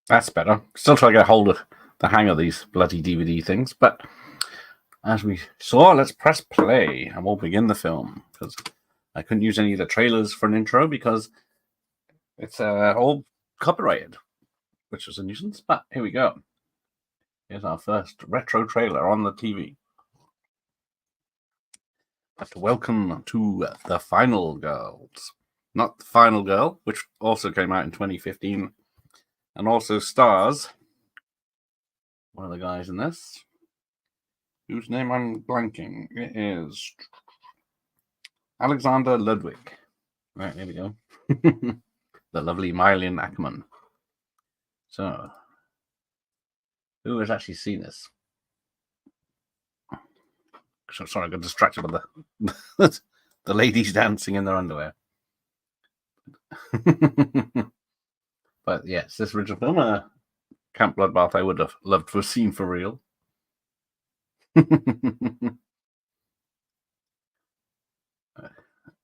That's better. Still trying to get hold of the hang of these bloody DVD things, but as we saw, let's press play and we'll begin the film, because I couldn't use any of the trailers for an intro because it's all copyrighted, which was a nuisance, but here we go. Here's our first retro trailer on the TV. But welcome to The Final Girls. Not The Final Girl, which also came out in 2015, and also stars one of the guys in this, whose name I'm blanking. It is Alexander Ludwig. Right, here we go. The lovely Mylene Ackerman. So, who has actually seen this? Sorry, I got distracted by the ladies dancing in their underwear. But yes, this original film, Camp Bloodbath, I would have loved to have seen for real.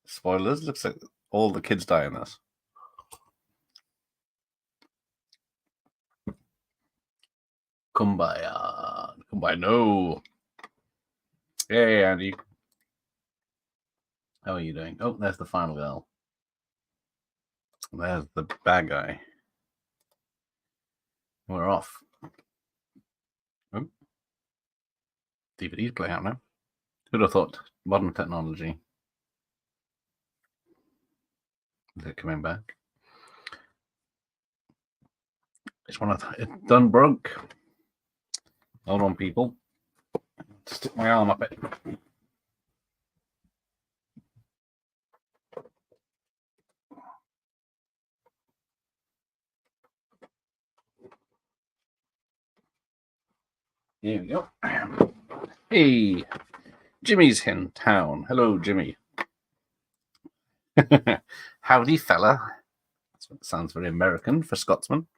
Spoilers, looks like all the kids die in this. Kumbaya. Kumbaya, no. Hey, Andy. How are you doing? Oh, there's the final girl. There's the bad guy. We're off. Oh. DVD's playing out now. Who'd have thought? Modern technology. Is it coming back? It's one of it done broke. Hold on, people. Stick my arm up it. Here we go. Hey, Jimmy's in town. Hello, Jimmy. Howdy, fella. That sounds very American for Scotsman.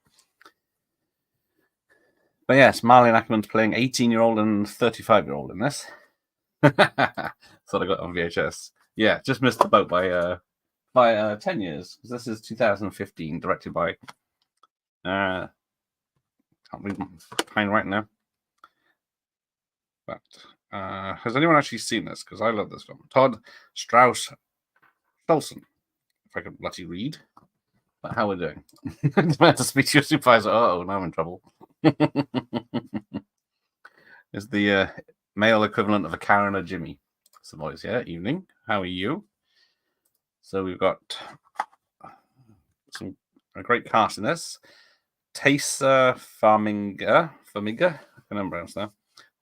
But yes, Marlene Ackerman's playing 18-year-old and 35-year-old in this. Thought I got it on VHS. Yeah, just missed the boat by 10 years. This is 2015, directed by can't read my right now. But has anyone actually seen this? Because I love this film. Todd Strauss-Schulson, if I could bloody read. But how are we doing? I meant to speak to your supervisor. Oh, now I'm in trouble. Is the male equivalent of a Karen or Jimmy. It's the voice, yeah. Evening. How are you? So we've got a great cast in this. Taysa Farmiga. I can remember else now.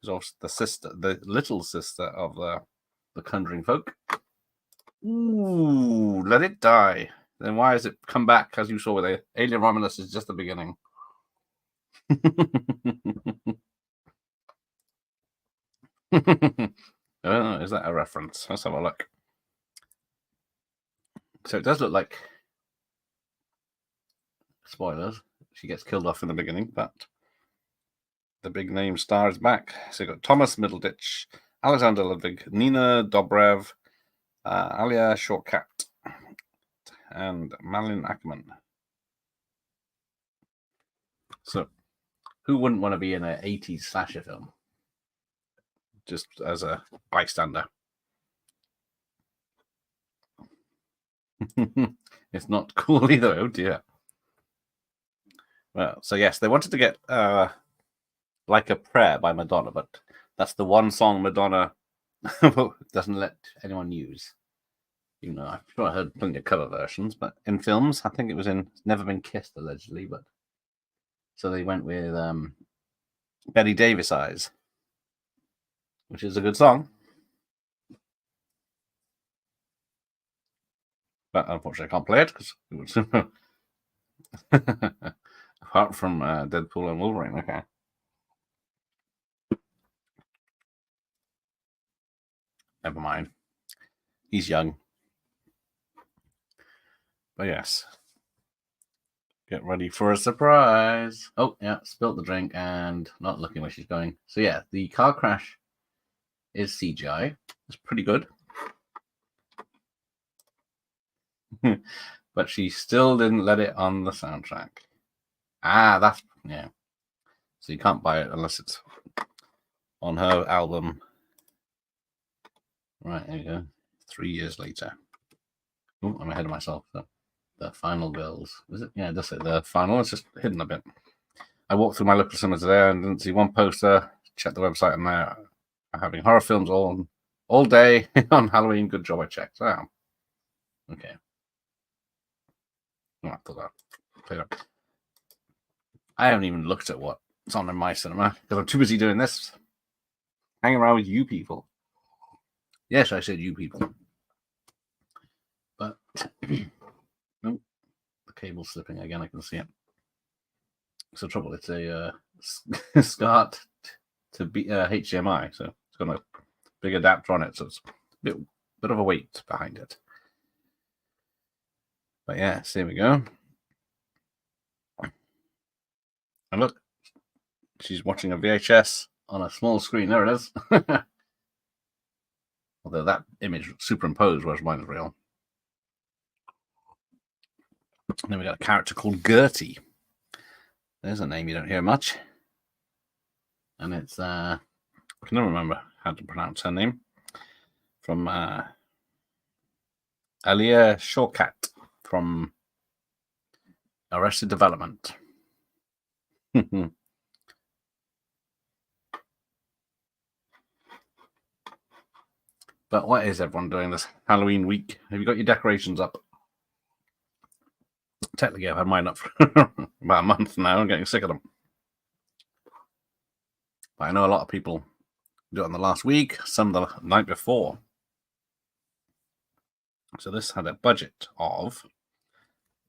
Who's also the little sister of the Conjuring folk. Ooh, let it die. Then why has it come back, as you saw with Alien Romulus is just the beginning. Oh, is that a reference? Let's have a look. So it does look like, spoilers, she gets killed off in the beginning, but the big name star is back. So you've got Thomas Middleditch, Alexander Ludwig, Nina Dobrev, Alia Shortcat, and Marlene Ackerman. So, who wouldn't want to be in an 80s slasher film? Just as a bystander. It's not cool either, oh dear. Well, so yes, they wanted to get Like a Prayer by Madonna, but that's the one song Madonna doesn't let anyone use. You know, I'm sure I heard plenty of cover versions, but in films, I think it was in Never Been Kissed, allegedly. But so they went with Betty Davis Eyes, which is a good song. But unfortunately, I can't play it because it was apart from Deadpool and Wolverine. Okay. Never mind. He's young. But yes. Get ready for a surprise. Oh, yeah, spilt the drink and not looking where she's going. So yeah, the car crash is CGI. It's pretty good. But she still didn't let it on the soundtrack. Ah, that's, yeah. So you can't buy it unless it's on her album. Right, there you go. 3 years later. Oh, I'm ahead of myself. So the final bills. Is it? Yeah, it does say the final. It's just hidden a bit. I walked through my local cinema today and didn't see one poster. Checked the website and they're having horror films all day on Halloween. Good job, I checked. Oh, okay. Oh, I thought that. I haven't even looked at what's on in my cinema because I'm too busy doing this. Hanging around with you people. Yes, I said you people. But oh, the cable's slipping again. I can see it. It's the trouble. It's a SCART to HDMI, so it's got a big adapter on it, so it's a bit of a weight behind it. But yeah, here we go. And look, she's watching a VHS on a small screen. There it is. Although that image superimposed, whereas mine is real. And then we got a character called Gertie. There's a name you don't hear much. And it's, I can never remember how to pronounce her name. From Alia Shawkat from Arrested Development. But what is everyone doing this Halloween week? Have you got your decorations up? Technically, I've had mine up for about a month now. I'm getting sick of them. But I know a lot of people do it on the last week, some the night before. So this had a budget of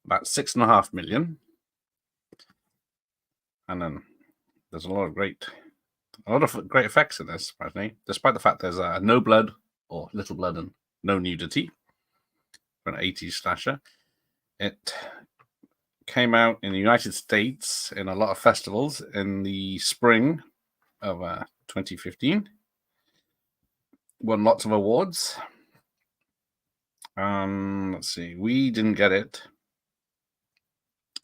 about 6.5 million. And then there's a lot of great effects in this, surprisingly, despite the fact there's no blood or little blood and no nudity for an 80s slasher. It came out in the United States in a lot of festivals in the spring of 2015. Won lots of awards. Let's see, we didn't get it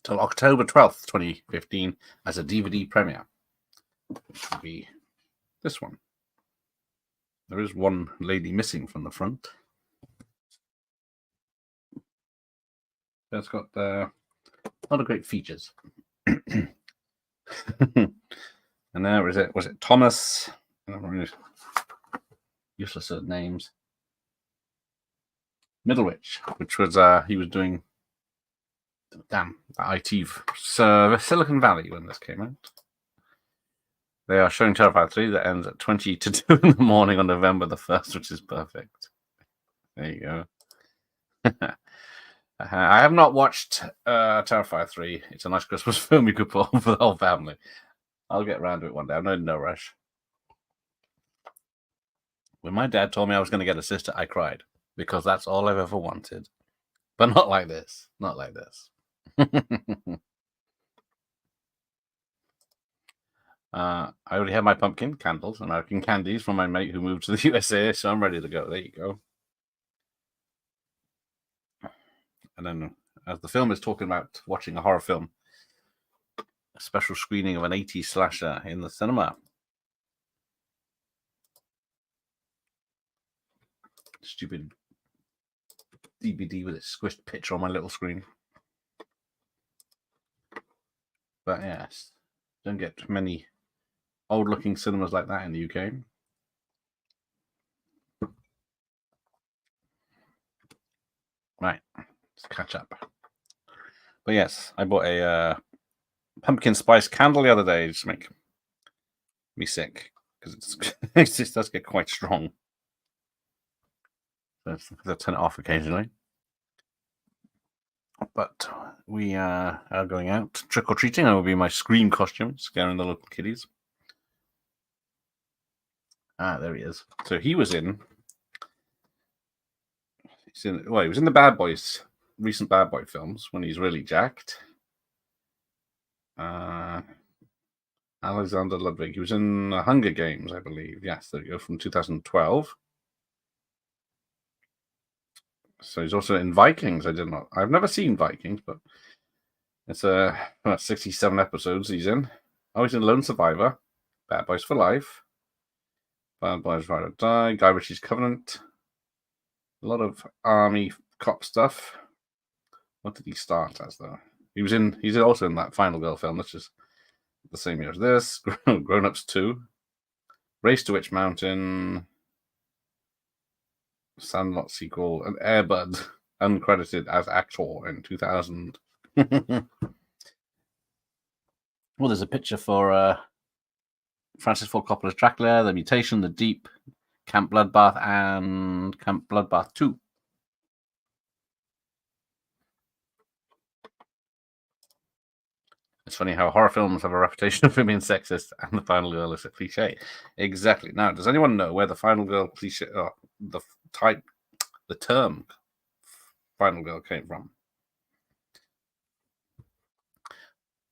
till October 12th, 2015 as a DVD premiere, which would be this one. There is one lady missing from the front. That's got a lot of great features. And there is it. Was it Thomas? Useless names. Middlewich, which was he was doing the IT Silicon Valley when this came out. They are showing Terrifier 3 that ends at 20 to 2 in the morning on November the 1st, which is perfect. There you go. I have not watched Terrifier 3. It's a nice Christmas film you could put on for the whole family. I'll get around to it one day. I'm in no rush. When my dad told me I was going to get a sister, I cried because that's all I've ever wanted. But not like this. Not like this. I already have my pumpkin candles, American candies from my mate who moved to the USA, so I'm ready to go. There you go. And then, as the film is talking about watching a horror film, a special screening of an 80s slasher in the cinema. Stupid DVD with its squished picture on my little screen. But yes, don't get many old-looking cinemas like that in the UK. Right, let's catch up. But yes, I bought a pumpkin spice candle the other day just to make me sick because it just does get quite strong. So I turn it off occasionally. But we are going out trick or treating. I will be in my Scream costume, scaring the local kiddies. Ah, there he is. So he was in. He was in the Bad Boys, recent Bad Boy films when he's really jacked. Alexander Ludwig. He was in Hunger Games, I believe. Yes, there you go, from 2012. So he's also in Vikings. I've never seen Vikings, but it's 67 episodes he's in. Oh, he's in Lone Survivor, Bad Boys for Life, Bad Boys Ride or Die, Guy Ritchie's Covenant, a lot of army cop stuff. What did he start as though? He's also in that Final Girl film, which is the same year as this. Grown Ups 2, Race to Witch Mountain, Sandlot sequel, and Air Bud, uncredited as actor in 2000. Well, there's a picture for Francis Ford Coppola's Dracula, The Mutation, The Deep, Camp Bloodbath, and Camp Bloodbath 2. It's funny how horror films have a reputation for being sexist, and The Final Girl is a cliche. Exactly. Now, does anyone know where the Final Girl cliche, the term Final Girl came from?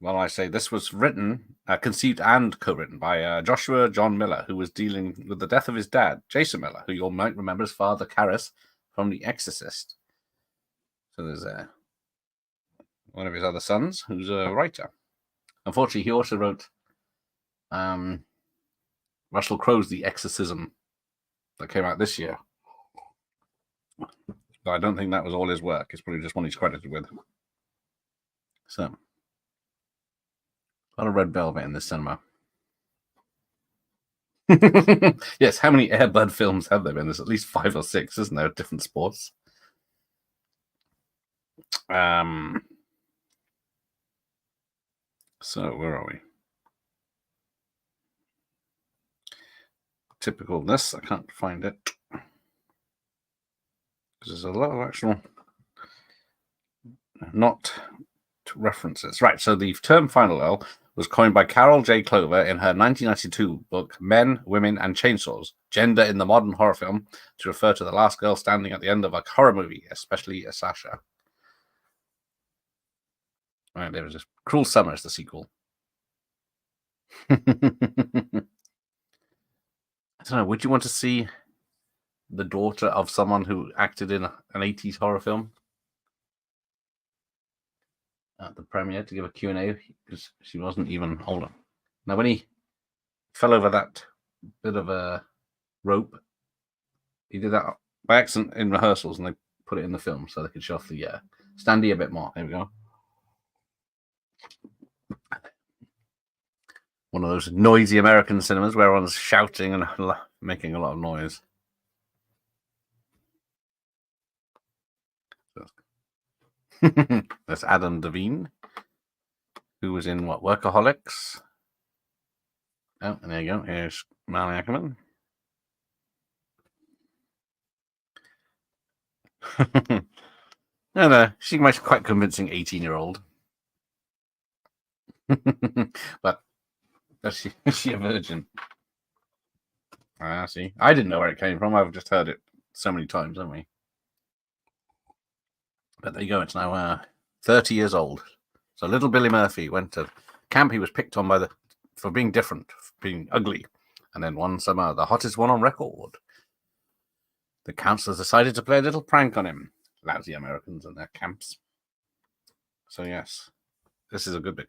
Well, I say this was written, conceived and co-written by Joshua John Miller, who was dealing with the death of his dad, Jason Miller, who you all might remember as Father Karras from The Exorcist. So there's one of his other sons who's a writer. Unfortunately, he also wrote Russell Crowe's The Exorcism that came out this year. But I don't think that was all his work. It's probably just one he's credited with. So, a lot of red velvet in this cinema. Yes, how many Air Bud films have there been? There's at least 5 or 6, isn't there? Different sports. So, where are we? Typicalness. I can't find it. There's a lot of actual not references. Right, so the term Final Girl was coined by Carol J. Clover in her 1992 book, Men, Women, and Chainsaws, Gender in the Modern Horror Film, to refer to the last girl standing at the end of a horror movie, especially a Sasha. Right, there was this Cruel Summer is the sequel. I don't know, would you want to see the daughter of someone who acted in an 80s horror film at the premiere to give a Q&A? Because she wasn't even older. Now, when he fell over that bit of a rope, he did that by accident in rehearsals, and they put it in the film so they could show off the standee a bit more. There we go. One of those noisy American cinemas where everyone's shouting and making a lot of noise. That's Adam Devine, who was in Workaholics. Oh, and there you go. Here's Marley Ackerman. No, she makes quite convincing 18-year-old. But is she a virgin? See. I didn't know where it came from. I've just heard it so many times, haven't we? But there you go. It's now 30 years old. So little Billy Murphy went to camp. He was picked on for being different, for being ugly. And then one summer, the hottest one on record, the counselors decided to play a little prank on him. Lousy Americans and their camps. So yes, this is a good bit.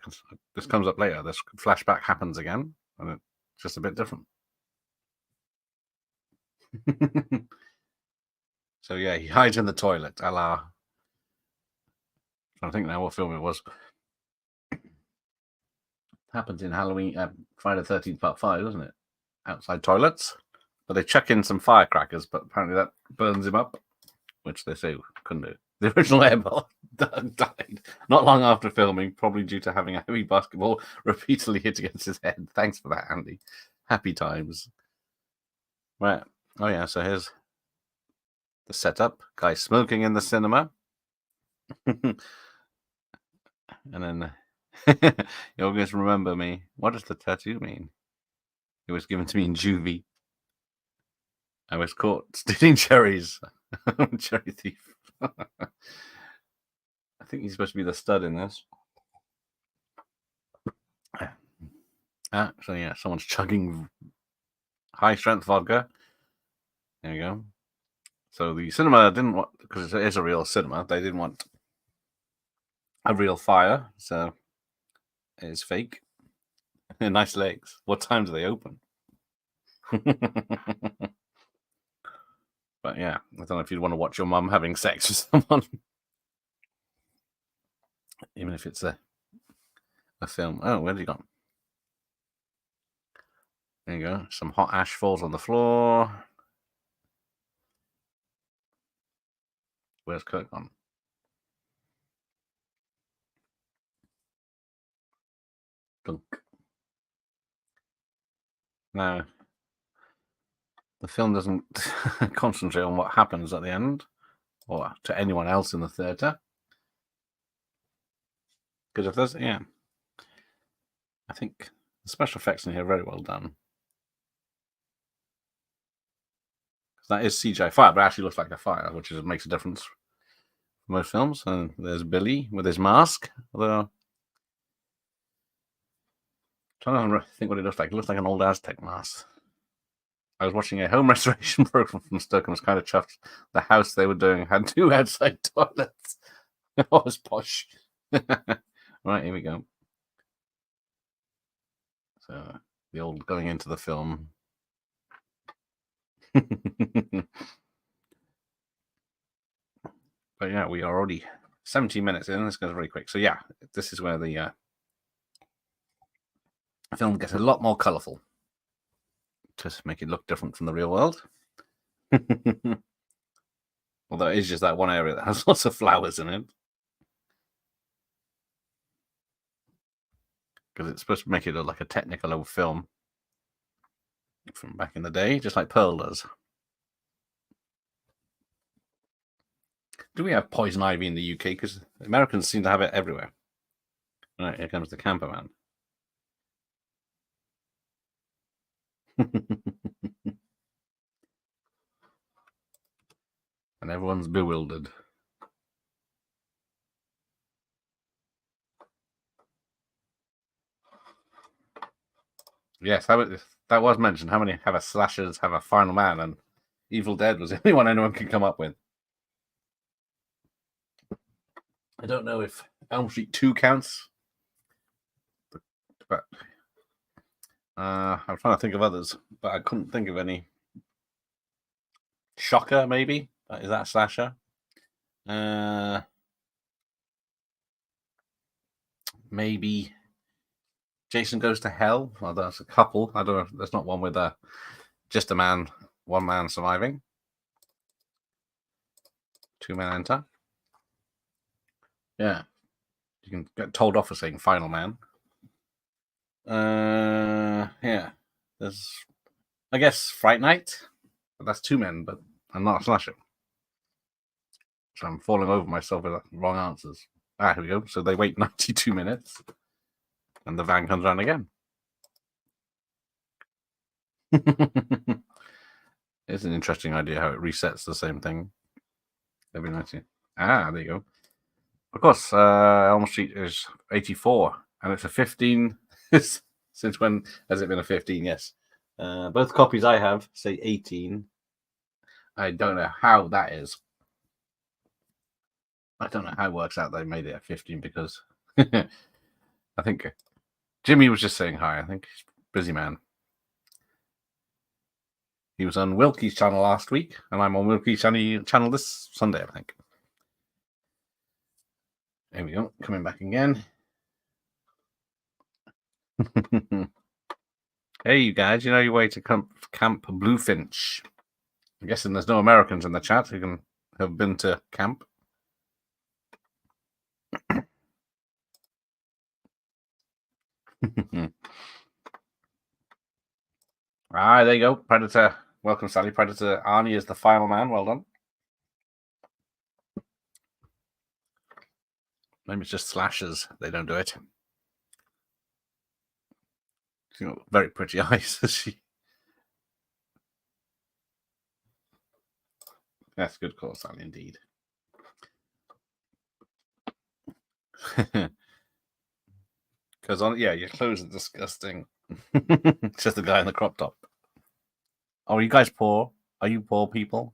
This comes up later. This flashback happens again, and it's just a bit different. So yeah, he hides in the toilet, a la... I think now what film it was. Happens in Halloween, Friday the 13th Part 5, doesn't it? Outside toilets. But they chuck in some firecrackers, but apparently that burns him up, which they say couldn't do. The original airball died not long after filming, probably due to having a heavy basketball repeatedly hit against his head. Thanks for that, Andy. Happy times. Right. Oh, yeah. So here's the setup. Guy smoking in the cinema. And then you're going to remember me. What does the tattoo mean? It was given to me in juvie. I was caught stealing cherries. Cherry thief. I think he's supposed to be the stud in this. So yeah, someone's chugging high strength vodka. There you go. So the cinema didn't want, because it is a real cinema, they didn't want a real fire, so it's fake. Nice legs. What time do they open? But yeah, I don't know if you'd want to watch your mum having sex with someone, even if it's a film. Oh, where's he gone? There you go. Some hot ash falls on the floor. Where's Kirk gone? Dunk. Now, the film doesn't concentrate on what happens at the end or to anyone else in the theatre. Because if there's, yeah, I think the special effects in here are very well done. That is CGI fire, but it actually looks like a fire, which makes a difference for most films. And there's Billy with his mask. Although, I'm trying to think what it looks like. It looks like an old Aztec mask. I was watching a home restoration program from Stoke and was kind of chuffed. The house they were doing had 2 outside toilets. It was posh. Right, here we go. So, the old going into the film. But yeah, we are already 17 minutes in. This goes very quick. So yeah, this is where the film gets a lot more colourful to make it look different from the real world. Although it is just that one area that has lots of flowers in it. Because it's supposed to make it look like a technical film from back in the day, just like Pearl does. Do we have poison ivy in the UK? Because Americans seem to have it everywhere. Right, here comes the camper man. And everyone's bewildered. Yes, that was mentioned. How many have a slashers, have a final man, and Evil Dead was the only one anyone could come up with. I don't know if Elm Street 2 counts, but I'm trying to think of others, but I couldn't think of any. Shocker, maybe? Is that a slasher? Maybe Jason Goes to Hell. Well, that's a couple. I don't know. There's not one with just a man, one man surviving. 2 men enter. Yeah. You can get told off for saying final man. Yeah. There's, I guess, Fright Night. But that's 2 men, but I'm not a slasher. So I'm falling over myself with the wrong answers. Here we go. So they wait 92 minutes. And the van comes around again. It's an interesting idea how it resets the same thing every 90. There you go. Of course, Elm Street is 84, and it's a 15. Since when has it been a 15? Yes. Both copies I have say 18. I don't know how that is. I don't know how it works out they made it a 15 because I think Jimmy was just saying hi. I think he's a busy man. He was on Wilkie's channel last week, and I'm on Wilkie's channel this Sunday, I think. There we go. Coming back again. Hey, you guys, you know your way to Camp Bluefinch. I'm guessing there's no Americans in the chat who can have been to camp. Ah, there you go. Predator. Welcome, Sally. Predator Arnie is the final man. Well done. Maybe it's just slashers. They don't do it. She's got very pretty eyes. She. That's a good call, Sally, indeed. Because your clothes are disgusting. It's just the guy in the crop top. Oh, are you guys poor? Are you poor people?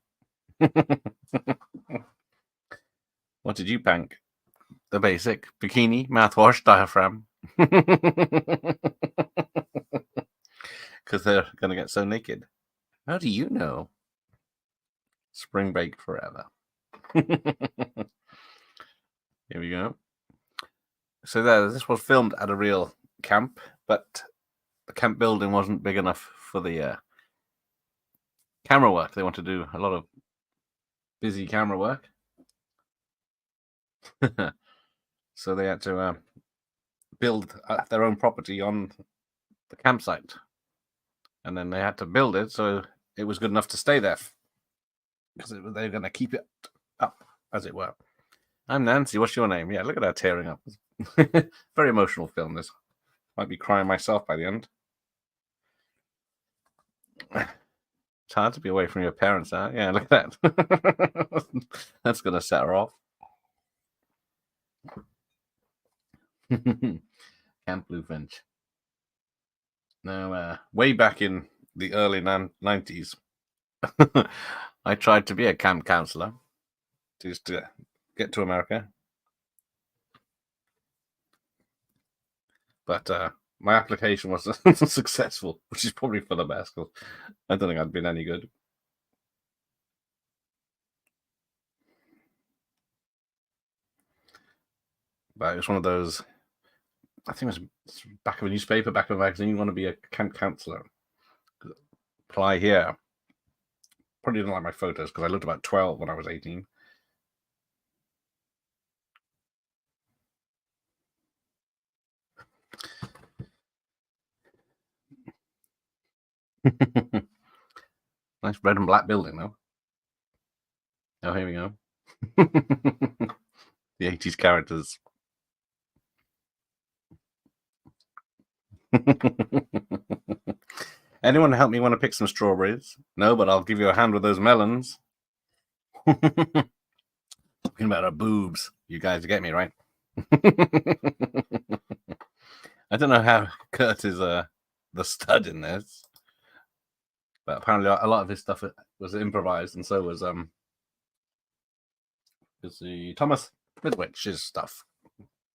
What did you bank? The basic bikini, mouthwash, diaphragm. Because they're gonna get so naked. How do you know? Spring bake forever. Here we go. So this was filmed at a real camp, but the camp building wasn't big enough for the camera work. They want to do a lot of busy camera work. So they had to build their own property on the campsite. And then they had to build it so it was good enough to stay there. Because they were going to keep it up, as it were. I'm Nancy. What's your name? Yeah, look at her tearing up. Very emotional film, this. Might be crying myself by the end. It's hard to be away from your parents, huh? Yeah, look at that. That's going to set her off. Camp Bluefinch. Now, way back in the early 90s, I tried to be a camp counselor just to get to America. But my application was successful, which is probably for the best, because I don't think I'd been any good. But it was one of those, I think it was back of a newspaper, back of a magazine. You want to be a camp counselor. Apply here. Probably didn't like my photos because I looked about 12 when I was 18. Nice red and black building, though. Oh, here we go. The 80s characters. Anyone help me want to pick some strawberries? No, but I'll give you a hand with those melons. Talking about our boobs. You guys get me, right? I don't know how Kurt is the stud in this, but apparently a lot of his stuff was improvised, and so was the Thomas Midwich's stuff,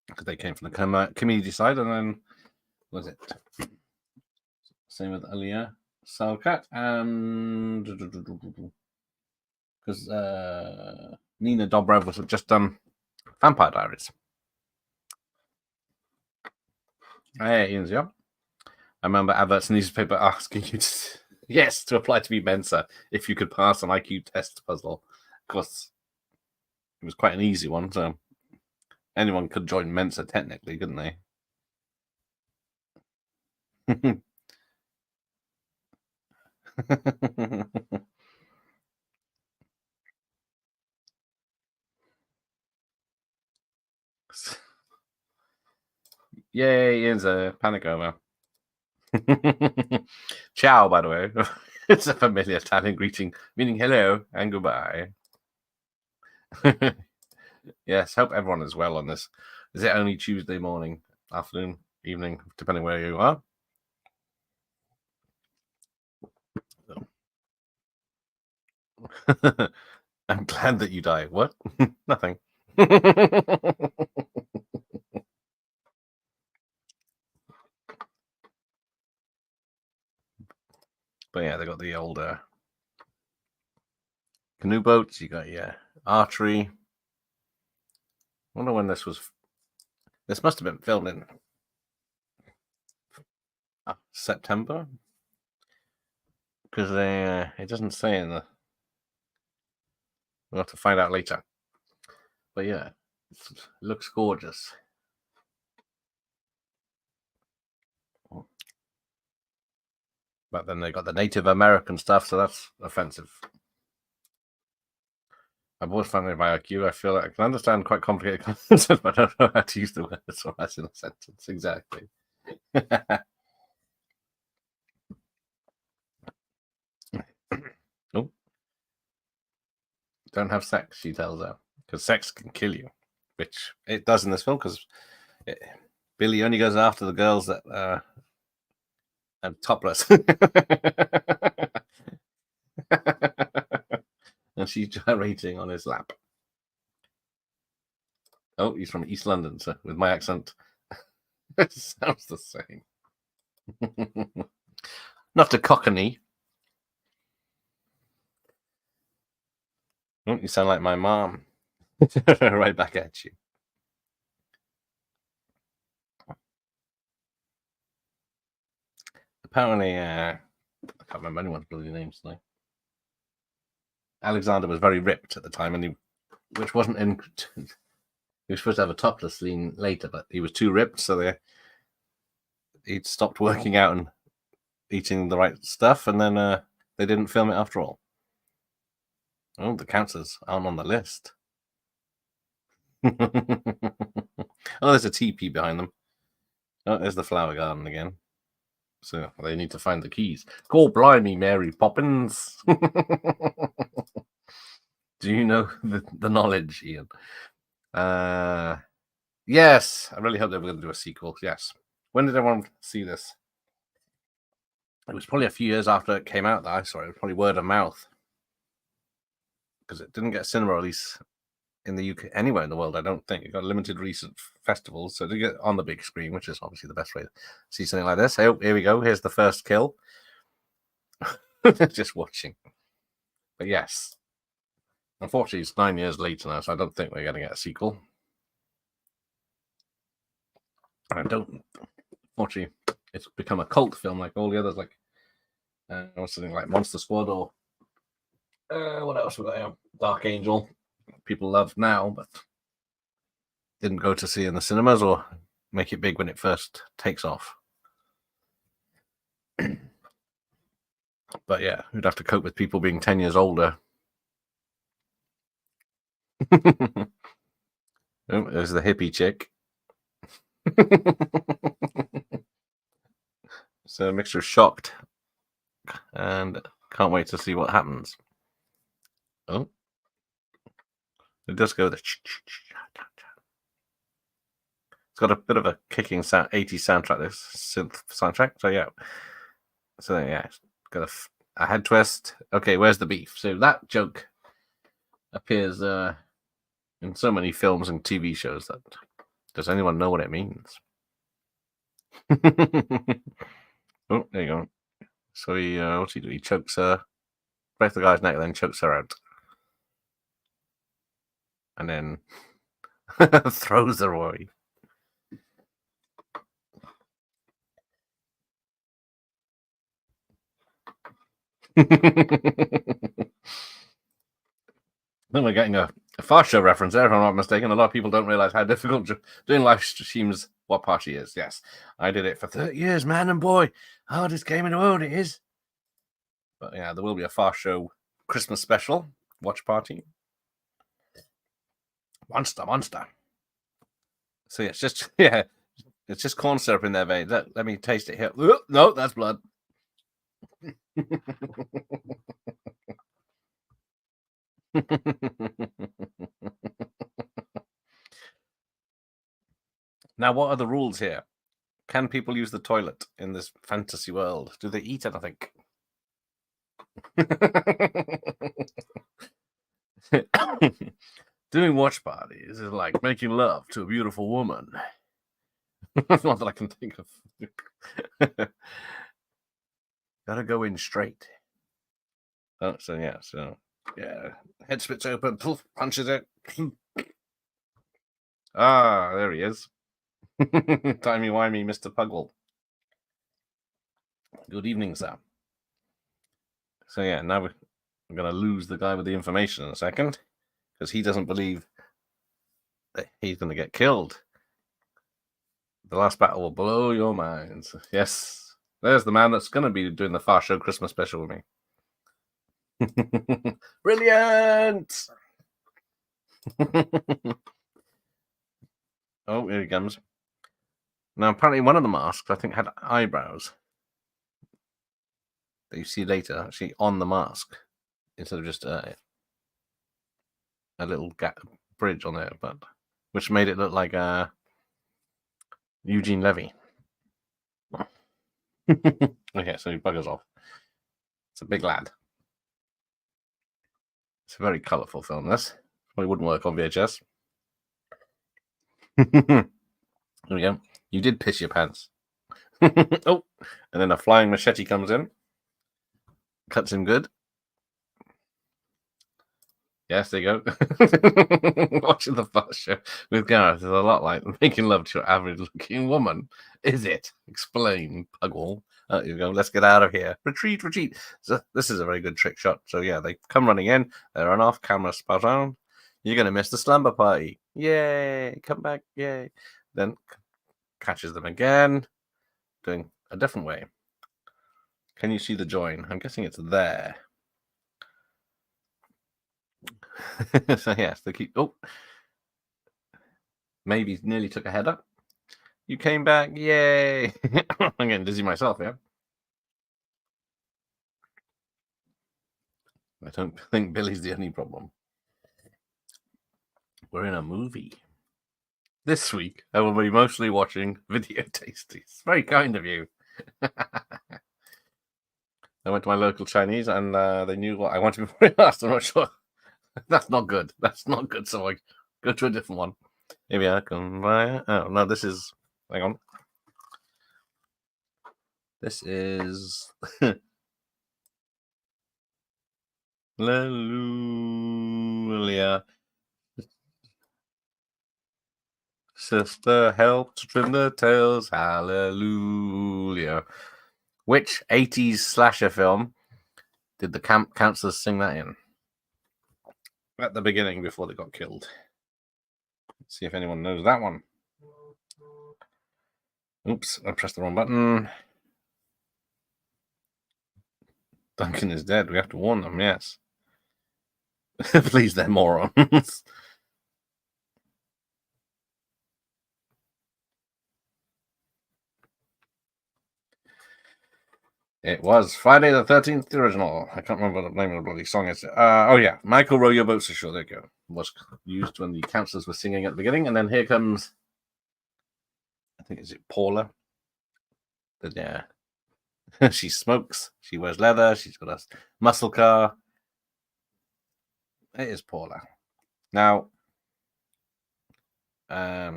because they came from the community side, and then was it same with Aliyah Salkat, and because Nina Dobrev was just done Vampire Diaries. Hey, Ian's, yeah. I remember adverts in the newspaper asking you to apply to be Mensa if you could pass an IQ test puzzle. Of course, it was quite an easy one, so anyone could join Mensa technically, couldn't they? Yay, Ian's a panic over. Ciao, by the way. It's a familiar Italian greeting, meaning hello and goodbye. Yes, hope everyone is well on this. Is it only Tuesday morning, afternoon, evening, depending where you are? So. I'm glad that you die. What? Nothing. But yeah, they got the old canoe boats. You got archery. I wonder when this was. This must have been filmed in September, because it doesn't say in the. We'll have to find out later. But yeah, it looks gorgeous. But then they got the Native American stuff, so that's offensive. I've always found it by IQ. I feel like I can understand quite complicated concepts, but I don't know how to use the words or that's in a sentence. Exactly. Oh, don't have sex, she tells her, because sex can kill you, which it does in this film. Because Billy only goes after the girls that are topless, and she's gyrating on his lap. Oh, he's from East London, so with my accent, it sounds the same. Not a cockney. Oh, you sound like my mom. Right back at you. Apparently, I can't remember anyone's bloody names now. Alexander was very ripped at the time, and which wasn't in. He was supposed to have a topless scene later, but he was too ripped, so he'd stopped working out and eating the right stuff, and then they didn't film it after all. Oh, the counsellors aren't on the list. Oh, there's a teepee behind them. Oh, there's the flower garden again. So they need to find the keys. Go blimey, Mary Poppins. Do you know the knowledge, Ian? Yes. I really hope they're going to do a sequel. Yes. When did everyone see this? It was probably a few years after it came out that I saw it. It was probably word of mouth. Because it didn't get a cinema release in the UK, anywhere in the world, I don't think. It got limited release at festivals, so to get on the big screen, which is obviously the best way to see something like this. Oh, here we go. Here's the first kill. Just watching. But yes. Unfortunately, it's 9 years later now, so I don't think we're going to get a sequel. Unfortunately, it's become a cult film like all the others, like something like Monster Squad or what else was that? Dark Angel. People love now, but didn't go to see in the cinemas or make it big when it first takes off. But yeah, we'd have to cope with people being 10 years older. Oh, there's the hippie chick. So a mixture of shocked and can't wait to see what happens. Oh, it does go the. It's got a bit of a kicking 80s soundtrack, this synth soundtrack. So yeah, it's got a head twist. Okay, where's the beef? So that joke appears in so many films and TV shows that does anyone know what it means? Oh, there you go. So he what's he do? He chokes her, breaks the guy's neck, and then chokes her out, and then throws her away. Then we're getting a Fast Show reference there, if I'm not mistaken. A lot of people don't realize how difficult doing live streams what party is. Yes, I did it for 30 years, man and boy. Hardest game in the world it is. But yeah, there will be a Fast Show Christmas special watch party. Monster. So yeah, it's just it's just corn syrup in there, mate. Let me taste it here. No, that's blood. Now, what are the rules here? Can people use the toilet in this fantasy world? Do they eat anything? Doing watch parties is like making love to a beautiful woman. Not that I can think of. Gotta go in straight. Oh, so yeah, head splits open, punches it. Ah, there he is. Timey-wimey Mr. Puggle. Good evening, sir. So yeah, now we're going to lose the guy with the information in a second, because he doesn't believe that he's going to get killed. The last battle will blow your minds. Yes, There's the man that's going to be doing the Far Show Christmas special with me. Brilliant! Oh, here he comes. Now, apparently one of the masks, I think, had eyebrows that you see later actually on the mask instead of just a little bridge on there, but which made it look like Eugene Levy. Okay, so he buggers off. It's a big lad. It's a very colourful film, this. Probably wouldn't work on VHS. There we go. You did piss your pants. Oh, and then a flying machete comes in. Cuts him good. Yes, there you go. Watching the Far Show with Gareth is a lot like making love to your average-looking woman. Is it? Explain, Pugwall. There you go. Let's get out of here. Retreat, retreat. So this is a very good trick shot. So yeah, they come running in. They run off. Camera spot on. You're going to miss the slumber party. Yay. Come back. Yay. Then catches them again. Doing a different way. Can you see the join? I'm guessing it's there. So yes, they keep. Oh, maybe nearly took a header. You came back, yay! I'm getting dizzy myself, yeah. I don't think Billy's the only problem. We're in a movie. This week, I will be mostly watching Video Tasties. Very kind of you. I went to my local Chinese and they knew what I wanted before I asked. I'm not sure. That's not good. That's not good. So I go to a different one. Maybe I can buy it. Oh, no, this is. Hang on. This is. Hallelujah. Sister helped to trim the tails. Hallelujah. Which 80s slasher film did the camp counselors sing that in? At the beginning before they got killed. Let's see if anyone knows that one. Oops, I pressed the wrong button. Duncan is dead. We have to warn them, yes. Please, they're morons. It was Friday the 13th, the original. I can't remember what the name of the bloody song is. Oh, yeah. Michael Row Your Boats Ashore. There you go. Was used when the counselors were singing at the beginning. And then here comes, I think, is it Paula? Yeah. She smokes. She wears leather. She's got a muscle car. It is Paula. Now, I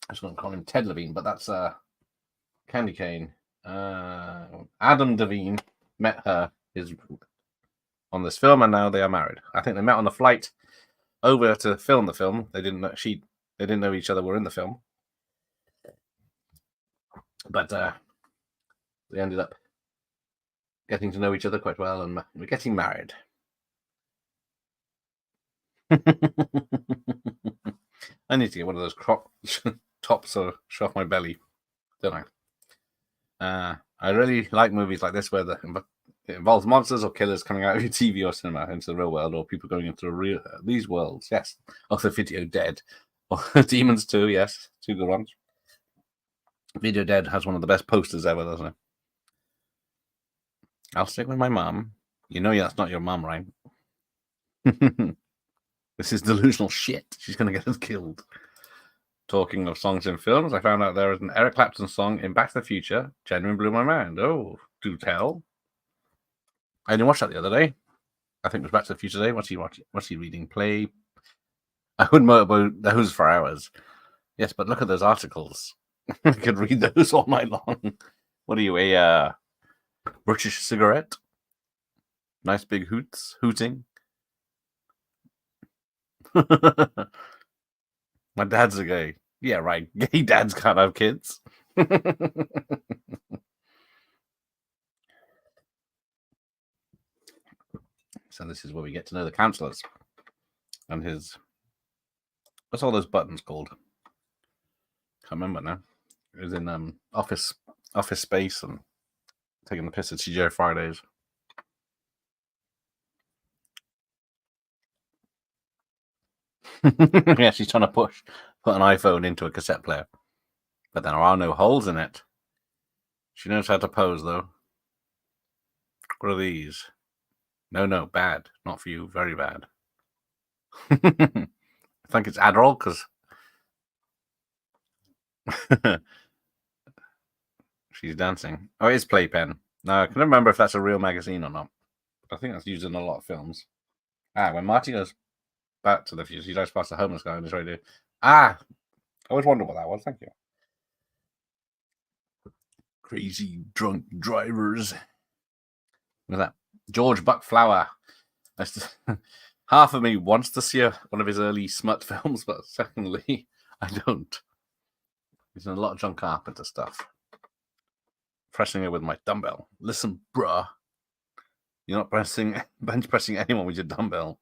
was going to call him Ted Levine, but that's Candy Cane. Adam Devine met her on this film, and now they are married. I think they met on the flight over to film the film. They didn't know each other were in the film, but they ended up getting to know each other quite well, and we're getting married. I need to get one of those crop tops to show off my belly, don't I? I really like movies like this where it involves monsters or killers coming out of your TV or cinema into the real world, or people going into these worlds. Yes, also Video Dead, or Demons 2. Yes, two good ones. Video Dead has one of the best posters ever, doesn't it? I'll stick with my mom. You know that's not your mom, right? This is delusional shit. She's going to get us killed. Talking of songs in films, I found out there is an Eric Clapton song in Back to the Future. Genuine blew my mind. Oh, do tell. I didn't watch that the other day. I think it was Back to the Future Day. What's he watching? What's he reading? Play. I wouldn't know about those for hours. Yes, but look at those articles. I could read those all night long. What are you, a British cigarette? Nice big hooting. My dad's a gay. Yeah, right. Gay dads can't have kids. So this is where we get to know the counsellors and his. What's all those buttons called? Can't remember now. It was in office space and taking the piss at CGI Fridays. Yeah, she's trying to put an iPhone into a cassette player, but there are no holes in it. She knows how to pose, though. What are these? No, bad. Not for you. Very bad. I think it's Adderall because she's dancing. Oh, it's Playpen. No, I can't remember if that's a real magazine or not. I think that's used in a lot of films. When Marty goes back to the future, he drives past the homeless guy on his radio. I always wonder what that was. Thank you. Crazy drunk drivers. With that George Buckflower. Half of me wants to see one of his early smut films, but secondly, I don't. He's in a lot of John Carpenter stuff. Pressing it with my dumbbell. Listen, bruh. You're not bench pressing anyone with your dumbbell.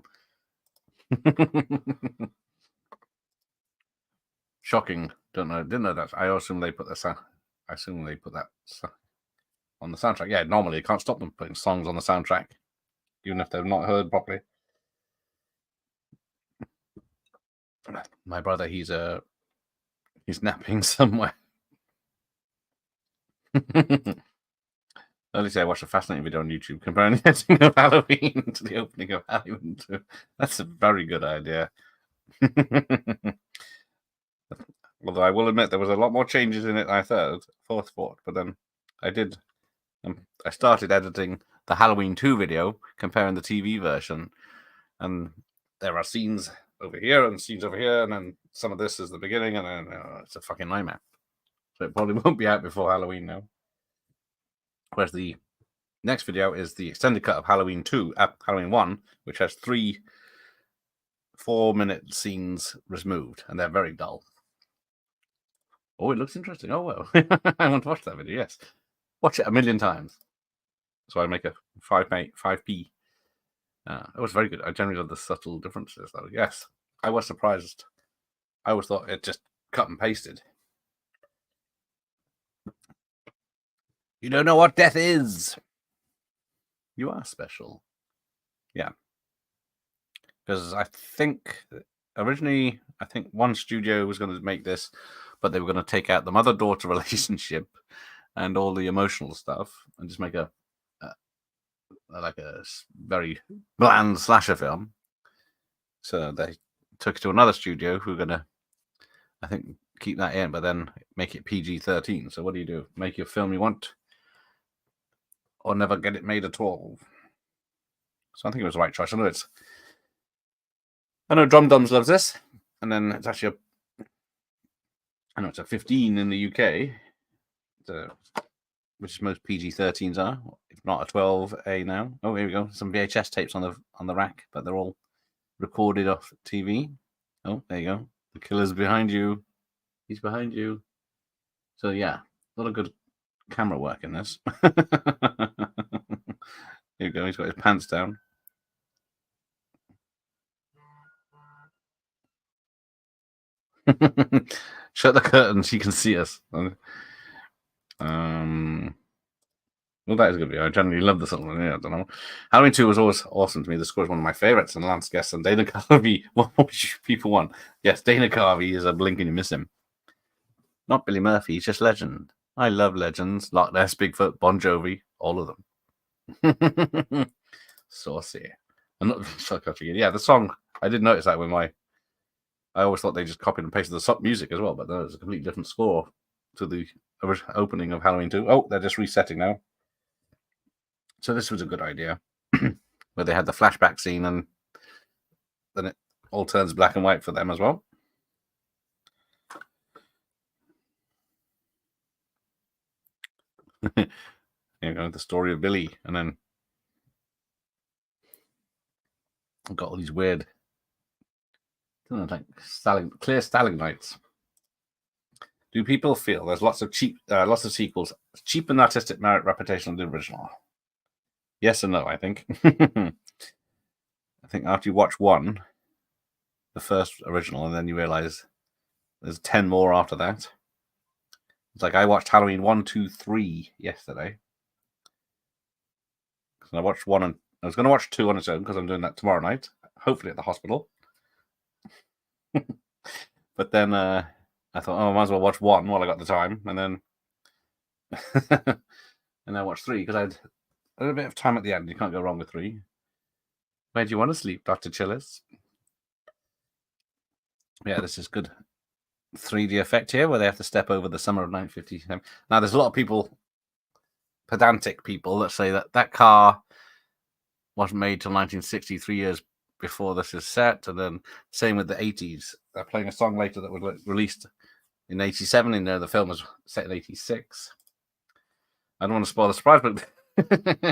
Shocking. Don't know. Didn't know that. I assume they put that on the soundtrack. Yeah, normally you can't stop them putting songs on the soundtrack, even if they're not heard properly. My brother, he's napping somewhere. Earlier today, I watched a fascinating video on YouTube comparing the ending of Halloween to the opening of Halloween 2. That's a very good idea. Although I will admit there was a lot more changes in it than I thought, but then I started editing the Halloween 2 video comparing the TV version, and there are scenes over here and scenes over here, and then some of this is the beginning, and then it's a fucking nightmare. So it probably won't be out before Halloween now. Whereas the next video is the extended cut of Halloween 1, which has 3 4-minute scenes removed, and they're very dull. Oh, it looks interesting. Oh, well. I want to watch that video, yes. Watch it a million times. So I make a 5p. It was very good. I generally love the subtle differences, though. Yes, I was surprised. I always thought it just cut and pasted. You don't know what death is. You are special. Yeah. Because I think originally, one studio was going to make this, but they were going to take out the mother-daughter relationship and all the emotional stuff and just make a very bland slasher film. So they took it to another studio who were going to, I think, keep that in, but then make it PG-13. So what do you do? Make your film you want or never get it made at all? So I think it was the right choice. I know Drum Dums loves this, and then it's actually it's a 15 in the UK, which most PG-13s are, if not a 12A now. Oh, here we go. Some VHS tapes on the rack, but they're all recorded off TV. Oh, there you go. The killer's behind you. He's behind you. So yeah, a lot of good camera work in this. Here you go. He's got his pants down. Shut the curtains. You can see us. Well, that is a good video. I generally love the song. Yeah, I don't know. Halloween 2 was always awesome to me. The score is one of my favorites. And Lance Guest and Dana Carvey. What people want? Yes, Dana Carvey is a blink and you miss him. Not Billy Murphy. He's just legend. I love legends. Loch Ness, Bigfoot, Bon Jovi, all of them. Saucy. I'm not yeah, the song. I did notice that I always thought they just copied and pasted the music as well, but there's a completely different score to the opening of Halloween 2. Oh, they're just resetting now. So this was a good idea, where they had the flashback scene, and then it all turns black and white for them as well. The story of Billy, and then I've got all these weird, clear stalagmites. Do people feel there's lots of sequels cheapen the artistic merit reputation of the original? Yes and no, I think. I think after you watch one, the first original, and then you realize there's 10 more after that. It's like I watched Halloween 1, 2, 3 yesterday. I watched one, and I was going to watch two on its own because I'm doing that tomorrow night, hopefully at the hospital. But then I thought, oh, I might as well watch one while I got the time, and then and I watched three because I had a bit of time at the end. You can't go wrong with three. Where do you want to sleep, Dr. Chillis? Yeah, this is good 3D effect here where they have to step over the summer of 1957. Now, there's a lot of people, pedantic people, that say that that car wasn't made till 1960, 3 years before this is set. And then same with the 80s. They're playing a song later that was released in 87. In there, the film was set in 86. I don't want to spoil the surprise, but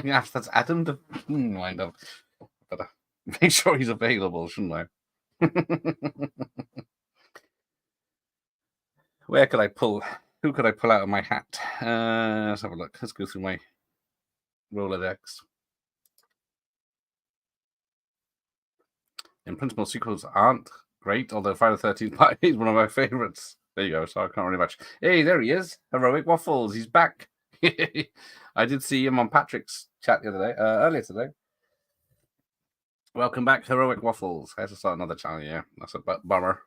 yes, that's Adam to wind up. But make sure he's available, shouldn't I? Where could I pull? Who could I pull out of my hat? Let's have a look. Let's go through my Rolodex. In principle, sequels aren't great, although Friday the 13th Part is one of my favorites. There you go, so I can't really match. Hey, there he is. Heroic Waffles. He's back. I did see him on Patrick's chat the other day, earlier today. Welcome back, Heroic Waffles. I have to start another channel, yeah. That's a bummer.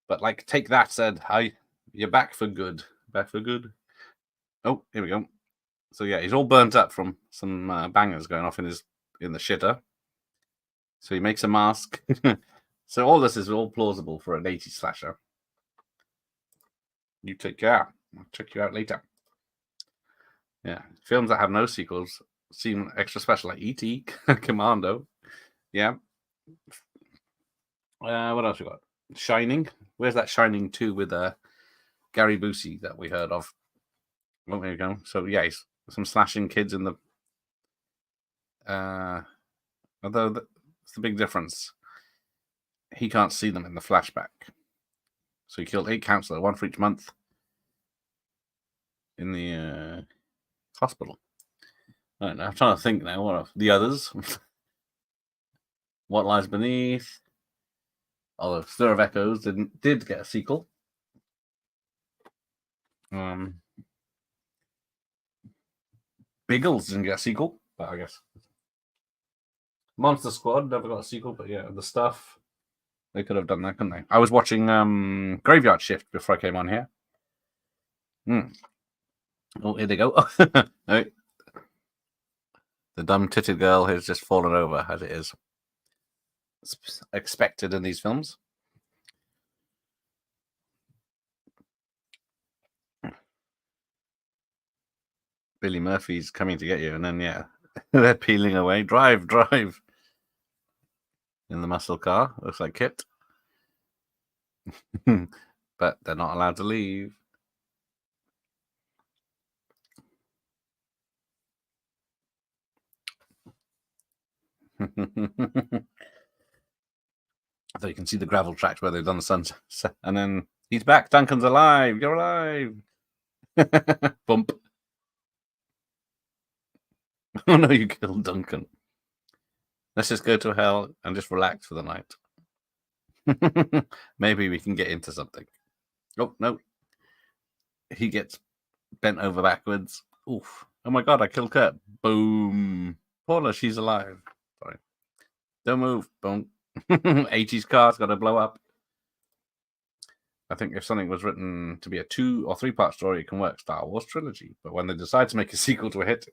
But like, take that said, hi, you're back for good. Back for good. Oh, here we go. So yeah, he's all burnt up from some bangers going off in the shitter. So he makes a mask. So all this is all plausible for an 80s slasher. You take care. I'll check you out later. Yeah, films that have no sequels seem extra special, like E.T., Commando. Yeah. What else we got? Shining. Where's that Shining 2 with Gary Busey that we heard of? Oh, there you go. So yeah, some slashing kids in the. Although it's the big difference. He can't see them in the flashback. So he killed 8 counselors, 1 for each month in the hospital. I don't know. I'm trying to think now. What are the others? What Lies Beneath? Although Stir of Echoes did get a sequel. Biggles didn't get a sequel, but I guess Monster Squad never got a sequel. But yeah, The Stuff, they could have done that, couldn't they? I was watching Graveyard Shift before I came on here. Oh, here they go. No. The dumb-titted girl has just fallen over, as it is expected in these films. Billy Murphy's coming to get you, and then, yeah, they're peeling away. Drive. In the muscle car. Looks like Kit. But they're not allowed to leave. So you can see the gravel tracks where they've done the sunset. And then he's back. Duncan's alive. You're alive. Bump. Oh no, you killed Duncan. Let's just go to hell and just relax for the night. Maybe we can get into something. Oh, no. He gets bent over backwards. Oof. Oh my god, I killed Kurt. Boom. Paula, she's alive. Sorry. Don't move. Boom. 80s car's got to blow up. I think if something was written to be a 2 or 3 part story, it can work. Star Wars trilogy. But when they decide to make a sequel to a hit,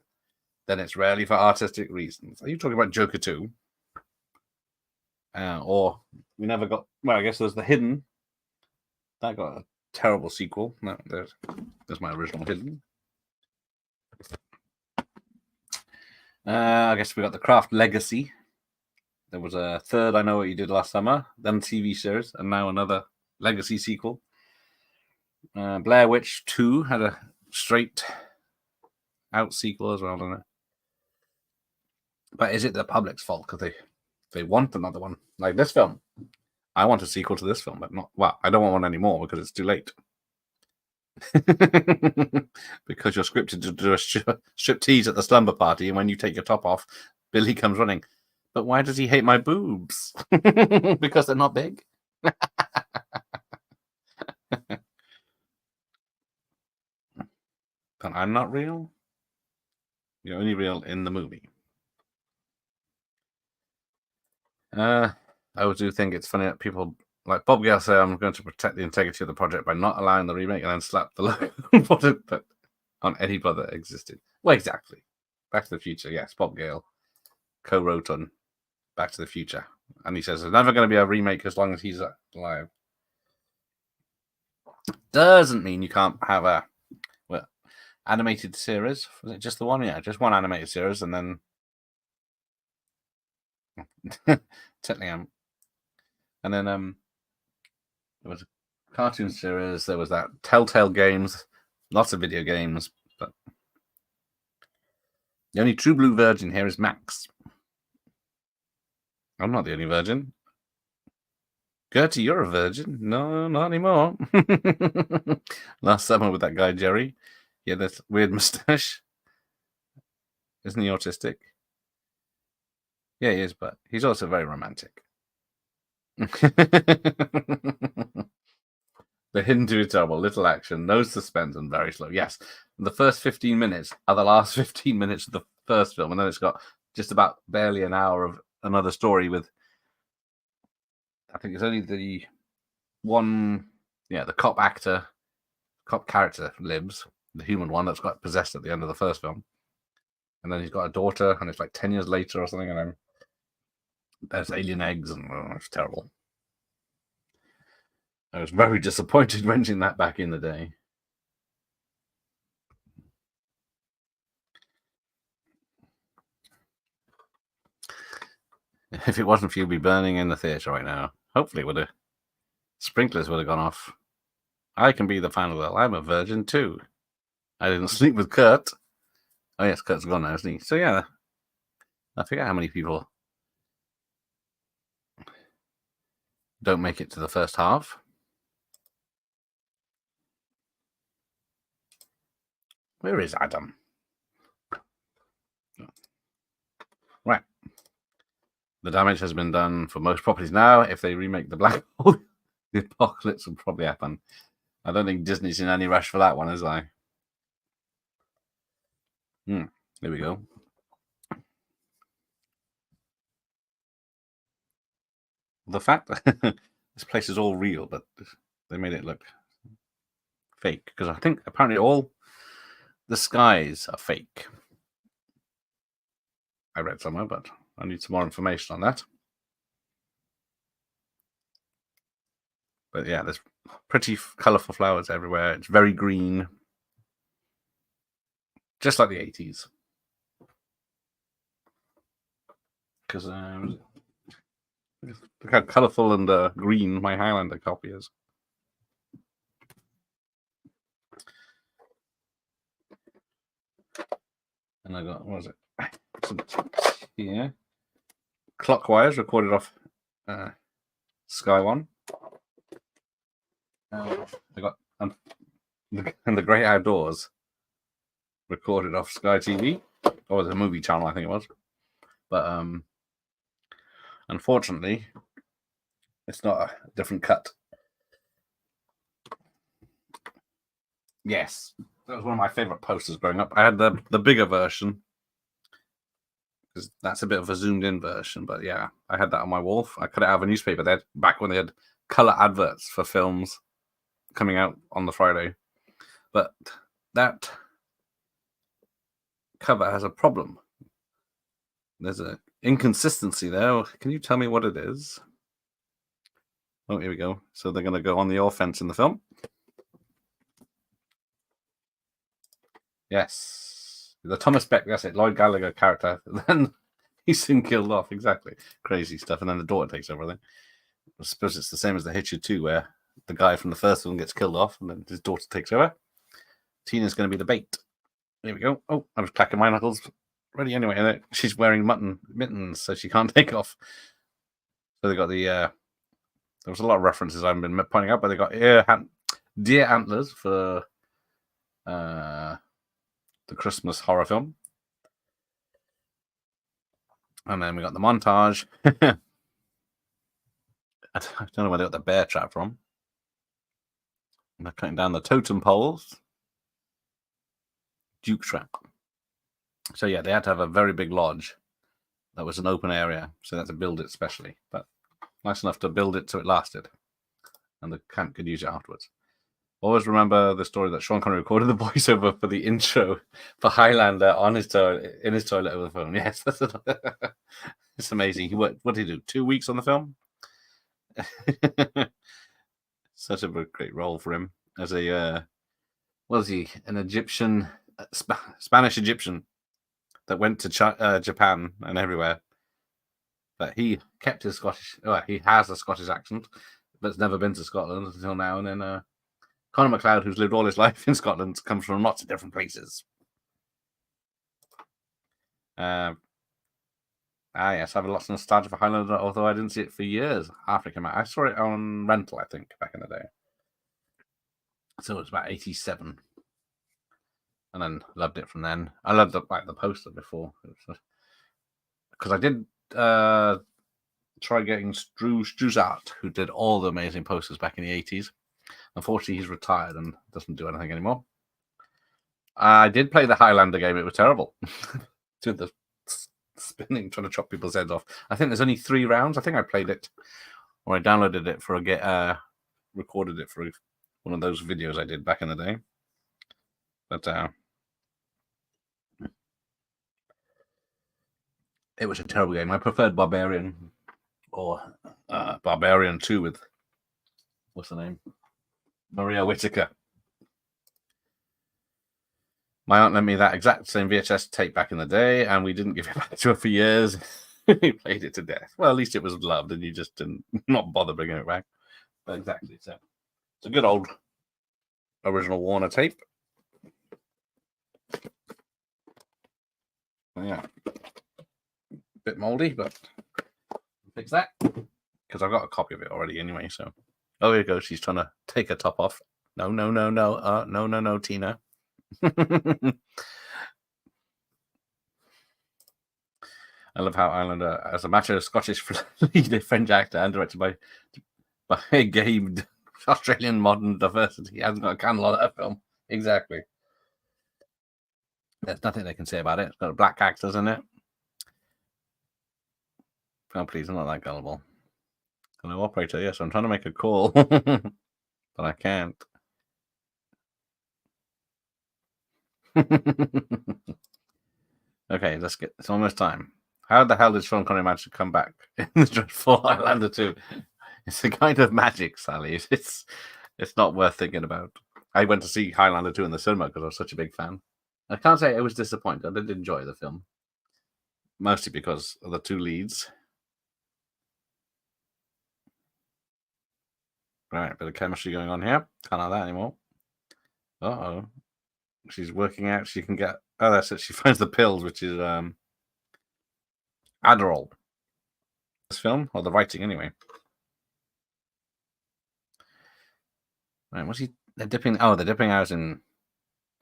then it's rarely for artistic reasons. Are you talking about Joker 2? Or we never got. Well, I guess there's The Hidden. That got a terrible sequel. No, there's my original Hidden. I guess we got The Craft Legacy. There was a third I Know What You Did Last Summer, then TV series, and now another Legacy sequel. Blair Witch 2 had a straight out sequel as well, don't it? But is it the public's fault because they want another one like this film? I want a sequel to this film, but not. Well, I don't want one anymore because it's too late. Because you're scripted to do a striptease at the slumber party, and when you take your top off, Billy comes running. But why does he hate my boobs? Because they're not big. But I'm not real. You're only real in the movie. I always do think it's funny that people like Bob Gale say, "I'm going to protect the integrity of the project by not allowing the remake," and then slap the logo on any brother that existed. Well, exactly. Back to the Future, yes. Bob Gale co-wrote on Back to the Future, and he says there's never going to be a remake as long as he's alive. Doesn't mean you can't have a animated series. Was it just the one? Yeah, just one animated series, and then technically, and then there was a cartoon series. There was that Telltale Games, lots of video games, but the only true blue virgin here is Max. I'm not the only virgin. Gertie, you're a virgin. No, not anymore. Last summer with that guy Jerry. Yeah, that weird mustache. Isn't he autistic? Yeah, he is, but he's also very romantic. The hidden to is terrible. Little action, no suspense, and very slow. Yes, the first 15 minutes are the last 15 minutes of the first film, and then it's got just about barely an hour of another story with, I think it's only the one, the cop character lives, the human one that's got possessed at the end of the first film. And then he's got a daughter, and it's like 10 years later or something, and then there's alien eggs, and it's terrible. I was very disappointed renting that back in the day. If it wasn't for you, be burning in the theatre right now. Hopefully, sprinklers would have gone off. I can be the final girl. I'm a virgin too. I didn't sleep with Kurt. Oh yes, Kurt's gone now, isn't he? So yeah, I forget how many people don't make it to the first half. Where is Adam? Right. The damage has been done for most properties now. If they remake the Black Hole, the apocalypse will probably happen. I don't think Disney's in any rush for that one, is I? There we go. The fact that this place is all real, but they made it look fake, because I think apparently all the skies are fake. I read somewhere, but I need some more information on that. But yeah, there's pretty colourful flowers everywhere. It's very green, just like the 80s. Because look how colourful and green my Highlander copy is. And I got, what was it? Here. Clockwise recorded off Sky One. I got and the Great Outdoors recorded off Sky TV, or the movie channel, I think it was. But unfortunately, it's not a different cut. Yes, that was one of my favorite posters growing up. I had the bigger version, because that's a bit of a zoomed in version. But yeah, I had that on my wall. I cut it out of a newspaper there back when they had color adverts for films coming out on the Friday. But that cover has a problem. There's an inconsistency there. Can you tell me what it is? Oh, here we go. So they're going to go on the offense in the film. Yes. The Thomas Beck, that's it, Lloyd Gallagher character. Then he's soon killed off. Exactly. Crazy stuff. And then the daughter takes everything. I suppose it's the same as The Hitcher 2, where the guy from the first one gets killed off and then his daughter takes over. Tina's going to be the bait. There we go. Oh, I was clacking my knuckles. Ready anyway. And she's wearing mutton mittens, so she can't take off. So they got the... there was a lot of references I haven't been pointing out, but they got deer antlers for the Christmas horror film. And then we got the montage. I don't know where they got the bear trap from. And they're cutting down the totem poles. Duke trap. So yeah, they had to have a very big lodge that was an open area, so they had to build it specially. But nice enough to build it so it lasted, and the camp could use it afterwards. Always remember the story that Sean Connery recorded the voiceover for the intro for Highlander on his toilet, in his toilet over the phone. Yes, it's amazing. He worked. What did he do? 2 weeks on the film. Such a great role for him as a was he an Egyptian, Spanish Egyptian that went to Japan and everywhere. But he kept his Scottish. Well, he has a Scottish accent, but's never been to Scotland until now. And then Conor McLeod, who's lived all his life in Scotland, comes from lots of different places. Yes, I have lots of nostalgia for Highlander, although I didn't see it for years after it came out. I saw it on rental, I think, back in the day. So it was about 87. And then loved it from then. I loved the poster before. Because I did try getting Drew Struzart, who did all the amazing posters back in the 80s. Unfortunately, he's retired and doesn't do anything anymore. I did play the Highlander game. It was terrible. To the spinning, trying to chop people's heads off. I think there's only 3 rounds. I think I played it, or I downloaded it for recorded it for one of those videos I did back in the day. But it was a terrible game. I preferred Barbarian, or Barbarian 2 with, what's the name? Maria Whittaker. My aunt lent me that exact same VHS tape back in the day, and we didn't give it back to her for years. We played it to death. Well, at least it was loved, and you just didn't not bother bringing it back. But exactly, so it's a good old original Warner tape. Yeah, bit moldy, but fix that because I've got a copy of it already anyway. So, oh, here we go. She's trying to take her top off. No, Tina. I love how Highlander, as a macho Scottish lead, French actor and directed by a gay Australian modern diversity, he hasn't got a candle on that film. Exactly. There's nothing they can say about it. It's got black actors in it. Oh, please, I'm not that gullible. Hello, operator. Yes, I'm trying to make a call, but I can't. Okay, let's get. It's almost time. How the hell did Sean Connery manage to come back in the dreadful Highlander 2? It's a kind of magic, Sally. It's not worth thinking about. I went to see Highlander 2 in the cinema because I was such a big fan. I can't say I was disappointed. I did enjoy the film, mostly because of the 2 leads. Right, bit of chemistry going on here. Can't have that anymore. Uh-oh. She's working out. She can get... Oh, that's it. She finds the pills, which is Adderall. This film, or the writing anyway. Right, what's he... They're dipping... Oh, they're dipping ours in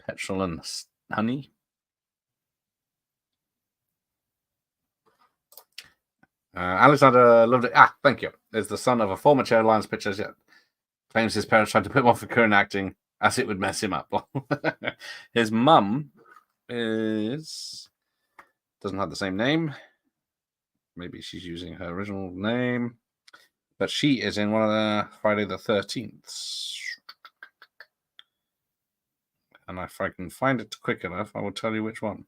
petrol and honey. Alexander loved it. Thank you. Is the son of a former Channel Lines pitcher. Claims his parents tried to put him off for current acting as it would mess him up. His mum doesn't have the same name. Maybe she's using her original name. But she is in one of the Friday the 13th. And if I can find it quick enough, I will tell you which one.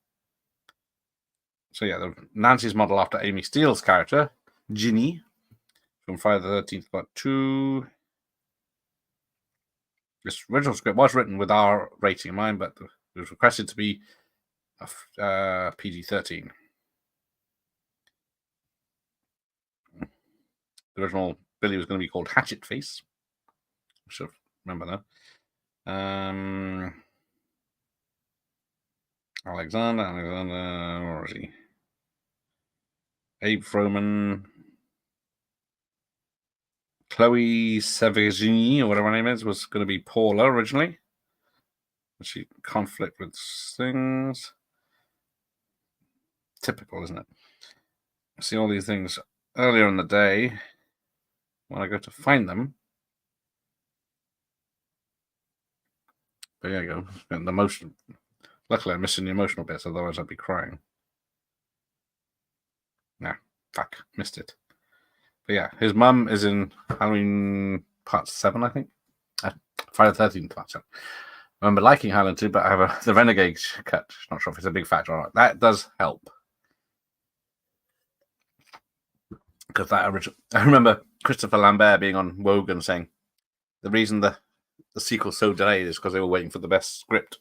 So yeah, Nancy's model after Amy Steele's character, Ginny, from Friday the 13th Part 2. This original script was written with our rating in mind, but it was requested to be PG-13. The original Billy was going to be called Hatchet Face. I should remember that. Alexander, where is he? Abe Froman, Chloe Sevigny, or whatever her name is, was going to be Paula originally. She conflict with things. Typical, isn't it? I see all these things earlier in the day when I go to find them. There you go. The most Luckily, I'm missing the emotional bits, otherwise I'd be crying. Nah, fuck, missed it. But yeah, his mum is in Halloween Part 7, I think. Friday the 13th Part 7. I remember liking Halloween 2, but I have the Renegade cut. Not sure if it's a big factor or not. That does help. Because that original, I remember Christopher Lambert being on Wogan saying the reason the sequel's so delayed is because they were waiting for the best script.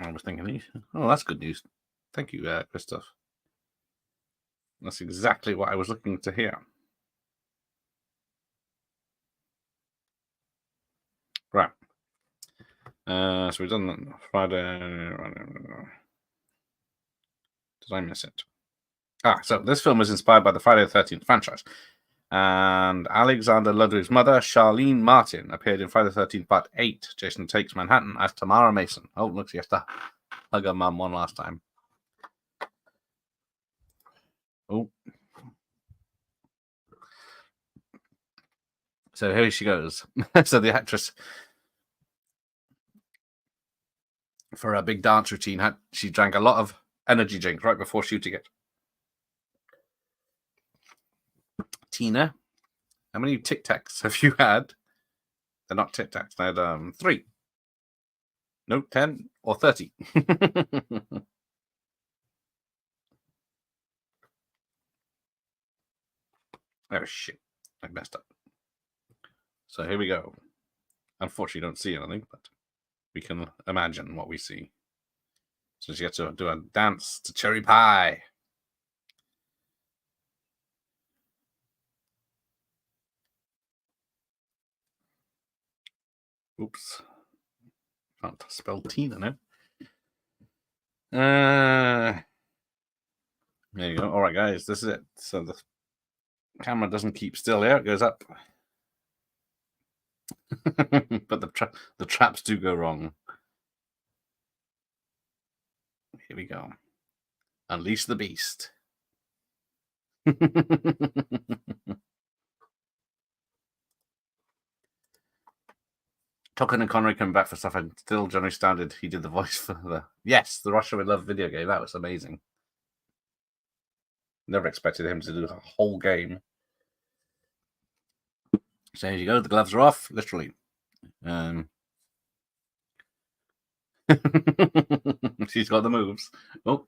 I was thinking, oh, that's good news. Thank you, Christoph. That's exactly what I was looking to hear. Right. So we've done that Friday. Did I miss it? So this film was inspired by the Friday the 13th franchise. And Alexander Ludwig's mother, Charlene Martin, appeared in Friday the 13th Part 8, Jason Takes Manhattan, as Tamara Mason. Oh, look, she has to hug her mum one last time. Oh. So here she goes. So the actress, for a big dance routine, she drank a lot of energy drinks right before shooting it. Tina, how many Tic Tacs have you had? They're not Tic Tacs. They had 3. No, 10 or 30. Oh, shit. I messed up. So here we go. Unfortunately, don't see anything, but we can imagine what we see. So she gets to do a dance to Cherry Pie. Oops. Can't spell Tina now. There you go. All right, guys, this is it. So the camera doesn't keep still here. It goes up. But the traps do go wrong. Here we go. Unleash the beast. Tolkien and Connery coming back for stuff, and still generally standard. He did the voice for the Russia With Love video game. That was amazing. Never expected him to do a whole game. So here you go. The gloves are off, literally. She's got the moves. Oh,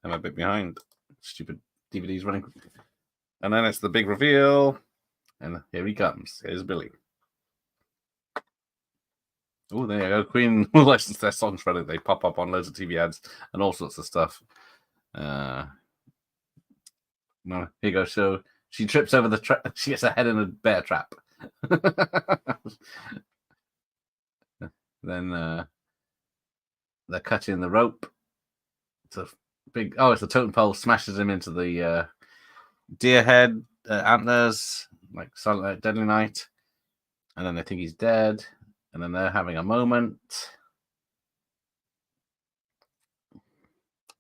I'm a bit behind. Stupid DVD's running. And then it's the big reveal. And here he comes. Here's Billy. Oh, there you go. Queen will license their songs for it. They pop up on loads of TV ads and all sorts of stuff. No, here you go. So she trips over the trap. She gets her head in a bear trap. Then they're cutting the rope. It's a big. Oh, it's a totem pole. Smashes him into the deer head antlers, like Silent Night, Deadly Night. And then they think he's dead. And then they're having a moment.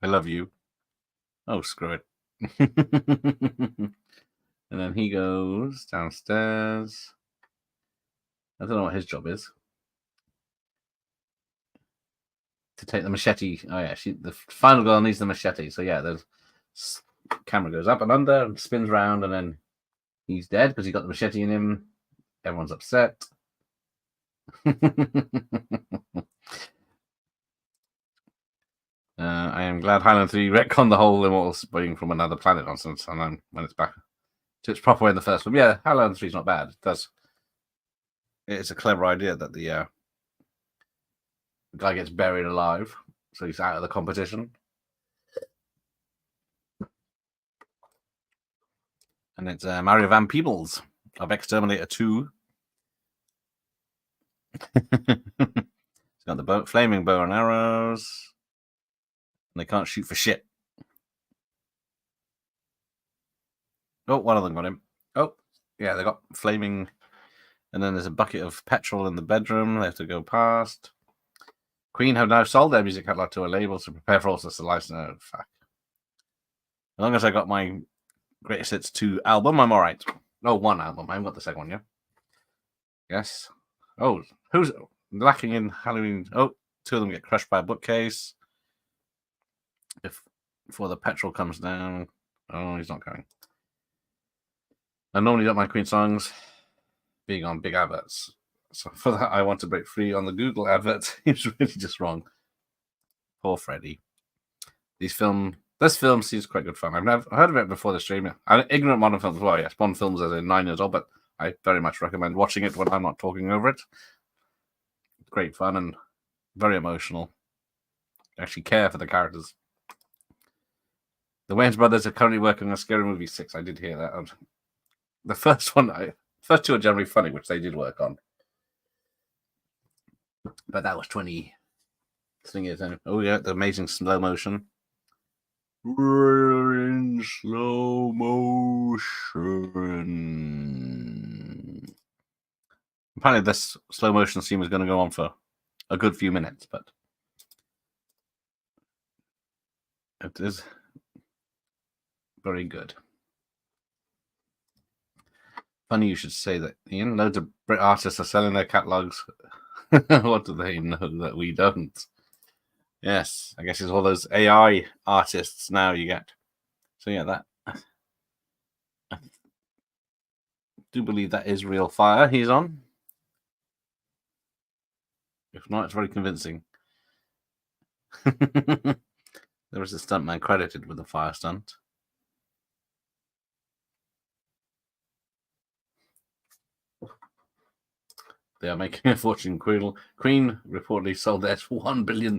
I love you. Oh, screw it. And then he goes downstairs. I don't know what his job is. To take the machete. Oh, yeah. The final girl needs the machete. So, yeah, the camera goes up and under and spins around. And then he's dead because he's got the machete in him. Everyone's upset. I am glad Highlander 3 retconned the whole immortal spring from another planet nonsense, and then when it's back to its proper way in the first one. Yeah, Highlander 3 is not bad. It's a clever idea that the guy gets buried alive, so he's out of the competition. And it's Mario Van Peebles of Exterminator 2. He's got the flaming bow and arrows. And they can't shoot for shit. Oh, one of them got him. Oh, yeah, they got flaming. And then there's a bucket of petrol in the bedroom. They have to go past. Queen have now sold their music catalog to a label to prepare for all sorts of license. Oh, fuck. As long as I got my Greatest Hits 2 album, I'm all right. Oh, one album. I haven't got the second one yet. Yes. Oh, who's lacking in Halloween? Oh, Two of them get crushed by a bookcase. Before the petrol comes down. Oh, he's not going. I normally don't like Queen songs being on big adverts. So for that, I want to break free on the Google advert. Seems really just wrong. Poor Freddy. This film seems quite good fun. I've never heard of it before the stream. I'm ignorant Bond films. Well, yes, Bond films as in 9 years old, but I very much recommend watching it when I'm not talking over it. Great fun and very emotional. I actually care for the characters. The Wayans brothers are currently working on Scary Movie 6. I did hear that. The first two are generally funny, which they did work on. But that was 20 years ago. Oh, yeah, the amazing slow motion. We're in slow motion. Apparently, this slow motion scene was going to go on for a good few minutes, but it is very good. Funny you should say that, Ian. Loads of Brit artists are selling their catalogs. What do they know that we don't? Yes, I guess it's all those AI artists now you get. So yeah, that I do believe that is real fire he's on. If not, it's very convincing. There is a stuntman credited with the fire stunt. They are making a fortune. Queen reportedly sold theirs for £1 billion.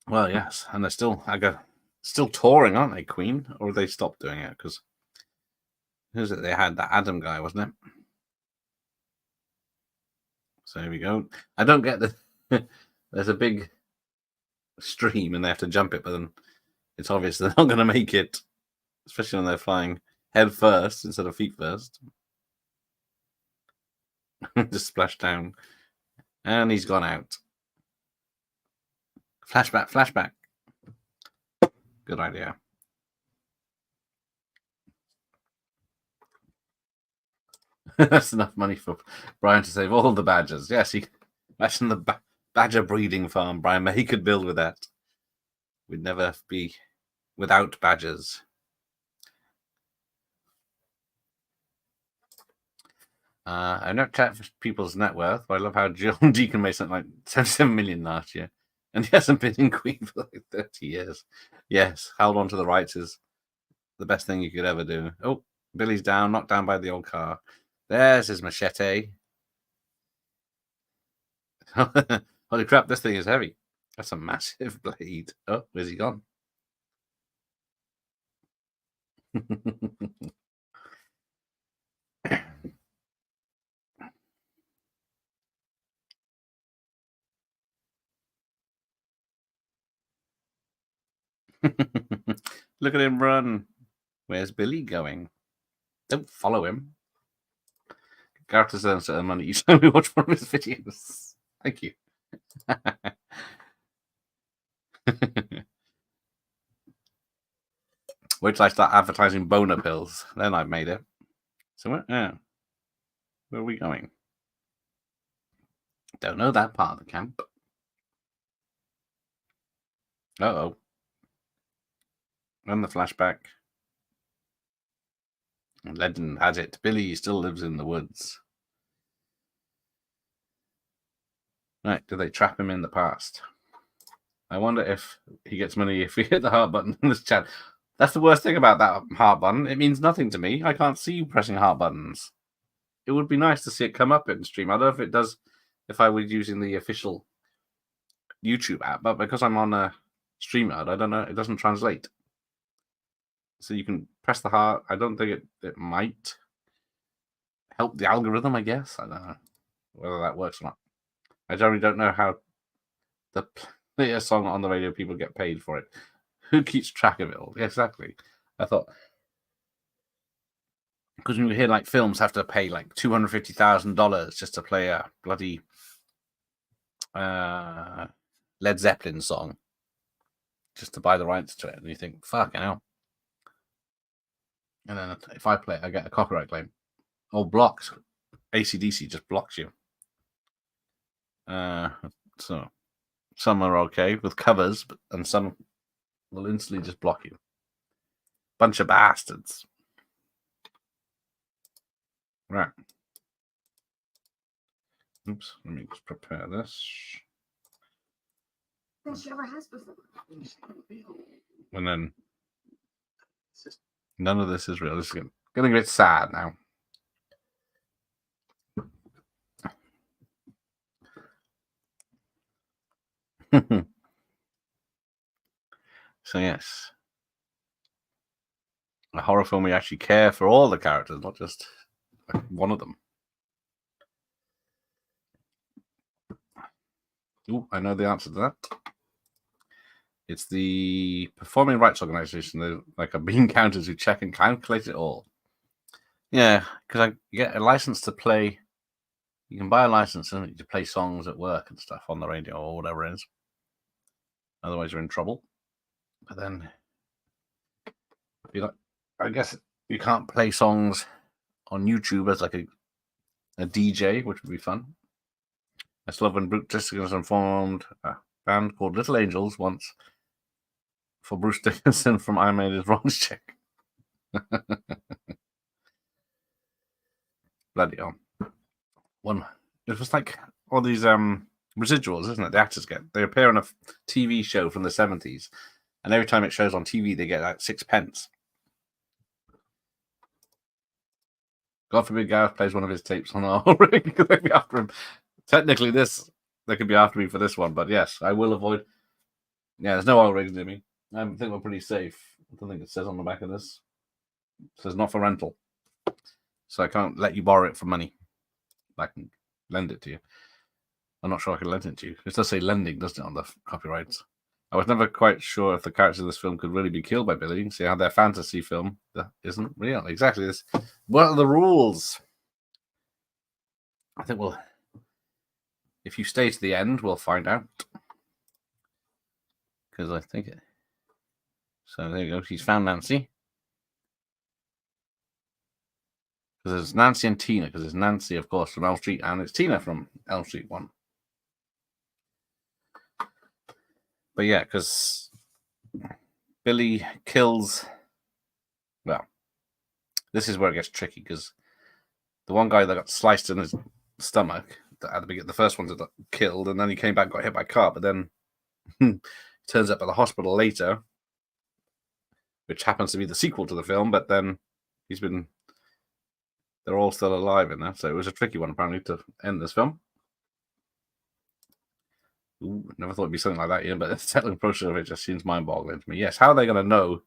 Well, yes, and they're still touring, aren't they, Queen? Or have they stopped doing it? Because who's it? They had that Adam guy, wasn't it? So here we go. I don't get the. There's a big stream and they have to jump it, but then it's obvious they're not going to make it, especially when they're flying head first instead of feet first. Just splash down, and he's gone out. Flashback. Good idea. That's enough money for Brian to save all the badgers. Yes, imagine the badger breeding farm Brian May could build with that. We'd never be without badgers. I don't check for people's net worth, but I love how John Deacon made something like 77 million last year, and he hasn't been in Queen for like 30 years. Yes, held on to the rights is the best thing you could ever do. Oh, Billy's down, knocked down by the old car. There's his machete. Holy crap, this thing is heavy. That's a massive blade. Oh, where's he gone? Look at him run. Where's Billy going? Don't follow him. Characters earn certain money each time we watch one of his videos. Thank you. Wait till I start advertising boner pills. Then I've made it. So where are we going? Don't know that part of the camp. Uh-oh. And the flashback. Legend has it, Billy still lives in the woods. Right, do they trap him in the past? I wonder if he gets money if we hit the heart button in this chat. That's the worst thing about that heart button. It means nothing to me. I can't see you pressing heart buttons. It would be nice to see it come up in stream. I don't know if it does if I was using the official YouTube app, but because I'm on a StreamYard, I don't know. It doesn't translate. So you can press the heart. I don't think it might help the algorithm, I guess. I don't know whether that works or not. I generally don't know how the play a song on the radio, people get paid for it. Who keeps track of it all? Exactly. I thought, because when you hear like films have to pay like $250,000 just to play a bloody Led Zeppelin song, just to buy the rights to it, and you think, fucking hell. And then if I play it, I get a copyright claim. Or blocked. AC/DC just blocks you. So some are okay with covers, and some will instantly just block you. Bunch of bastards. Right. Oops, let me just prepare this. That she ever has before. And then none of this is real. This is getting a bit sad now. So yes, a horror film we actually care for all the characters, not just one of them. Ooh, I know the answer to that. It's the Performing Rights Organization. They're like a bean counters who check and calculate it all. Yeah, because I get a license to play. You can buy a license to play songs at work and stuff on the radio or whatever it is. Otherwise, you're in trouble. But then, I guess you can't play songs on YouTube as like a DJ, which would be fun. I still love when Bruce Dickinson formed a band called Little Angels once for Bruce Dickinson from I Made His Wrongs Check. Bloody hell. It was like all these residuals, isn't it? The actors they appear on a TV show from the 70s, and every time it shows on TV, they get like 6 pence. God forbid Gareth plays one of his tapes on our ring because they'd be after him. Technically, they could be after me for this one, but yes, I will avoid. Yeah, there's no oil rigs near me. I think we're pretty safe. I don't think it says on the back of this. It says not for rental. So I can't let you borrow it for money. I can lend it to you. I'm not sure I can lend it to you. It does say lending, doesn't it, on the copyrights? I was never quite sure if the characters of this film could really be killed by Billy. See how their fantasy film that isn't real. Exactly. What are the rules? I think if you stay to the end, we'll find out. Because I think it. So there you go. She's found Nancy. Because there's Nancy and Tina. Because there's Nancy, of course, from Elm Street, and it's Tina from Elm Street 1. But yeah, because Billy kills. Well, this is where it gets tricky because the one guy that got sliced in his stomach at the beginning, the first one that killed, and then he came back, got hit by a car, but then turns up at the hospital later, which happens to be the sequel to the film. But then they're all still alive in there, so it was a tricky one apparently to end this film. Ooh, never thought it'd be something like that, Ian, but the technical process of it just seems mind-boggling to me. Yes, how are they going to know?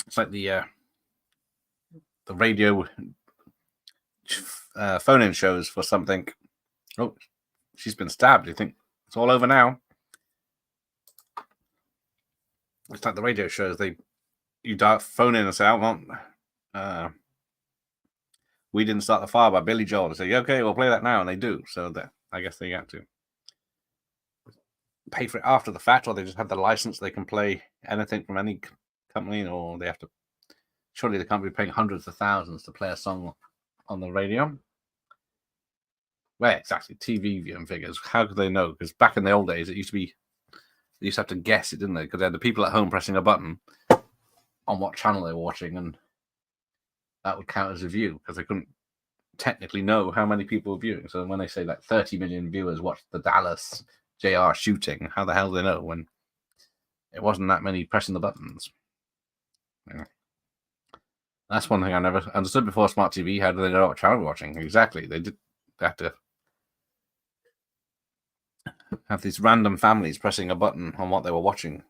It's like the radio phone-in shows for something. Oh, she's been stabbed. You think it's all over now? It's like the radio shows. You phone in and say, "I want." We Didn't Start the Fire by Billy Joel. They say, okay, we'll play that now, and they do. So that I guess they have to pay for it after the fact, or they just have the license. They can play anything from any company, or they have to. Surely they can't be paying hundreds of thousands to play a song on the radio. Well, exactly. TV viewing figures. How could they know? Because back in the old days, it used to be. They used to have to guess it, didn't they? Because they had the people at home pressing a button on what channel they were watching, and that would count as a view because they couldn't technically know how many people were viewing. So when they say like 30 million viewers watched the Dallas JR shooting, how the hell do they know when it wasn't that many pressing the buttons? Yeah. That's one thing I never understood before smart TV. How do they know what channel we're watching? Exactly. They have to have these random families pressing a button on what they were watching.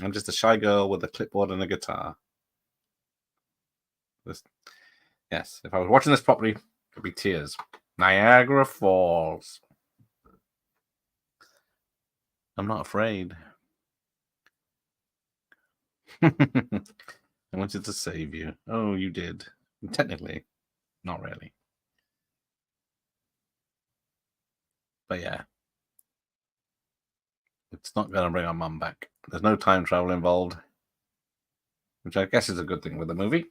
I'm just a shy girl with a clipboard and a guitar. Yes, if I was watching this properly, it would be tears. Niagara Falls. I'm not afraid. I wanted to save you. Oh, you did. Technically, not really. But yeah. It's not going to bring our mum back. There's no time travel involved, which I guess is a good thing with the movie.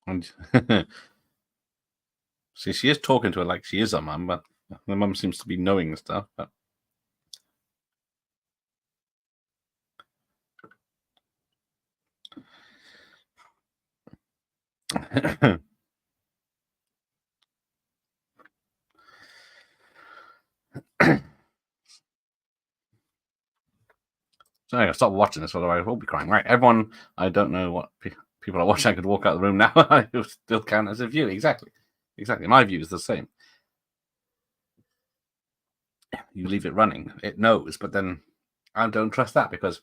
And see, she is talking to her like she is her mum, but the mum seems to be knowing stuff. But so I gotta stop watching this, otherwise I will be crying. Right, everyone, I don't know what people are watching. I could walk out of the room now. I will still count as a view. Exactly. My view is the same. You leave it running, it knows, but then I don't trust that, because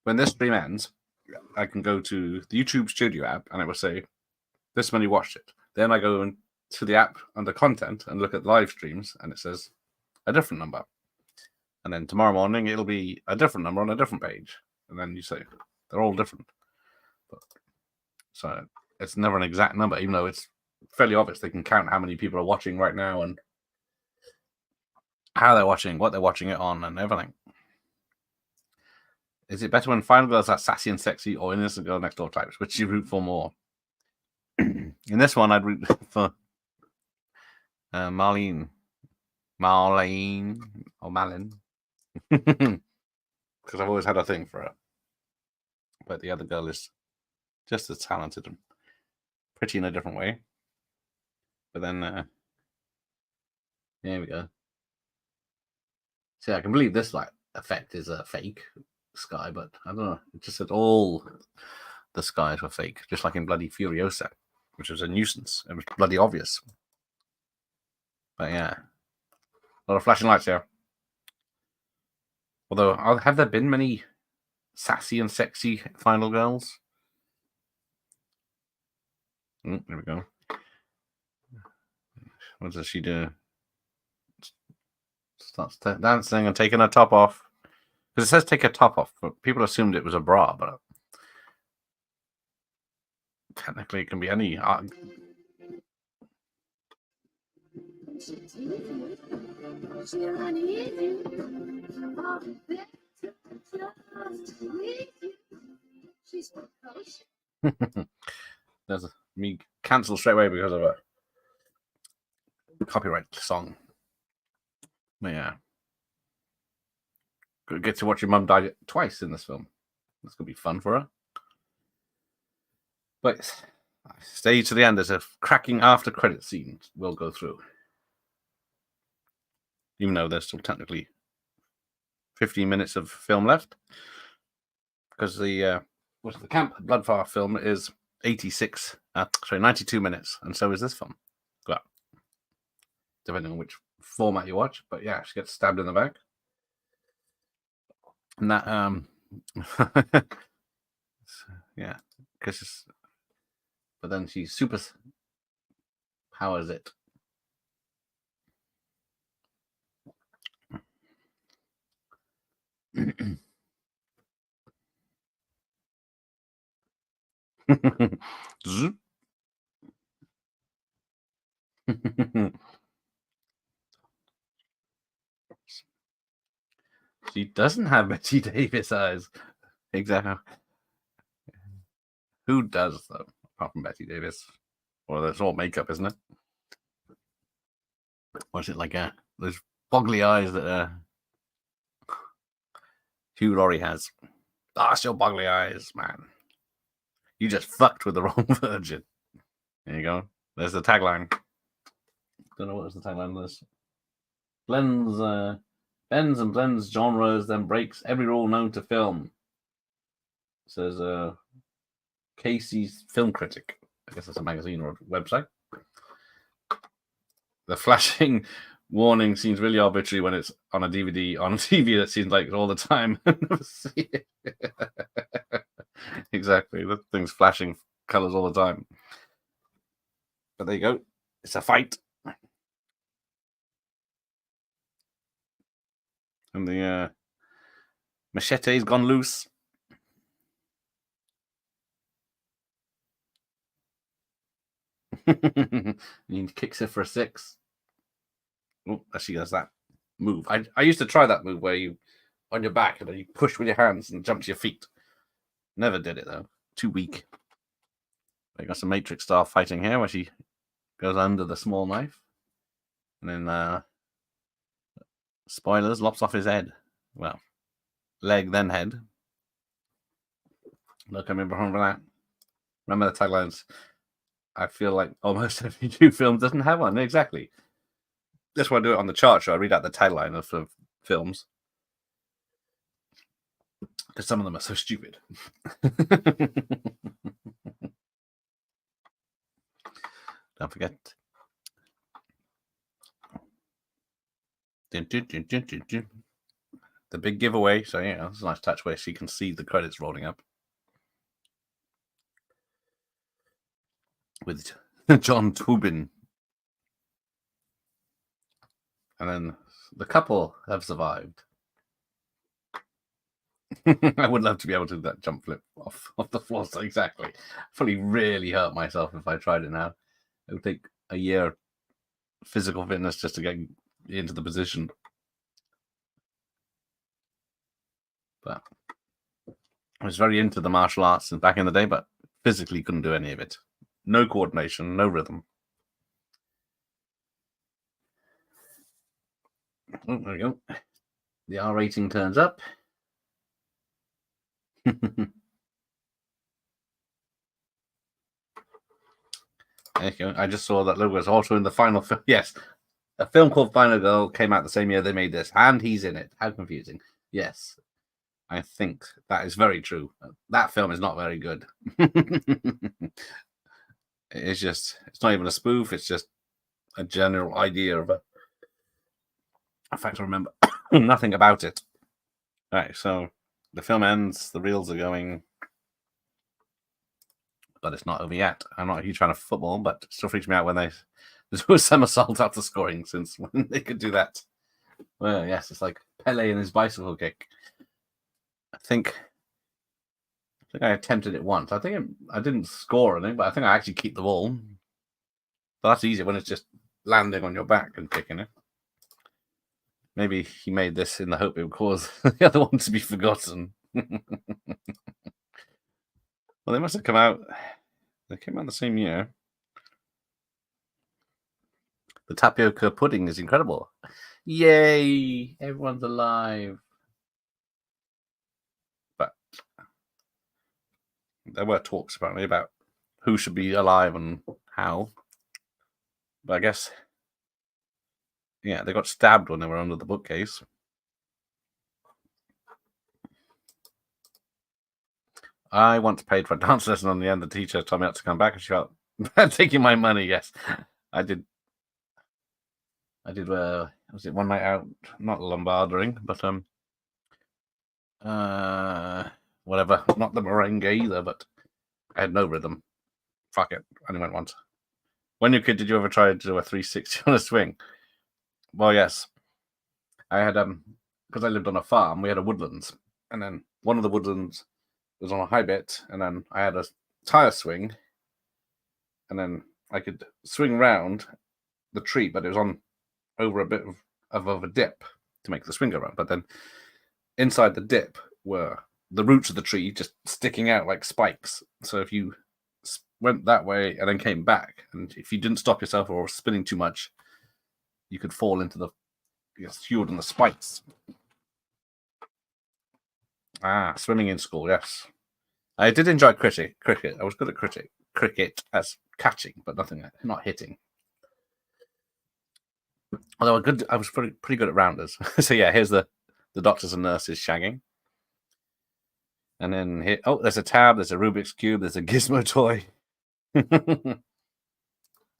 when this stream ends, I can go to the YouTube Studio app and it will say this many watched it. Then I go to the app under content and look at live streams, and it says a different number. And then tomorrow morning it'll be a different number on a different page, and then you say they're all different. So it's never an exact number, even though it's fairly obvious they can count how many people are watching right now and how they're watching, what they're watching it on, and everything. Is it better when Final Girls are sassy and sexy, or Innocent Girl Next Door types? Which do you root for more? In this one, I'd root for Marlene or Malin, because I've always had a thing for her. But the other girl is just as talented and pretty in a different way. But then, there we go. See, I can believe this effect is a fake sky, but I don't know. It just said all the skies were fake, just like in bloody Furiosa, which was a nuisance. It was bloody obvious. But yeah, a lot of flashing lights here. Although, have there been many sassy and sexy final girls? There we go. What does she do? Starts dancing and taking her top off. Because it says take her top off, but people assumed it was a bra, but technically it can be any. There's me cancelled straight away because of a copyright song. But yeah, get to watch your mum die twice in this film. That's gonna be fun for her. But stay to the end. There's a cracking after credit scene we'll go through, even though there's still technically 15 minutes of film left, because the Camp Bloodfar film is 92 minutes, and so is this film. Well, depending on which format you watch, but yeah, she gets stabbed in the back, and that yeah, because but then she super powers it. She doesn't have Betty Davis eyes. Exactly. Who does, though, apart from Betty Davis? Well, that's all makeup, isn't it? Or is it like those boggly eyes that Hugh Laurie has? That's your boggly eyes, man. You just fucked with the wrong virgin. There you go. There's the tagline. Don't know what was the tagline of this. Bends and blends genres, then breaks every rule known to film. Says Casey's Film Critic. I guess that's a magazine or a website. The flashing warning seems really arbitrary when it's on a DVD on TV. That seems like all the time. Exactly, the thing's flashing colors all the time. But there you go. It's a fight, and the machete's gone loose. He kicks it for a 6. Oh, actually, there's that move. I used to try that move where you on your back and then you push with your hands and jump to your feet. Never did it though. Too weak. We got some Matrix style fighting here where she goes under the small knife. And then spoilers, lops off his head. Well, leg then head. Look, I remember that. Remember the taglines? I feel like almost every new film doesn't have one. Exactly. That's why I do it on the chart show. I read out the tagline of the films. Because some of them are so stupid. Don't forget. The big giveaway. So, yeah, it's a nice touch where she can see the credits rolling up. With John Tobin. And then the couple have survived. I would love to be able to do that jump flip off the floor. So exactly. Probably really hurt myself if I tried it now. It would take a year of physical fitness just to get into the position. But I was very into the martial arts back in the day, but physically couldn't do any of it. No coordination, no rhythm. Oh, there we go. The R rating turns up. There you go. I just saw that logo was also in the final film. Yes, a film called Final Girl came out the same year they made this, and he's in it. How confusing. Yes, I think that is very true. That film is not very good. It's not even a spoof. It's just a general idea of it. In fact, I remember nothing about it. All right, so the film ends. The reels are going. But it's not over yet. I'm not a huge fan of football, but it still freaks me out when they do a somersault after scoring, since when they could do that. Well, yes, it's like Pele and his bicycle kick. I think I attempted it once. I think I didn't score anything, but I think I actually keep the ball. But that's easier when it's just landing on your back and kicking it. Maybe he made this in the hope it would cause the other one to be forgotten. Well, they must have come out. They came out the same year. The tapioca pudding is incredible. Yay! Everyone's alive. But there were talks apparently about who should be alive and how. But I guess, yeah, they got stabbed when they were under the bookcase. I once paid for a dance lesson on the end. The teacher told me not to come back, and she felt bad taking my money. Yes, I did. Was it one night out? Not Lombardering, but whatever. Not the merengue either, but I had no rhythm. Fuck it. I only went once. When you were a kid, did you ever try to do a 360 on a swing? Well, yes. I had because I lived on a farm, we had a woodlands, and then one of the woodlands was on a high bit, and then I had a tire swing, and then I could swing round the tree, but it was on over a bit of a dip to make the swing go round. But then inside the dip were the roots of the tree just sticking out like spikes. So if you went that way and then came back, and if you didn't stop yourself or were spinning too much, you could fall into the fjord and the spikes. Swimming in school, yes. I did enjoy cricket. I was good at cricket as catching, but not hitting. Although I was pretty good at rounders. So yeah, here's the doctors and nurses shagging. And then here, there's a tab, there's a Rubik's Cube, there's a gizmo toy. The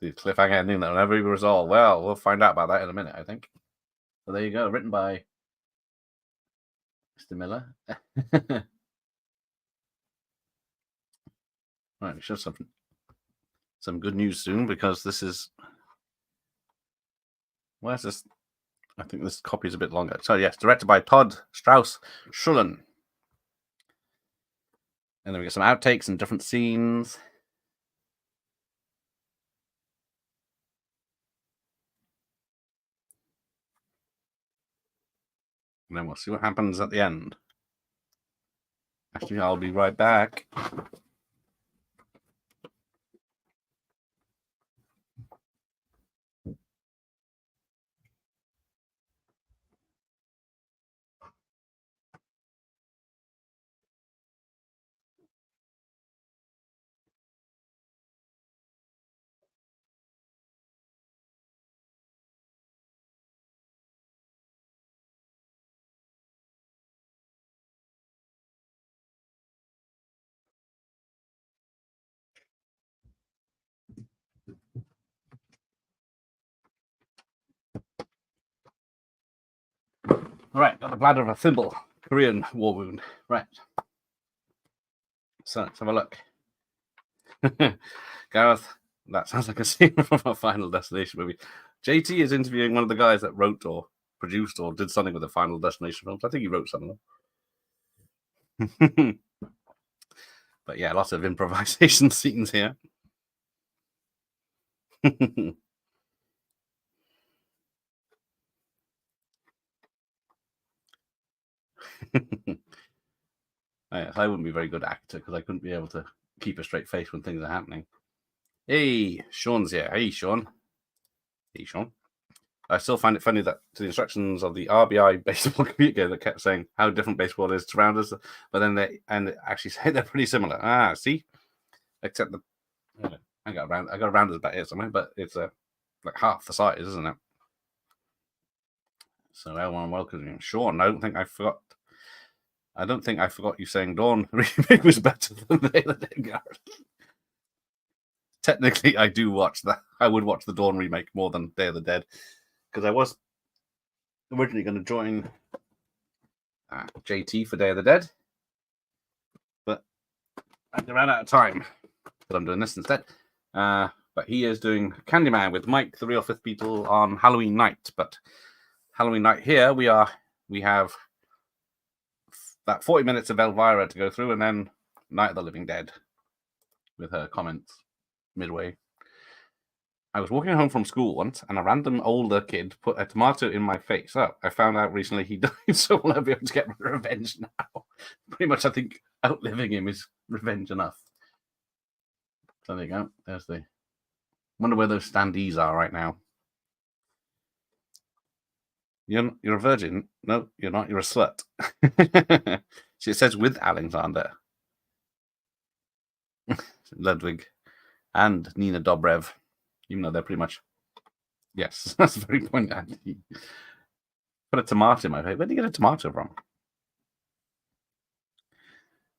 cliffhanger ending that will never be resolved. Well, we'll find out about that in a minute, I think. So there you go, written by Mr. Miller. Right, we should have some good news soon, because this is... Where's this? I think this copy is a bit longer. So yes, directed by Todd Strauss-Schulson. And then we get some outtakes and different scenes. And then we'll see what happens at the end. Actually, I'll be right back. All right, got the bladder of a thimble. Korean war wound. Right. So let's have a look. Gareth, that sounds like a scene from a Final Destination movie. JT is interviewing one of the guys that wrote or produced or did something with the Final Destination films. I think he wrote some of them. But yeah, lots of improvisation scenes here. I wouldn't be a very good actor because I couldn't be able to keep a straight face when things are happening. Hey, Sean's here. Hey, Sean. Hey, Sean. I still find it funny that to the instructions of the RBI baseball computer game that kept saying how different baseball is to rounders, but then they actually say they're pretty similar. See, except the I got a rounders bat here somewhere, but it's like half the size, isn't it? So everyone welcome you, Sean. I don't think I forgot you saying Dawn remake was better than Day of the Dead, Gareth. Technically, I do watch that. I would watch the Dawn remake more than Day of the Dead because I was originally going to join JT for Day of the Dead, but I ran out of time. But I'm doing this instead. But he is doing Candyman with Mike, the Real Fifth Beatle, on Halloween night. But Halloween night here, we have that 40 minutes of Elvira to go through, and then Night of the Living Dead with her comments midway. I was walking home from school once, and a random older kid put a tomato in my face. Oh, I found out recently he died, so we'll be able to get revenge now. Pretty much, I think outliving him is revenge enough. So there you go. There's the... Wonder where those standees are right now. You're a virgin? No, you're not. You're a slut. See, it says with Alexander. Ludwig and Nina Dobrev. Even though they're pretty much... Yes, that's a very point, Andy. Put a tomato in my face. Where did you get a tomato from?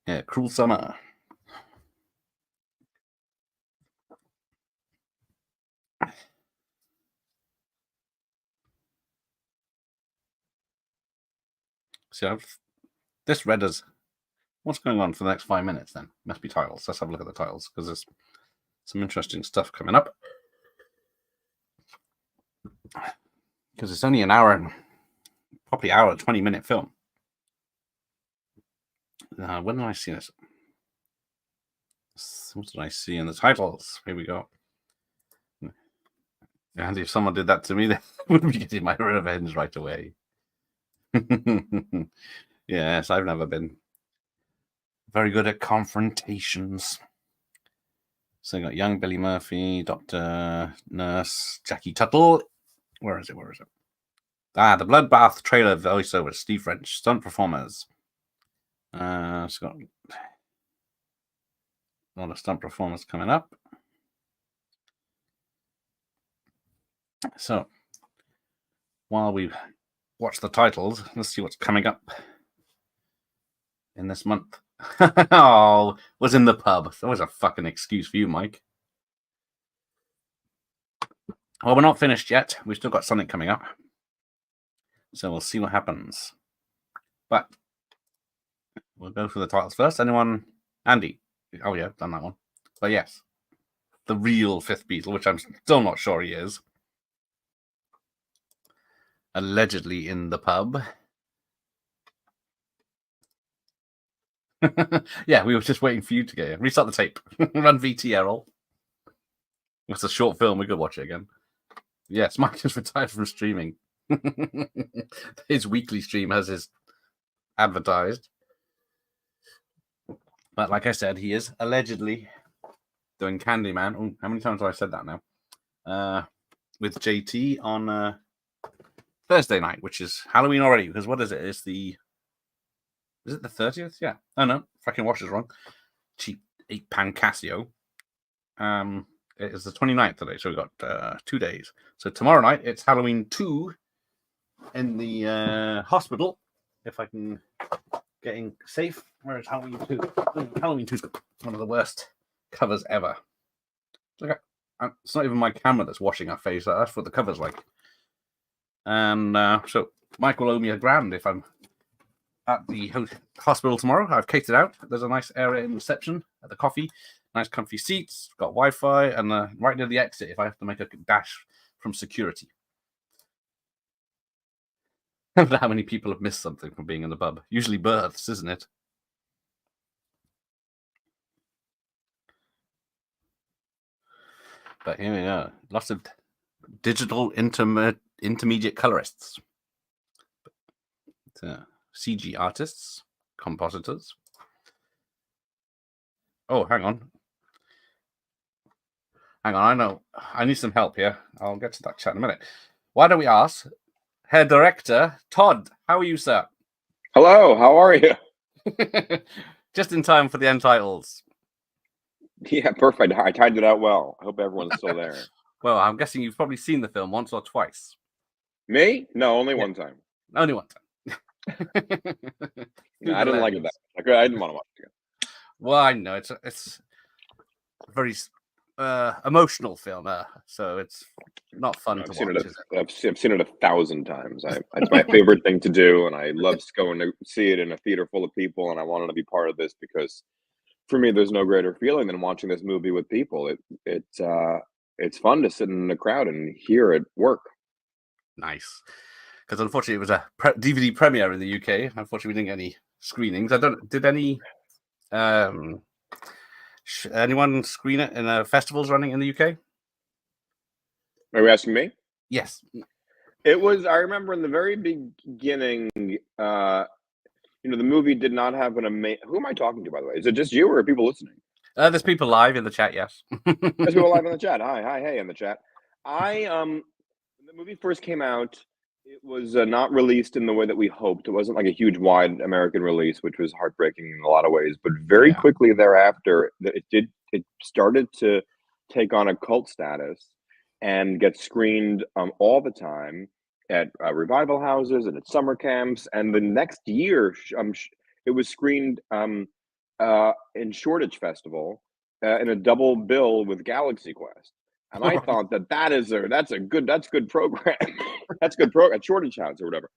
Yeah, Cruel Summer. See, this read as what's going on for the next 5 minutes then? Must be titles. Let's have a look at the titles because there's some interesting stuff coming up. Because it's only an hour, probably hour, 20-minute film. When did I see this? What did I see in the titles? Here we go. And if someone did that to me, they would be getting my revenge right away. Yes, I've never been very good at confrontations. So you got young Billy Murphy, Dr. Nurse, Jackie Tuttle. Where is it? The Bloodbath trailer voiceover, Steve French, stunt performers. It's got a lot of stunt performers coming up. So while we watch the titles, let's see what's coming up in this month. Oh, was in the pub. That was a fucking excuse for you, Mike. Well, we're not finished yet. We've still got something coming up. So we'll see what happens. But we'll go for the titles first. Anyone? Andy? Oh, yeah, done that one. But yes, the real Fifth Beatle, which I'm still not sure he is. Allegedly in the pub. Yeah, we were just waiting for you to get here. Restart the tape. Run VT, Errol. It's a short film. We could watch it again. Yes, Mike is retired from streaming. His weekly stream has his advertised. But like I said, he is allegedly doing Candyman. Oh, how many times have I said that now? With JT on Thursday night, which is Halloween already. Because what is it? Is it the 30th? Yeah. Oh no, fucking watch is wrong. Cheap 8-pound Casio. It is the 29th today, so we've got 2 days. So tomorrow night it's Halloween 2 in the hospital. If I can get in safe. Where is Halloween 2? Halloween 2 is one of the worst covers ever. Look at, it's not even my camera that's washing our face. That's what the cover's like. And so Mike will owe me $1,000 if I'm at the hospital tomorrow. I've catered out. There's a nice area in reception at the coffee. Nice comfy seats. Got Wi-Fi. And right near the exit if I have to make a dash from security. I don't know how many people have missed something from being in the pub. Usually births, isn't it? But here we are. Lots of digital intermediate colorists. CG artists, compositors. Oh, hang on. I know. I need some help here. I'll get to that chat in a minute. Why don't we ask Herr Director Todd? How are you, sir? Hello, how are you? Just in time for the end titles. Yeah, perfect. I timed it out well. I hope everyone's still there. Well, I'm guessing you've probably seen the film once or twice. Me? No, only one time. Only one time. No, I didn't like it that much. I didn't want to watch it again. Well, I know it's a very emotional film, so it's not fun to watch. I've seen it 1,000 times. It's my favorite thing to do, and I love going to see it in a theater full of people. And I wanted to be part of this because, for me, there's no greater feeling than watching this movie with people. It's fun to sit in the crowd and hear it work. Nice, because unfortunately it was a DVD premiere in the UK. Unfortunately, we didn't get any screenings. Did any anyone screen it in festivals running in the UK? Are you asking me? Yes. It was. I remember in the very beginning. The movie did not have an amazing. Who am I talking to, by the way? Is it just you, or are people listening? There's people live in the chat. Yes. There's people live in the chat. Hi, hey, in the chat. When the movie first came out, it was not released in the way that we hoped. It wasn't like a huge, wide American release, which was heartbreaking in a lot of ways. But very quickly thereafter, it started to take on a cult status and get screened all the time at revival houses and at summer camps. And the next year, it was screened in Shoreditch Festival in a double bill with Galaxy Quest. And I thought that's good program. That's good program at Shoreditch House or whatever.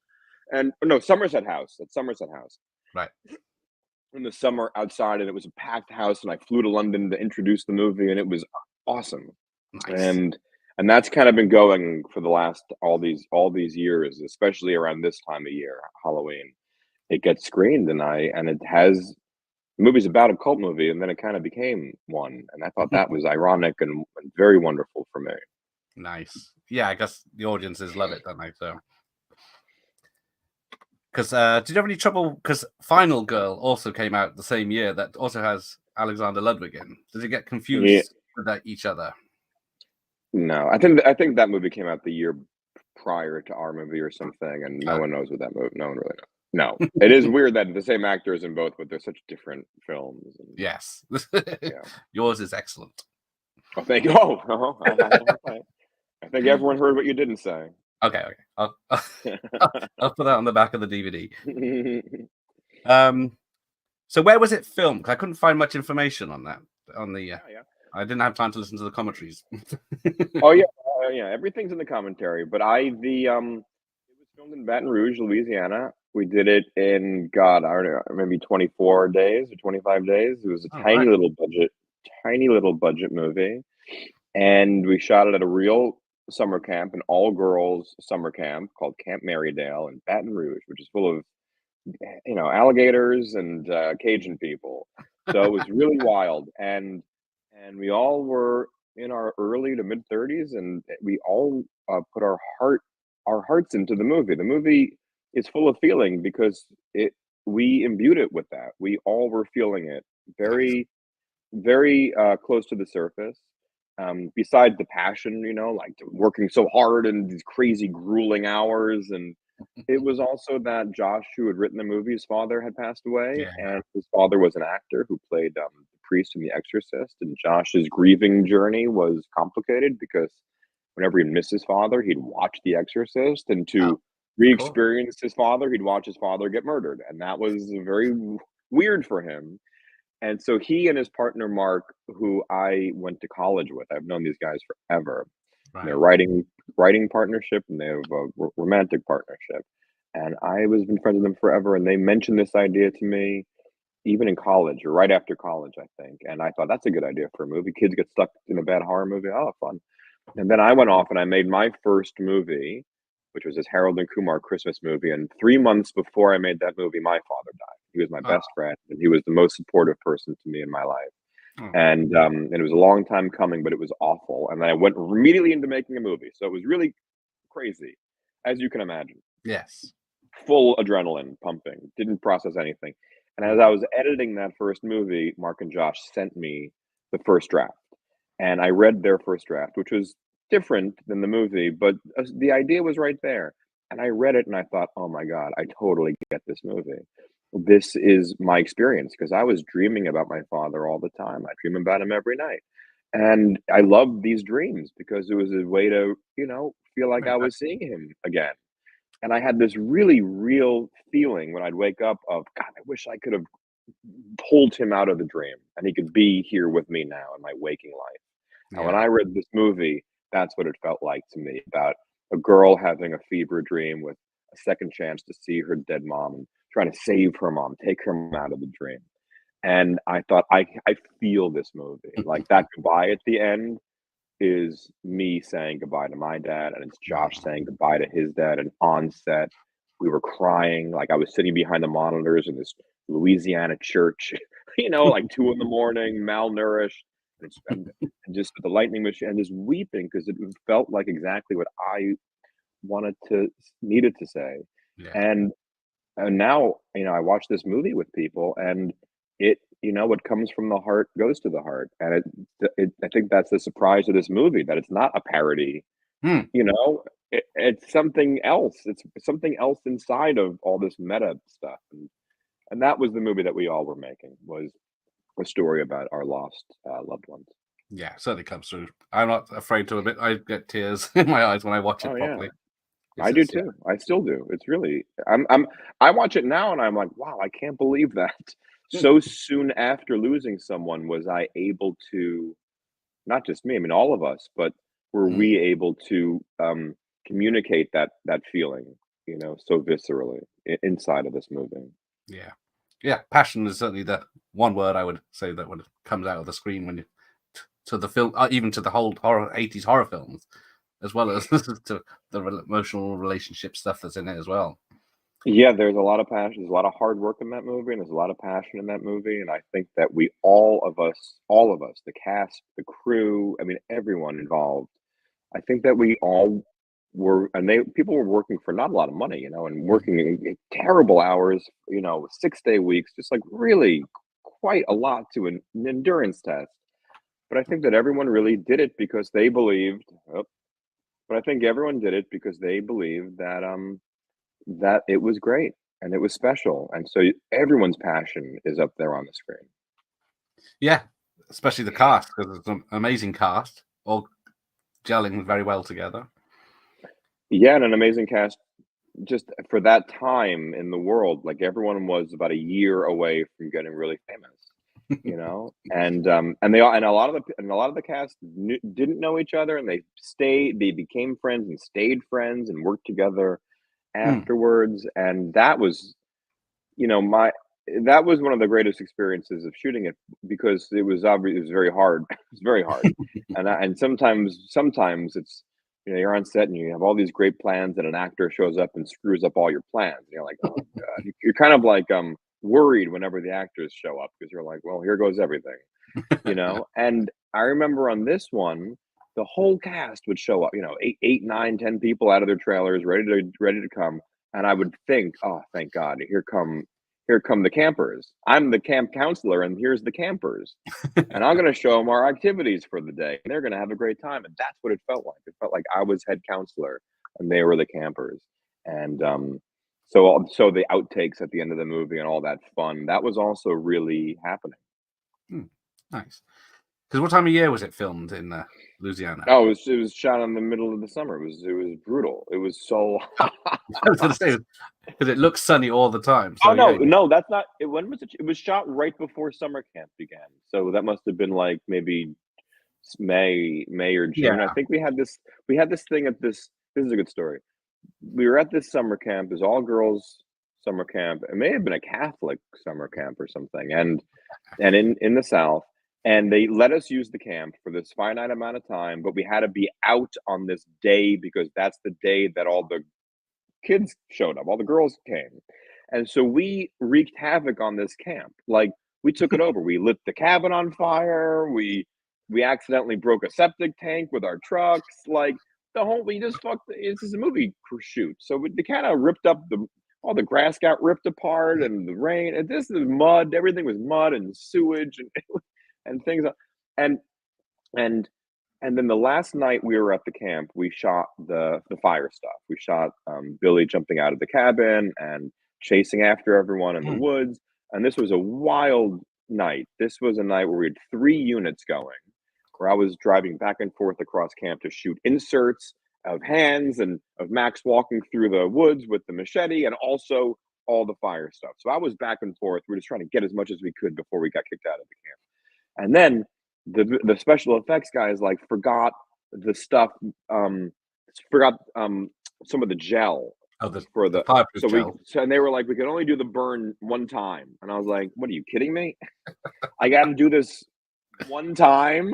And no, Somerset House. At Somerset House. Right. In the summer outside, and it was a packed house, and I flew to London to introduce the movie, and it was awesome. Nice. And that's kind of been going for the last all these years, especially around this time of year, Halloween. It gets screened, and it has. The movie's about a cult movie, and then it kind of became one. And I thought that was ironic and very wonderful for me. Nice. Yeah, I guess the audiences love it, don't they? So, because did you have any trouble? Because Final Girl also came out the same year. That also has Alexander Ludwig in. Did it get confused with each other? No, I think that movie came out the year prior to our movie or something, and no one knows what that movie. No one really knows. No, it is weird that the same actors in both, but they're such different films. And, yes, yours is excellent. Oh, thank you. I think everyone heard what you didn't say. Okay. I'll put that on the back of the DVD. So where was it filmed? I couldn't find much information on that. I didn't have time to listen to the commentaries. Oh yeah, everything's in the commentary. But it was filmed in Baton Rouge, Louisiana. We did it in I don't know, maybe 24 days or 25 days. It was a tiny little budget movie, and we shot it at a real summer camp, an all-girls summer camp called Camp Marydale in Baton Rouge, which is full of alligators and Cajun people. So it was really wild, and we all were in our early to mid 30s, and we all put our heart our hearts into the movie. The movie is full of feeling because we imbued it with that. We all were feeling it very, very close to the surface. Besides the passion, like working so hard and these crazy grueling hours, and it was also that Josh, who had written the movie, his father had passed away, Yeah. and his father was an actor who played the priest in The Exorcist. And Josh's grieving journey was complicated because whenever he'd miss his father, he'd watch The Exorcist, and Oh, to re-experience his father, he'd watch his father get murdered, and that was very weird for him. And so he and his partner Mark, who I went to college with, I've known these guys forever. They're right. writing partnership, and they have a romantic partnership. And I was been friends with them forever, and they mentioned this idea to me even in college or right after college, I think. And I thought that's a good idea for a movie. Kids get stuck in a bad horror movie. Oh, fun. And then I went off and I made my first movie, which was this Harold and Kumar Christmas movie. And 3 months before I made that movie, my father died. He was my Oh, best friend, and he was the most supportive person to me in my life. oh, And it was a long time coming, but it was awful. And then I went immediately into making a movie. So it was really crazy, as you can imagine. yes. Full adrenaline pumping, didn't process anything. And as I was editing that first movie, Mark and Josh sent me the first draft. And I read their first draft, which was different than the movie, but the idea was right there. And I read it and I thought, oh my God, I totally get this movie. This is my experience because I was dreaming about my father all the time. I dream about him every night. And I loved these dreams because it was a way to, feel like I was seeing him again. And I had this really real feeling when I'd wake up of, God, I wish I could have pulled him out of the dream and he could be here with me now in my waking life. And when Yeah. I read this movie, that's what it felt like to me, about a girl having a fever dream with a second chance to see her dead mom and trying to save her mom, take her mom out of the dream. And I thought, I feel this movie. Like that goodbye at the end is me saying goodbye to my dad, and it's Josh saying goodbye to his dad. And on set, we were crying. Like I was sitting behind the monitors in this Louisiana church, like 2 in the morning, malnourished, and just with the lightning machine and just weeping because it felt like exactly what I needed to say. Yeah. And now, I watch this movie with people, and what comes from the heart goes to the heart. And I think that's the surprise of this movie, that it's not a parody. Hmm. It's something else. It's something else inside of all this meta stuff. And that was the movie that we all were making, was a story about our lost loved ones. Yeah, certainly comes through. I'm not afraid to admit I get tears in my eyes when I watch it Oh yeah, properly. I do too. I still do. It's really, I watch it now and I'm like, wow, I can't believe that. So soon after losing someone, was I able to, not just me, I mean all of us, but were Mm, we able to communicate that feeling, so viscerally inside of this movie? yeah, yeah. Passion is certainly the one word I would say that when it comes out of the screen when you to the film, even to the whole horror 80s horror films, as well as to the emotional relationship stuff that's in it as well. Yeah, there's a lot of passion. There's a lot of hard work in that movie, and there's a lot of passion in that movie. And I think that all of us, the cast, the crew, I mean, everyone involved, I think that we all were, and people were working for not a lot of money, and working in terrible hours, 6-day weeks, just like really quite a lot to an endurance test. But I think that everyone really did it because they believed. Oh, but I think everyone did it because they believed that it was great and it was special, and so everyone's passion is up there on the screen. Yeah, especially the cast, because it's an amazing cast, all gelling very well together. Yeah, and an amazing cast just for that time in the world. Like everyone was about a year away from getting really famous, and they all, and a lot of the cast didn't know each other, and they became friends and stayed friends and worked together Hmm. afterwards. And that was, my that was one of the greatest experiences of shooting it, because it was obvious, it was very hard. It was very hard. And sometimes it's, you're on set and you have all these great plans and an actor shows up and screws up all your plans. And you're like, oh God. You're kind of like worried whenever the actors show up, because you're like, well, here goes everything. And I remember on this one, the whole cast would show up, 8, 9, 10 people out of their trailers, ready to come. And I would think, oh, thank God, here come the campers. I'm the camp counselor, and here's the campers. And I'm going to show them our activities for the day, and they're going to have a great time. And that's what it felt like. It felt like I was head counselor, and they were the campers. And so the outtakes at the end of the movie and all that fun, that was also really happening. Nice. Because what time of year was it filmed in Louisiana? Oh, it was shot in the middle of the summer. It was brutal. It was so hot. I was going to say, because it looks sunny all the time. So, no, that's not. When was it? It was shot right before summer camp began. So that must have been like maybe May or June. Yeah. I think we had this thing at this. This is a good story. We were at this summer camp. It was all girls summer camp. It may have been a Catholic summer camp or something. And in the South. And they let us use the camp for this finite amount of time, but we had to be out on this day because that's the day that all the kids showed up, all the girls came. And so we wreaked havoc on this camp. Like, we took it over. We lit the cabin on fire. We accidentally broke a septic tank with our trucks. Like, we just fucked. This is a movie shoot. So they kind of ripped up all the grass got ripped apart, and the rain, and this is mud. Everything was mud and sewage and things. And then the last night we were at the camp, we shot the fire stuff. We shot Billy jumping out of the cabin and chasing after everyone in the woods. And this was a wild night. This was a night where we had 3 units going, where I was driving back and forth across camp to shoot inserts of hands and of Max walking through the woods with the machete, and also all the fire stuff. So I was back and forth. We were just trying to get as much as we could before we got kicked out of the camp. And then the special effects guys forgot the stuff, forgot some of the gel. For the fireproof gel. And they were like, we can only do the burn one time. And I was like, what, are you kidding me? I got to do this one time.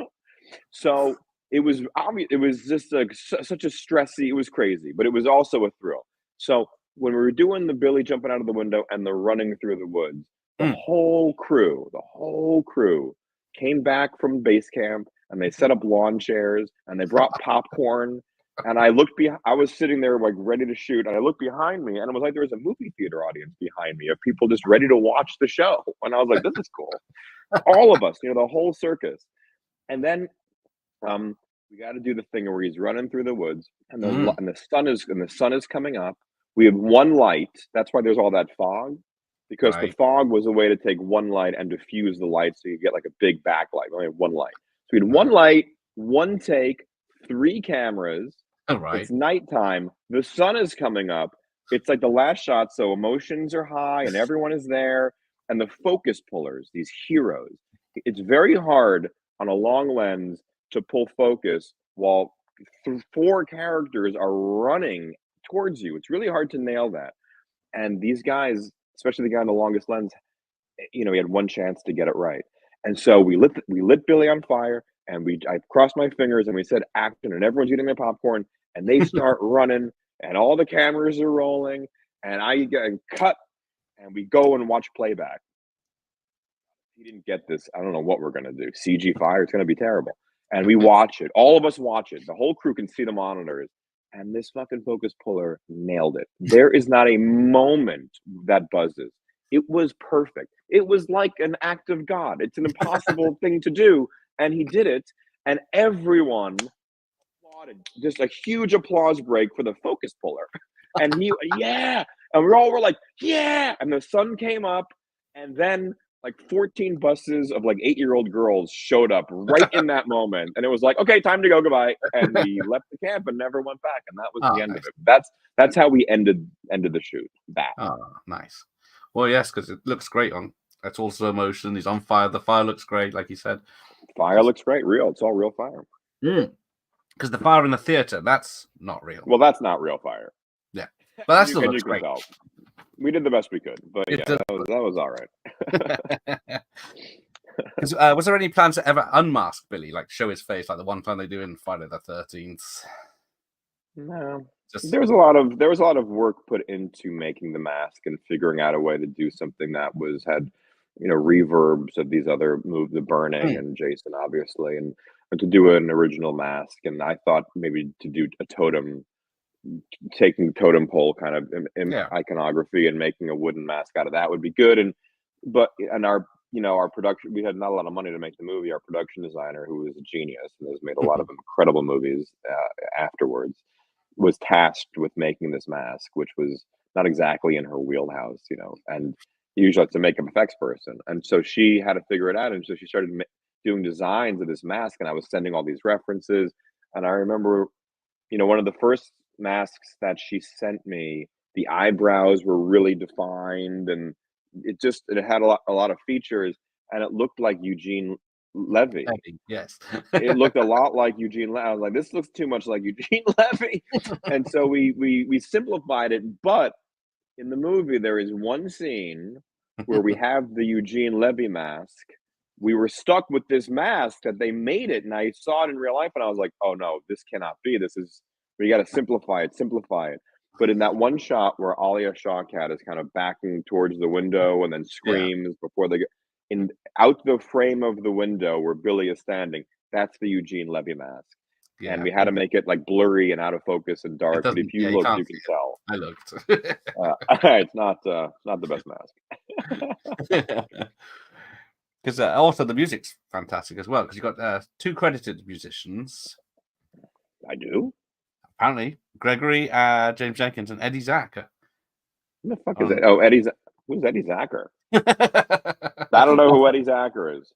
So it was obvious. It was just such a stressy. It was crazy, but it was also a thrill. So when we were doing the Billy jumping out of the window and the running through the woods, the whole crew came back from base camp, and they set up lawn chairs, and they brought popcorn. And I looked I was sitting there like ready to shoot, and I looked behind me, and it was like there was a movie theater audience behind me of people just ready to watch the show. And I was like, this is cool. All of us, the whole circus. And then we got to do the thing where he's running through the woods, and the sun is coming up. We have one light. That's why there's all that fog, because the fog was a way to take one light and diffuse the light, so you get like a big backlight. We only have one light. So we had one light, one take, 3 cameras. All right. It's nighttime. The sun is coming up. It's like the last shot, so emotions are high and everyone is there. And the focus pullers, these heroes. It's very hard on a long lens to pull focus while 4 characters are running towards you. It's really hard to nail that. And these guys, especially the guy in the longest lens, he had one chance to get it right. And so we lit Billy on fire, and I crossed my fingers, and we said action, and everyone's eating their popcorn, and they start running, and all the cameras are rolling, and I get cut, and we go and watch playback. He didn't get this. I don't know what we're going to do. CG fire, it's going to be terrible. And we watch it. All of us watch it. The whole crew can see the monitors. And this fucking focus puller nailed it. There is not a moment that buzzes. It was perfect. It was like an act of God. It's an impossible thing to do. And he did it. And everyone applauded. Just a huge applause break for the focus puller. And yeah. And we were like, yeah. And the sun came up. And then like 14 buses of like 8-year-old girls showed up right in that moment. And it was like, okay, time to go, goodbye. And we left the camp and never went back. And that was the end of it. That's how we ended the shoot. Oh, nice. Well, yes, because it looks great that's all slow motion. He's on fire. The fire looks great, like you said. Fire looks great. Real. It's all real fire. Because the fire in the theater, that's not real. Well, that's not real fire. Yeah. But that still looks great. We did the best we could, but that was all right. Was there any plan to ever unmask Billy, like show his face, like the one time they do in Friday the 13th? No, there was a lot of work put into making the mask and figuring out a way to do something that had reverbs of these other moves, the Burning and Jason, obviously, and to do an original mask. And I thought maybe to do a totem, taking totem pole kind of iconography and making a wooden mask out of that would be good. And our production, we had not a lot of money to make the movie. Our production designer, who was a genius and has made a lot of incredible movies afterwards, was tasked with making this mask, which was not exactly in her wheelhouse, and usually it's a makeup effects person. And so she had to figure it out. And so she started doing designs of this mask, and I was sending all these references. And I remember, one of the first masks that she sent me, the eyebrows were really defined, and it had a lot of features, and it looked like Eugene Levy. Yes. It looked a lot like Eugene Levy. I was like, this looks too much like Eugene Levy. And so we simplified it. But in the movie, there is one scene where we have the Eugene Levy mask. We were stuck with this mask that they made it, and I saw it in real life, and I was like, oh no, this cannot be. We got to simplify it. But in that one shot where Alia Shawkat is kind of backing towards the window and then screams before they get out the frame of the window where Billy is standing, that's the Eugene Levy mask. And we had to make it like blurry and out of focus and dark. But if you look, you can tell. I looked. It's not the best mask. Because also the music's fantastic as well. Because you've got 2 credited musicians. I do. Apparently, Gregory, James Jenkins, and Eddie Zacker. Who the fuck is it? Oh, who's Eddie Zacker? I don't know who Eddie Zacker is.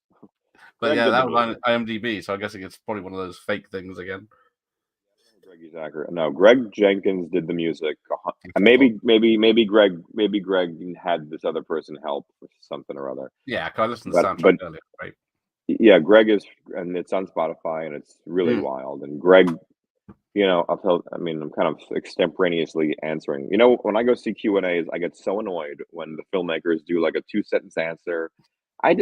But that was on IMDb, so I guess it's probably one of those fake things again. Greg Zacker. No, Greg Jenkins did the music. Maybe Greg had this other person help with something or other. Yeah, I listened to the soundtrack earlier, right? Yeah, Greg is, and it's on Spotify, and it's really wild. And Greg, I'm kind of extemporaneously answering. When I go see Q&As, I get so annoyed when the filmmakers do like a 2-sentence answer. I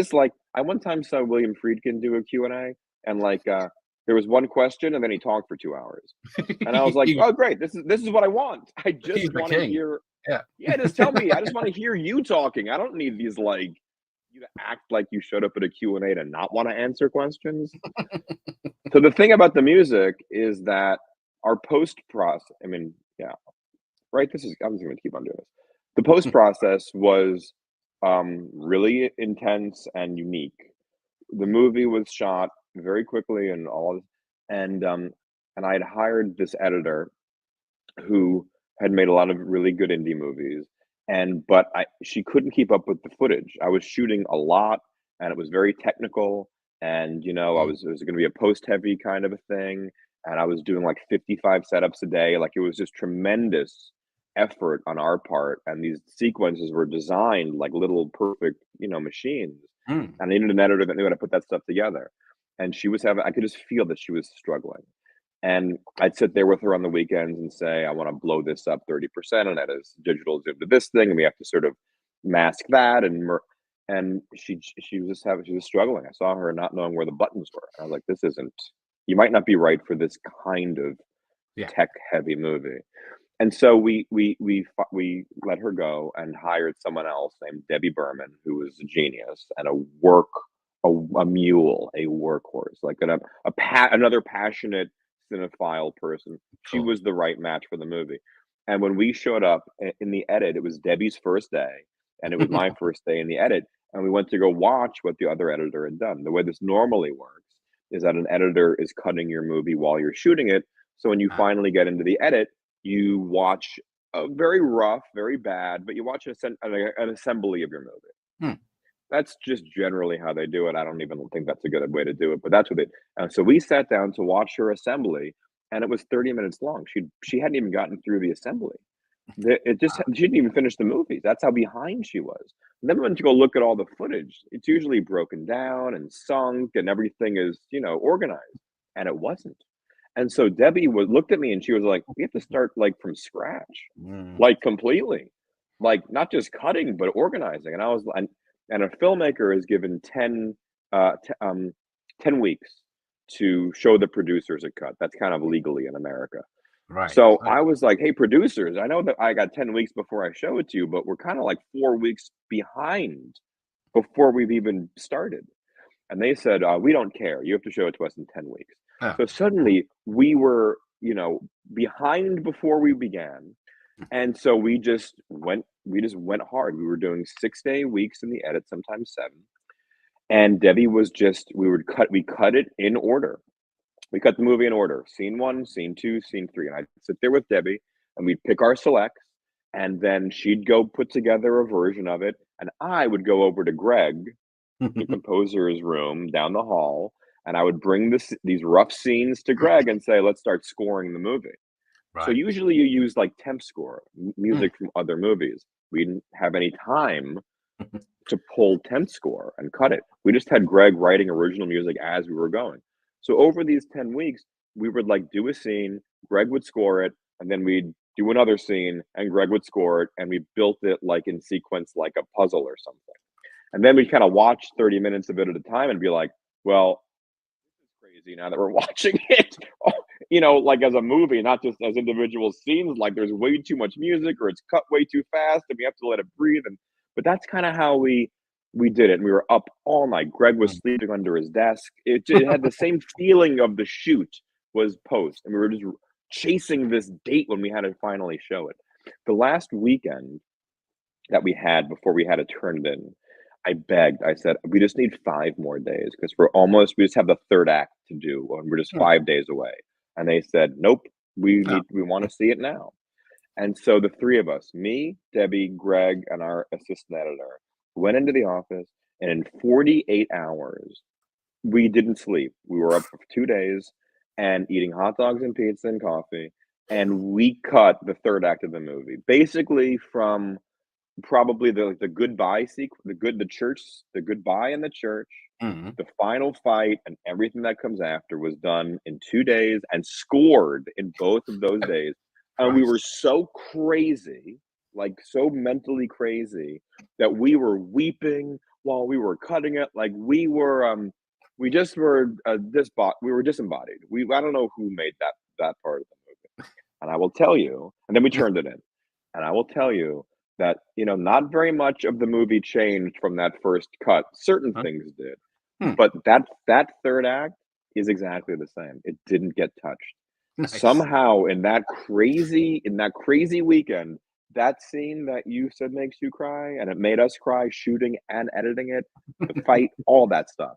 one time saw William Friedkin do a Q&A, and there was one question, and then he talked for 2 hours, and I was like, "Oh, great! This is what I want. I just want to hear, just tell me. I just want to hear you talking. I don't need these you to act like you showed up at a Q&A to not want to answer questions." So the thing about the music is that our post process. I'm just going to keep on doing this. The post process was really intense and unique. The movie was shot very quickly and I had hired this editor who had made a lot of really good indie movies, but she couldn't keep up with the footage. I was shooting a lot, and it was very technical, and it was going to be a post heavy kind of a thing, and I was doing like 55 setups a day. Like, it was just tremendous effort on our part, and these sequences were designed like little perfect machines, and I needed an editor that knew how to put that stuff together. And I could just feel that she was struggling. And I'd sit there with her on the weekends and say, I want to blow this up 30%, and that is digital zoom to this thing, and we have to sort of mask that. And she was struggling. I saw her not knowing where the buttons were. I was like, you might not be right for this kind of tech heavy movie. And so we let her go and hired someone else named Debbie Berman, who was a genius and a mule, a workhorse, like another passionate cinephile person. She was the right match for the movie. And when we showed up in the edit, it was Debbie's first day, and it was my first day in the edit. And we went to go watch what the other editor had done. The way this normally works is that an editor is cutting your movie while you're shooting it. So when you finally get into the edit, you watch a very rough, very bad, but you watch an assembly of your movie. That's just generally how they do it. I don't even think that's a good way to do it, but that's what so we sat down to watch her assembly, and it was 30 minutes long. She hadn't even gotten through the assembly. She didn't even finish the movie. That's how behind she was. And then we went to go look at all the footage. It's usually broken down and sunk, and everything is, organized, and it wasn't. And so Debbie looked at me, and she was like, "We have to start from scratch, completely, not just cutting, but organizing." And I was and a filmmaker is given 10 weeks to show the producers a cut. That's kind of legally in America. Right. So I was like, "Hey, producers, I know that I got 10 weeks before I show it to you, but we're kind of 4 weeks behind before we've even started. And they said, we don't care. You have to show it to us in 10 weeks. Oh. So suddenly we were, behind before we began. And so we just went hard. We were doing 6-day weeks in the edit, sometimes 7. And Debbie was just, we cut it in order. We cut the movie in order: scene 1, scene 2, scene 3. And I'd sit there with Debbie and we'd pick our selects, and then she'd go put together a version of it. And I would go over to Greg, the composer's room down the hall, and I would bring these rough scenes to Greg and say, let's start scoring the movie. Right. So usually you use like temp score, music from other movies. We didn't have any time to pull temp score and cut it. We just had Greg writing original music as we were going. So over these 10 weeks, we would like do a scene, Greg would score it, and then we'd do another scene and Greg would score it, and we built it like in sequence, like a puzzle or something. And then we'd kind of watch 30 minutes of it at a time and be like, well, this is crazy now that we're watching it, like as a movie, not just as individual scenes. Like there's way too much music, or it's cut way too fast and we have to let it breathe. But that's kind of how we did it. And we were up all night. Greg was sleeping under his desk. It had the same feeling of the shoot was post. And we were just chasing this date when we had to finally show it. The last weekend that we had before we had to turn it in, I begged. I said, we just need 5 more days because we just have the third act to do, and we're just 5 days away. And they said, nope, we want to see it now. And so the 3 of us, me, Debbie, Greg, and our assistant editor, went into the office, and in 48 hours, we didn't sleep. We were up for 2 days and eating hot dogs and pizza and coffee, and we cut the third act of the movie, basically from probably the goodbye sequence, the goodbye in the church, the final fight, and everything that comes after was done in 2 days and scored in both of those days. And we were so crazy, like so mentally crazy, that we were weeping while we were cutting it. Like we were, we were disembodied. I don't know who made that part of the movie. And I will tell you, and then we turned it in, and I will tell you that, not very much of the movie changed from that first cut. Certain things did, but that third act is exactly the same. It didn't get touched. Nice. Somehow in that crazy weekend, that scene that you said makes you cry, and it made us cry shooting and editing it, the fight, all that stuff.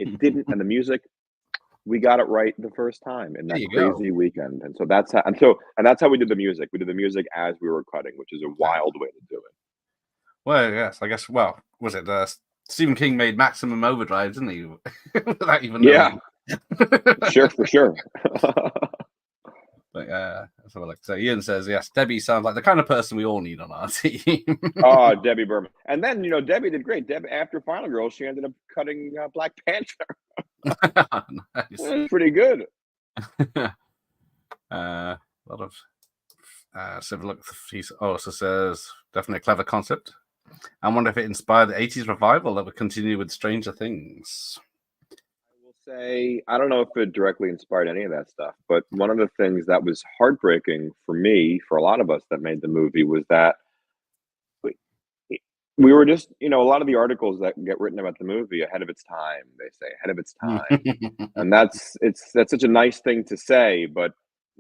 It didn't, and the music, we got it right the first time in that crazy weekend. And so that's how we did the music. We did the music as we were cutting, which is a wild way to do it. Well, yes, I guess. Well, was it Stephen King made Maximum Overdrive, didn't he? Without even knowing. Sure, for sure. But that's what I like to say. Ian says, yes, Debbie sounds like the kind of person we all need on our team. Oh, Debbie Berman. And then, Debbie did great. Debbie, after Final Girl, she ended up cutting Black Panther. Nice. Pretty good. A lot of civil look. He also says, definitely a clever concept. I wonder if it inspired the 80s revival that would continue with Stranger Things. Say, I don't know if it directly inspired any of that stuff, but one of the things that was heartbreaking for me, for a lot of us that made the movie, was that we were just, a lot of the articles that get written about the movie ahead of its time, they say ahead of its time. And that's such a nice thing to say, but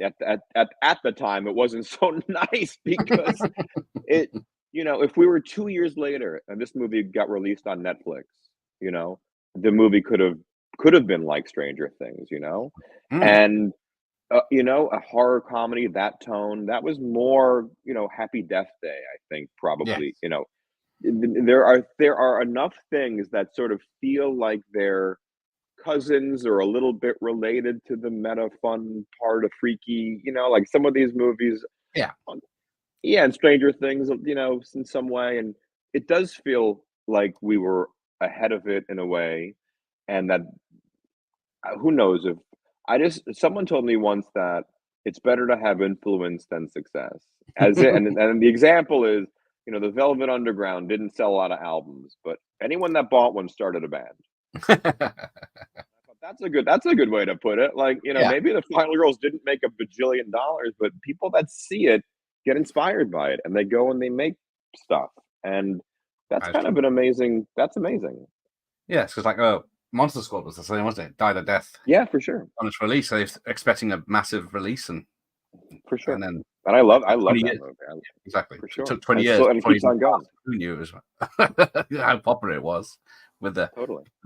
at the time it wasn't so nice, because it, if we were 2 years later and this movie got released on Netflix, the movie could have been like Stranger Things, and a horror comedy, that tone, that was more, Happy Death Day, I think, probably. There are enough things that sort of feel like they're cousins or a little bit related to the meta fun part of Freaky, like some of these movies. And Stranger Things, in some way, and it does feel like we were ahead of it in a way. And that, who knows, if someone told me once that it's better to have influence than success. And the example is, the Velvet Underground didn't sell a lot of albums, but anyone that bought one started a band. That's a good way to put it. Like, maybe the Final Girls didn't make $1 bajillion, but people that see it get inspired by it, and they go and they make stuff. And That's kind of an amazing. That's amazing. Yes, because like Monster Squad was the same, wasn't it? Died a death. Yeah, for sure. On its release, so they're expecting a massive release, and for sure. And then, and I love that movie. Exactly. For sure. It took 20 years. And it keeps on going. Who knew it was how popular it was with the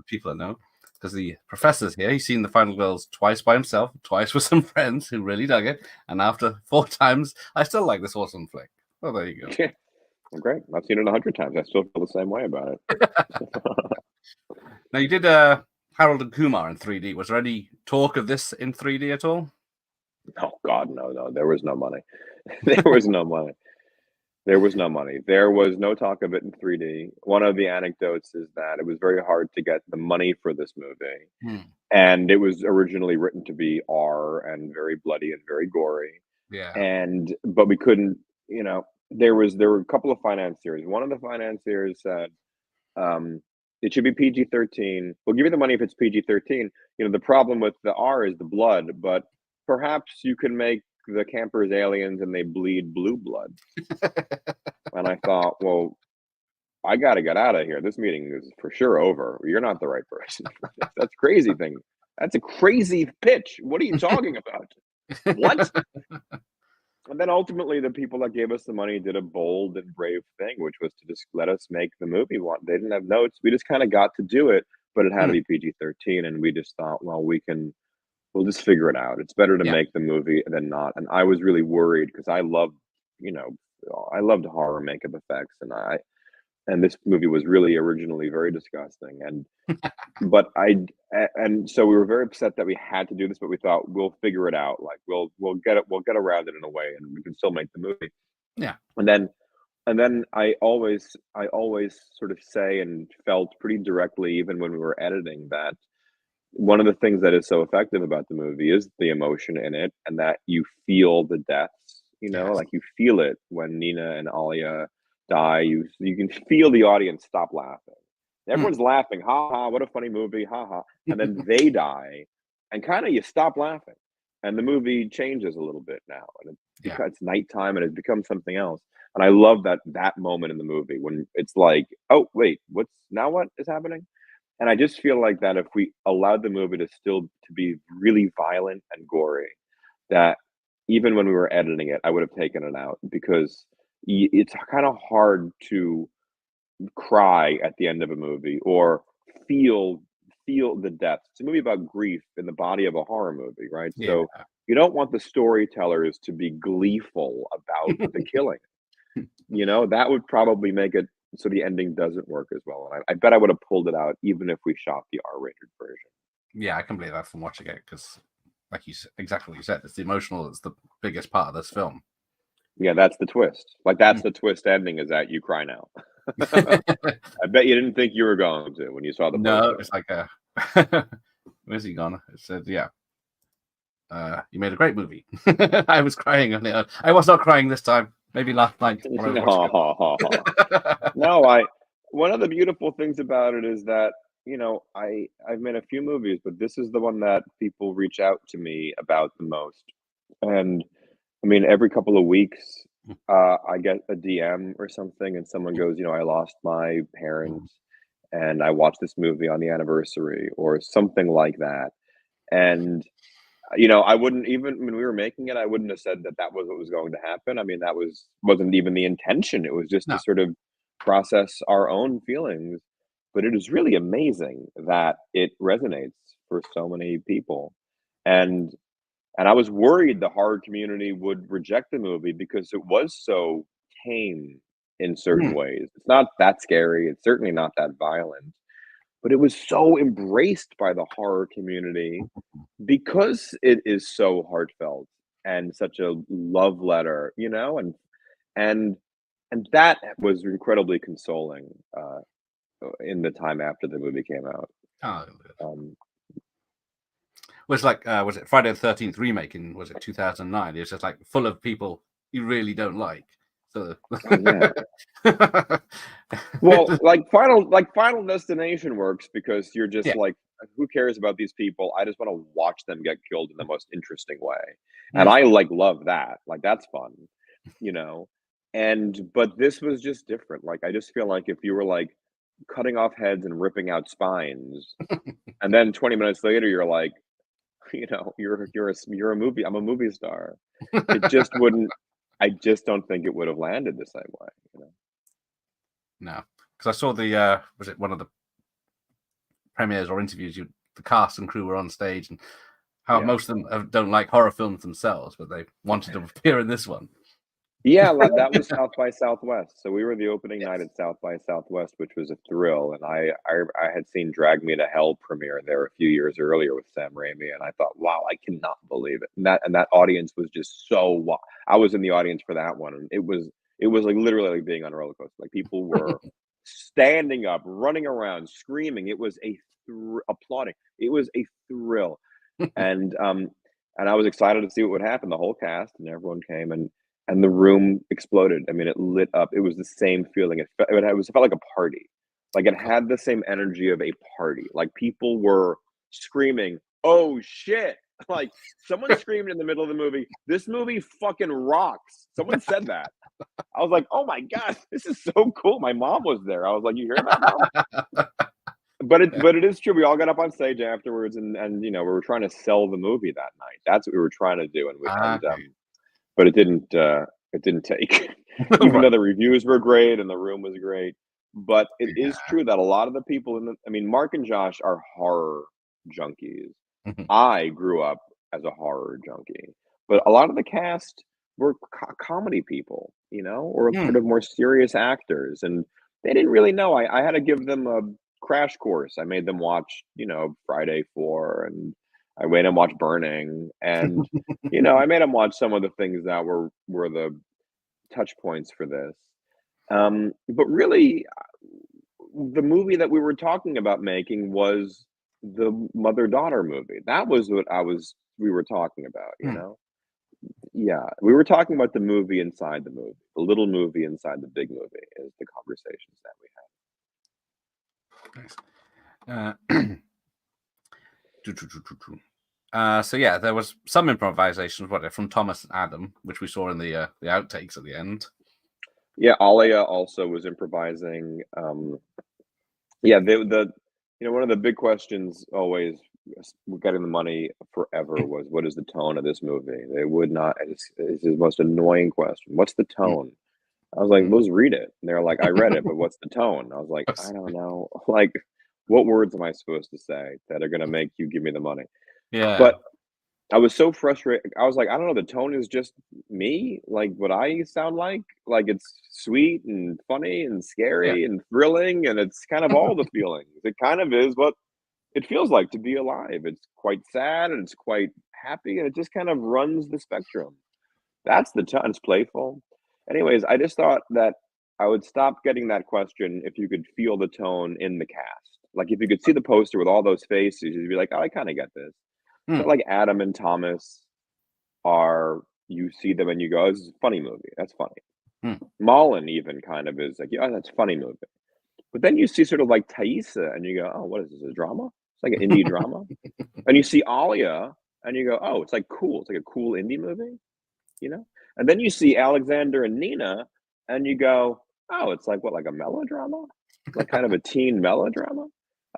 people that know? Because the professor's here. He's seen The Final Girls twice by himself, twice with some friends who really dug it, and after 4 times, I still like this awesome flick. Well, there you go. Well, great. I've seen it 100 times. I still feel the same way about it. Now, you did Harold and Kumar in 3D. Was there any talk of this in 3D at all? Oh God, no. There was no money. There was no money. There was no money. There was no talk of it in 3D. One of the anecdotes is that it was very hard to get the money for this movie. And it was originally written to be R and very bloody and very gory. Yeah. But we couldn't, there were a couple of financiers. One of the financiers said, it should be PG-13. We'll give you the money if it's PG-13. The problem with the R is the blood, but perhaps you can make the campers aliens and they bleed blue blood. And I thought, well, I got to get out of here. This meeting is for sure over. You're not the right person for this. That's a crazy thing. That's a crazy pitch. What are you talking about? What? And then ultimately, the people that gave us the money did a bold and brave thing, which was to just let us make the movie. They didn't have notes. We just kind of got to do it, but it had to be PG-13. And we just thought, well, we'll just figure it out. It's better to make the movie than not. And I was really worried because I loved horror makeup effects, and this movie was really originally very disgusting. And so we were very upset that we had to do this, but we thought we'll figure it out. Like we'll get around it in a way, and we can still make the movie. Yeah. And then I always sort of say and felt pretty directly, even when we were editing, that one of the things that is so effective about the movie is the emotion in it, and that you feel the deaths, like you feel it when Nina and Alia die. You can feel the audience stop laughing. Everyone's laughing, ha ha, what a funny movie, ha ha. And then they die, and kind of you stop laughing. And the movie changes a little bit now. And it's nighttime and it's become something else. And I love that moment in the movie when it's like, oh, wait, what is happening? And I just feel like that if we allowed the movie to be really violent and gory, that even when we were editing it, I would have taken it out, because it's kind of hard to cry at the end of a movie or feel the depths. It's a movie about grief in the body of a horror movie, right? Yeah. So you don't want the storytellers to be gleeful about the killing. That would probably make it so the ending doesn't work as well. And I bet I would have pulled it out even if we shot the R-rated version. Yeah, I can believe that from watching it, because like you said, exactly what you said, it's the emotional that's the biggest part of this film. Yeah, that's the twist. Like that's the twist ending, is that you cry now. I bet you didn't think you were going to when you saw the poster. It's like where's he gone? It said, you made a great movie. I was crying on it. I was not crying this time. Maybe last night. No, one of the beautiful things about it is that, I've made a few movies, but this is the one that people reach out to me about the most. And I mean, every couple of weeks, I get a DM or something, and someone goes, I lost my parents, and I watched this movie on the anniversary, or something like that. And I wouldn't, even when we were making it, I wouldn't have said that was what was going to happen. I mean, that wasn't even the intention. It was just to sort of process our own feelings. But it is really amazing that it resonates for so many people. And I was worried the horror community would reject the movie because it was so tame in certain ways. It's not that scary. It's certainly not that violent. But it was so embraced by the horror community because it is so heartfelt and such a love letter, and that was incredibly consoling in the time after the movie came out. Was like was it Friday the 13th remake in 2009? It was just like full of people you really don't like. So well, like Final Destination works because you're just like, who cares about these people? I just want to watch them get killed in the most interesting way. And I love that. Like that's fun, But this was just different. Like, I just feel like if you were like cutting off heads and ripping out spines, and then 20 minutes later you're like, you're a movie. I'm a movie star. It just wouldn't. I just don't think it would have landed the same way. No, because I saw the was it one of the premieres or interviews? The cast and crew were on stage, and how most of them don't like horror films themselves, but they wanted to appear in this one. Yeah, that was South by Southwest. So we were the opening night at South by Southwest, which was a thrill. And I had seen Drag Me to Hell premiere there a few years earlier with Sam Raimi, and I thought, wow, I cannot believe it. And that audience was just so. I was in the audience for that one, and it was like literally like being on a roller coaster. Like, people were standing up, running around, screaming. It was applauding. It was a thrill, and I was excited to see what would happen. The whole cast and everyone came, and the room exploded. I mean, it lit up. It was the same feeling. It felt like a party. Like, it had the same energy of a party. Like, people were screaming, "Oh shit!" Like, someone screamed in the middle of the movie, "This movie fucking rocks!" Someone said that. I was like, "Oh my god, this is so cool!" My mom was there. I was like, "You hear that, Mom?" But it is true. We all got up on stage afterwards, and we were trying to sell the movie that night. That's what we were trying to do, but it didn't take. Even though the reviews were great and the room was great. But it is true that a lot of the people Mark and Josh are horror junkies. I grew up as a horror junkie, but a lot of the cast were comedy people, or sort of more serious actors, and they didn't really know. I had to give them a crash course. I made them watch, Friday 4, and I made them watch Burning, and I made them watch some of the things that were the touch points for this. But really, the movie that we were talking about making was the mother-daughter movie. That was what we were talking about, Yeah, we were talking about the movie inside the movie, the little movie inside the big movie is the conversations that we Nice. So yeah, there was some improvisations, from Thomas and Adam, which we saw in the outtakes at the end. Yeah, Alia also was improvising. Yeah, one of the big questions always getting the money forever was, what is the tone of this movie? They would not. It's the most annoying question. What's the tone? I was like, let's read it. And they're like, I read it, but what's the tone? I was like, I don't know. Like, what words am I supposed to say that are going to make you give me the money? Yeah. But I was so frustrated. I was like, I don't know. The tone is just me, like what I sound like. Like, it's sweet and funny and scary and thrilling, and it's kind of all the feelings. It kind of is what it feels like to be alive. It's quite sad and it's quite happy, and it just kind of runs the spectrum. That's the tone. It's playful. Anyways, I just thought that I would stop getting that question if you could feel the tone in the cast. Like, if you could see the poster with all those faces, you'd be like, oh, I kind of get this. So, like, Adam and Thomas you see them and you go, oh, this is a funny movie. That's funny. Mullen even kind of is like, yeah, that's a funny movie. But then you see sort of like Thaisa and you go, oh, what is this, a drama? It's like an indie drama. And you see Alia and you go, oh, it's like cool. It's like a cool indie movie, And then you see Alexander and Nina and you go, oh, it's like what, like a melodrama? Like kind of a teen melodrama?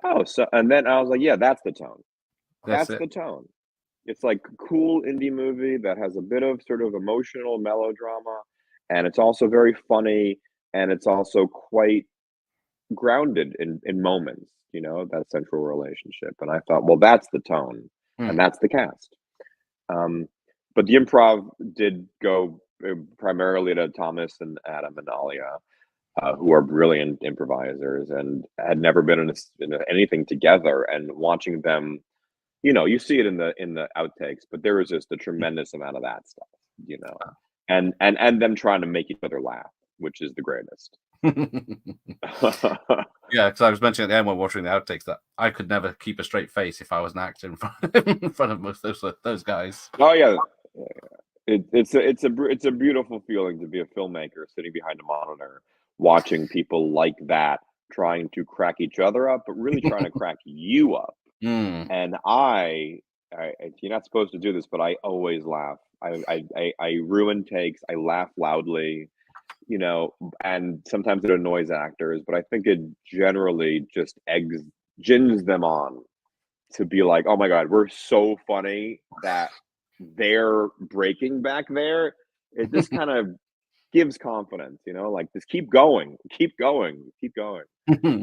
Oh, and then I was like, yeah, that's the tone. That's the tone. It's like a cool indie movie that has a bit of sort of emotional melodrama, and it's also very funny, and it's also quite grounded in moments, that central relationship. And I thought, well, that's the tone, and that's the cast. But the improv did go primarily to Thomas and Adam and Alia, who are brilliant improvisers and had never been in anything together. And watching them, you see it in the outtakes, but there was just a tremendous amount of that stuff, and them trying to make each other laugh, which is the greatest. Yeah, because I was mentioning at the end when watching the outtakes that I could never keep a straight face if I was an actor in front of most of those guys. Oh yeah, it's a beautiful feeling to be a filmmaker sitting behind a monitor, watching people like that trying to crack each other up, but really trying to crack you up. And you're not supposed to do this, but I always laugh. I ruin takes. I laugh loudly. and sometimes it annoys actors, but I think it generally just gins them on to be like, oh my God, we're so funny that they're breaking back there. It just kind of gives confidence, like just keep going, keep going, keep going.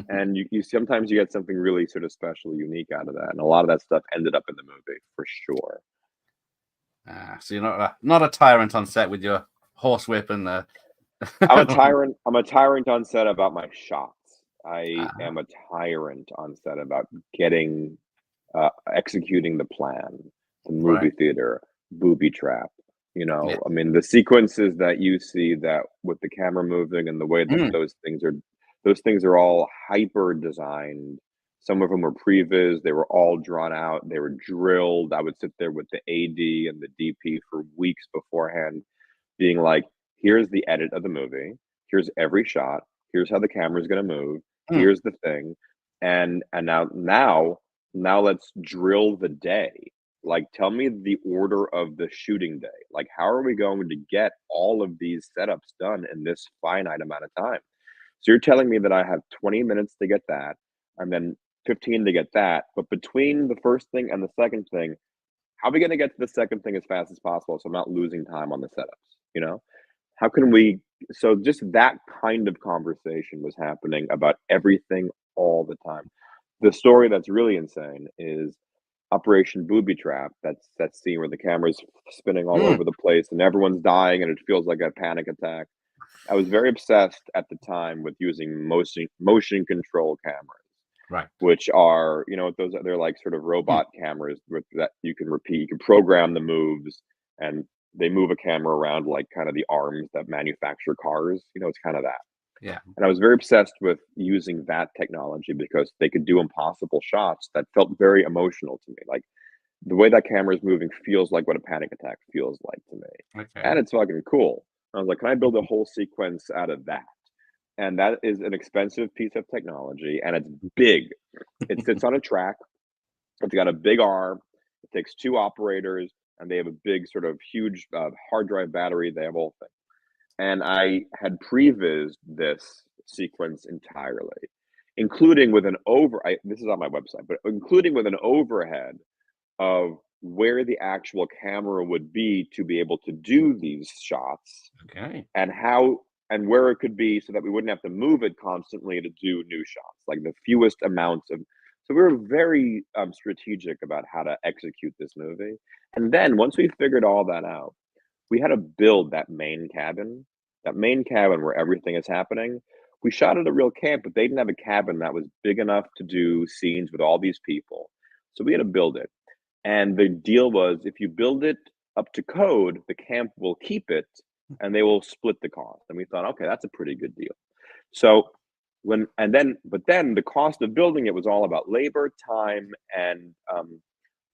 And you sometimes you get something really sort of special, unique out of that. And a lot of that stuff ended up in the movie for sure. So you're not a tyrant on set with your horsewhip and I'm a tyrant. I'm a tyrant on set about my shots. I am a tyrant on set about executing the plan, the movie theater, booby trap. I mean, the sequences that you see that with the camera moving and the way that those things are all hyper designed. Some of them were previs. They were all drawn out. They were drilled. I would sit there with the AD and the DP for weeks beforehand, being like, here's the edit of the movie. Here's every shot. Here's how the camera's going to move. Here's the thing. And now let's drill the day. Like, tell me the order of the shooting day. Like, how are we going to get all of these setups done in this finite amount of time? So you're telling me that I have 20 minutes to get that, and then 15 to get that. But between the first thing and the second thing, how are we going to get to the second thing as fast as possible so I'm not losing time on the setups? How can we? So just that kind of conversation was happening about everything all the time. The story that's really insane is Operation Booby Trap. That's that scene where the camera's spinning all over the place and everyone's dying and it feels like a panic attack. I was very obsessed at the time with using motion control cameras, which are they're like sort of robot cameras with that you can repeat. You can program the moves and they move a camera around like kind of the arms that manufacture cars. It's kind of that. Yeah. And I was very obsessed with using that technology because they could do impossible shots that felt very emotional to me. Like the way that camera is moving feels like what a panic attack feels like to me. Okay. And it's fucking cool. I was like, can I build a whole sequence out of that? And that is an expensive piece of technology and it's big. It sits on a track. It's got a big arm. It takes two operators and they have a big sort of huge hard drive battery. They have a whole thing. And I had prevised this sequence entirely, including with this is on my website, but including with an overhead of where the actual camera would be to be able to do these shots. Okay. And where it could be so that we wouldn't have to move it constantly to do new shots, like the fewest amounts of. So we were very strategic about how to execute this movie. And then once we figured all that out, we had to build that main cabin where everything is happening. We shot at a real camp, but they didn't have a cabin that was big enough to do scenes with all these people. So we had to build it. And the deal was if you build it up to code, the camp will keep it and they will split the cost. And we thought, okay, that's a pretty good deal. So then the cost of building it was all about labor, time,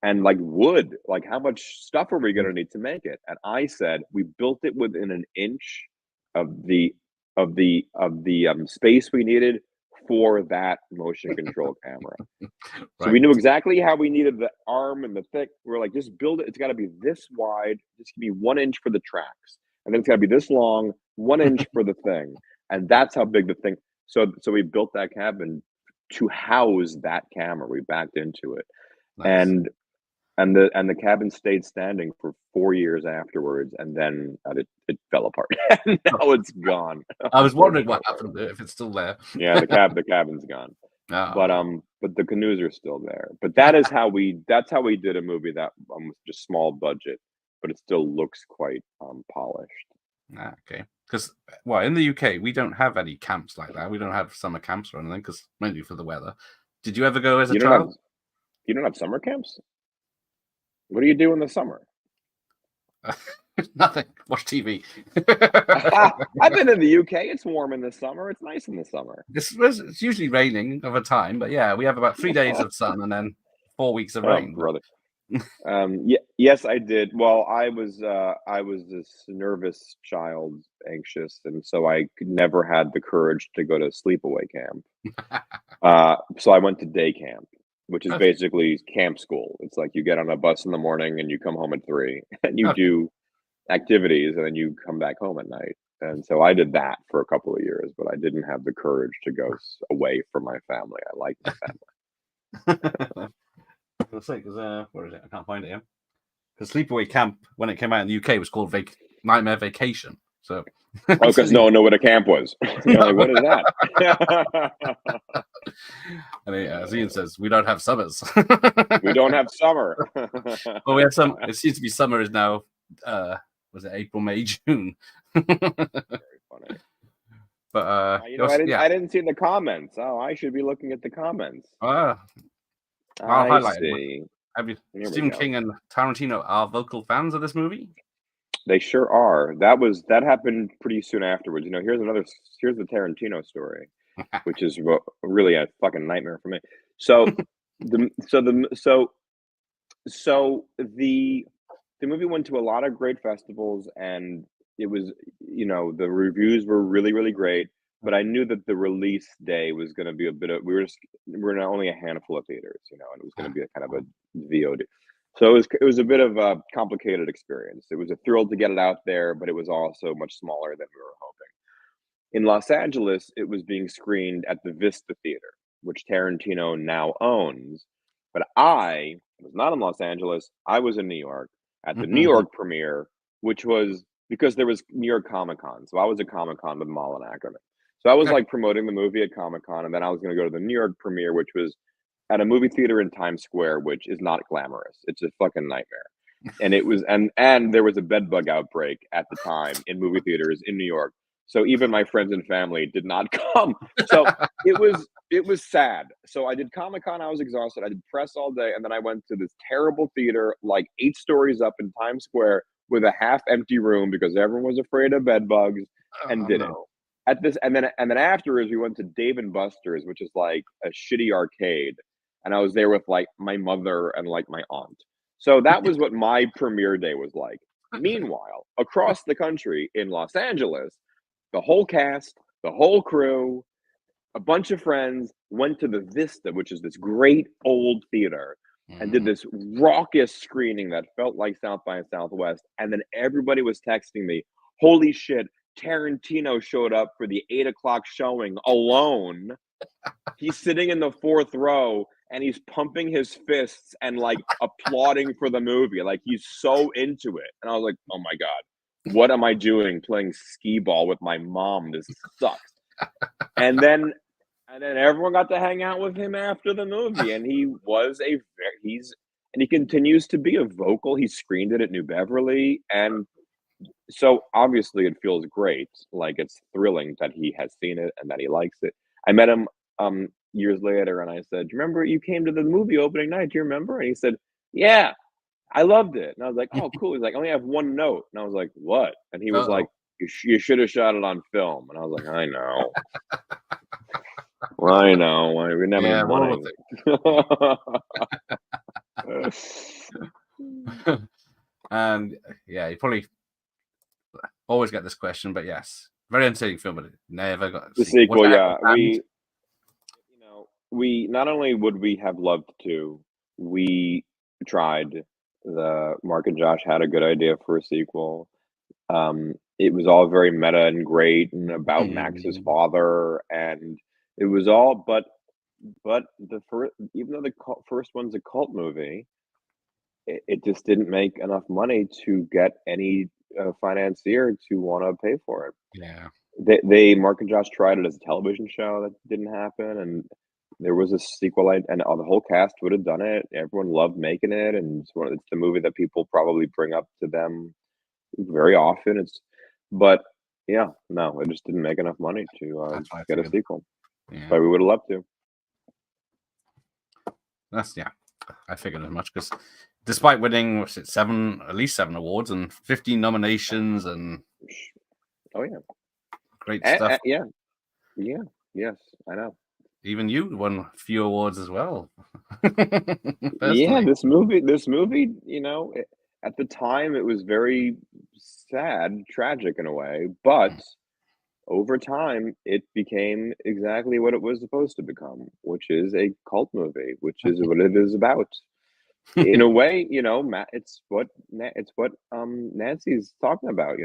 and like wood, like how much stuff are we going to need to make it? And I said, we built it within an inch of the space we needed for that motion control camera. So we knew exactly how we needed the arm and the thick. We're like, just build it. It's got to be this wide. Just give me 1 inch for the tracks. And then it's got to be this long, 1 inch for the thing. And that's how big the thing. So we built that cabin to house that camera. We backed into it. Nice. And the cabin stayed standing for 4 years afterwards, and then it fell apart. And now it's gone. I was wondering what happened if it's still there. Yeah, the cabin's gone. Oh. But the canoes are still there. But that's how we did a movie that was just small budget, but it still looks quite polished. Okay. Because in the UK we don't have any camps like that. We don't have summer camps or anything because mainly for the weather. Did you ever go as a child? You don't have summer camps? What do you do in the summer? Nothing. Watch TV. I've been in the UK. It's warm in the summer. It's nice in the summer. It's usually raining over time, but yeah, we have about 3 days of sun and then 4 weeks of rain. Brother. Yes, I did. Well, I was this nervous child, anxious, and so I never had the courage to go to sleepaway camp. So I went to day camp, which is basically camp school. It's like you get on a bus in the morning and you come home at 3 and you do activities and then you come back home at night. And so I did that for a couple of years, but I didn't have the courage to go away from my family. I like my family. Let's say, because where is it? I can't find it here. Because Sleepaway Camp, when it came out in the UK, was called Nightmare Vacation. So, because no one knew what a camp was. You're like, what is that? And as Ian says, we don't have summers. We don't have summer. Well, we have some. It seems to be summer is now. Was it April, May, June? Very funny. But I didn't see the comments. Oh, I should be looking at the comments. I'll highlight it. Stephen King and Tarantino are vocal fans of this movie. They sure are. That happened pretty soon afterwards. Here's the Tarantino story, which is really a fucking nightmare for me. So the movie went to a lot of great festivals, and it was, the reviews were really, really great. But I knew that the release day was going to be a bit of, we're in only a handful of theaters, and it was going to be a kind of a VOD. So it was a bit of a complicated experience. It was a thrill to get it out there, but it was also much smaller than we were hoping. In Los Angeles, it was being screened at the Vista Theater, which Tarantino now owns. But I was not in Los Angeles. I was in New York at the New York premiere, which was because there was New York Comic-Con. So I was at Comic-Con with Malin Ackerman. So I was like promoting the movie at Comic-Con, and then I was going to go to the New York premiere, which was at a movie theater in Times Square, which is not glamorous. It's a fucking nightmare. And it was, and there was a bed bug outbreak at the time in movie theaters in New York. So even my friends and family did not come. So it was sad. So I did Comic-Con. I was exhausted. I did press all day, and then I went to this terrible theater, like 8 stories up in Times Square, with a half-empty room because everyone was afraid of bed bugs, and did it. At this, and then afterwards, we went to Dave and Buster's, which is like a shitty arcade, and I was there with like my mother and like my aunt. So that was what my premiere day was like. Meanwhile, across the country in Los Angeles, the whole cast, the whole crew, a bunch of friends went to the Vista, which is this great old theater, and did this raucous screening that felt like South by Southwest. And then everybody was texting me, holy shit, Tarantino showed up for the 8 o'clock showing alone. He's sitting in the 4th row and he's pumping his fists and like applauding for the movie. Like he's so into it. And I was like, oh my God, what am I doing playing skee ball with my mom? This sucks. And then everyone got to hang out with him after the movie. And he continues to be a vocal. He screened it at New Beverly. And so obviously it feels great. Like it's thrilling that he has seen it and that he likes it. I met him years later and I said, do you remember you came to the movie opening night? Do you remember? And he said, yeah, I loved it. And I was like, oh, cool. He's like, I only have one note. And I was like, what? And he was like, you should have shot it on film. And I was like, I know. I know. We never have money. And yeah, you probably always get this question, but yes, very entertaining film, but it never got the sequel. Yeah, we not only would we have loved to, we tried. Mark and Josh had a good idea for a sequel. It was all very meta and great and about Max's father, and it was all, but the first, even though the first one's a cult movie, it just didn't make enough money to get any financier to want to pay for it. Yeah, they Mark and Josh tried it as a television show. That didn't happen, and there was a sequel, and the whole cast would have done it. Everyone loved making it, and it's the movie that people probably bring up to them very often. But yeah, no, it just didn't make enough money to get a sequel. Yeah. But we would have loved to. I figured as much, because despite winning, at least 7 awards and 15 nominations, and great stuff. Yes, I know. Even you won a few awards as well. Yeah, this movie, at the time it was very sad, tragic in a way, but over time it became exactly what it was supposed to become, which is a cult movie, which is what it is about. In a way, Matt, it's what Nancy's talking about,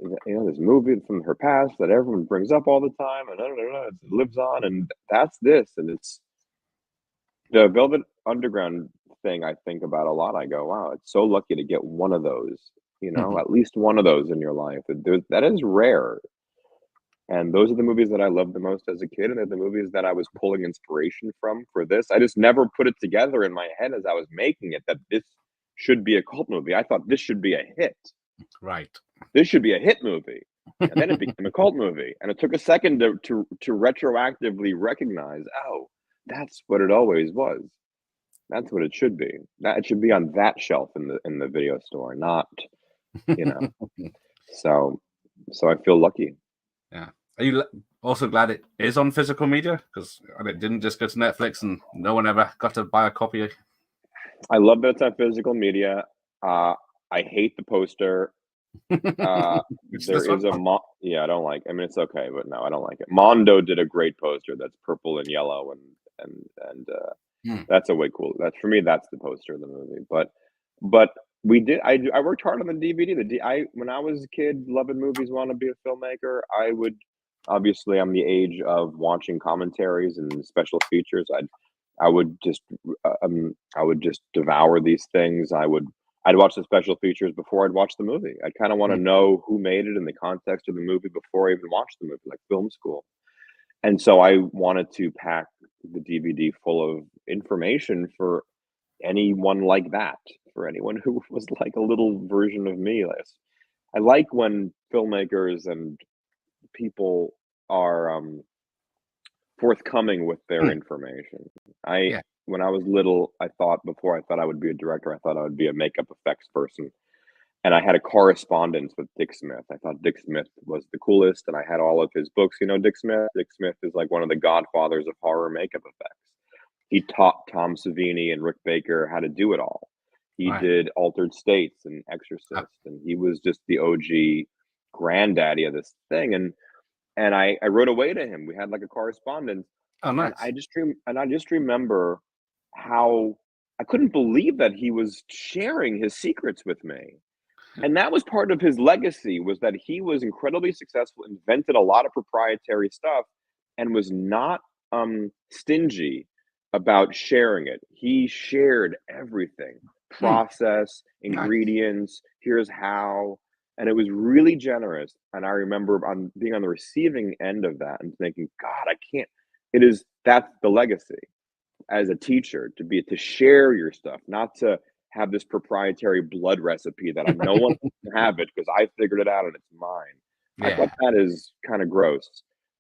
this movie from her past that everyone brings up all the time, and it lives on, and that's this, and it's the Velvet Underground thing I think about a lot. I go, wow, it's so lucky to get one of those, at least one of those in your life. That is rare. And those are the movies that I loved the most as a kid, and they're the movies that I was pulling inspiration from for this. I just never put it together in my head as I was making it that this should be a cult movie. I thought this should be a hit. Right. This should be a hit movie. And then it became a cult movie. And it took a second to retroactively recognize, oh, that's what it always was. That's what it should be. That it should be on that shelf in the video store, not, So I feel lucky. Yeah. Are you also glad it is on physical media? Because it didn't just go to Netflix and no one ever got to buy a copy. I love that it's on physical media. I hate the poster. There is I don't like. I mean, it's okay, but no, I don't like it. Mondo did a great poster that's purple and yellow, and that's a way cool. That's for me. That's the poster of the movie. But we did. I worked hard on the DVD. When I was a kid, loving movies, want to be a filmmaker. I would obviously. I'm the age of watching commentaries and special features. I would just devour these things. I'd watch the special features before I'd watch the movie. I'd kind of want to know who made it in the context of the movie before I even watched the movie, like film school. And so I wanted to pack the DVD full of information for anyone like that, for anyone who was like a little version of me. I like when filmmakers and people are forthcoming with their information. When I was little, before I thought I would be a director, I thought I would be a makeup effects person. And I had a correspondence with Dick Smith. I thought Dick Smith was the coolest, and I had all of his books. Dick Smith? Dick Smith is like one of the godfathers of horror makeup effects. He taught Tom Savini and Rick Baker how to do it all. He did Altered States and Exorcist, and he was just the OG granddaddy of this thing. And I wrote away to him. We had like a correspondence. Oh, nice. And I just remember how I couldn't believe that he was sharing his secrets with me. And that was part of his legacy, was that he was incredibly successful, invented a lot of proprietary stuff, and was not stingy about sharing it. He shared everything, process, ingredients, here's how. And it was really generous. And I remember being on the receiving end of that and thinking, God, that's the legacy as a teacher, to share your stuff, not to have this proprietary blood recipe that no one can have it because I figured it out and it's mine. I thought that is kind of gross.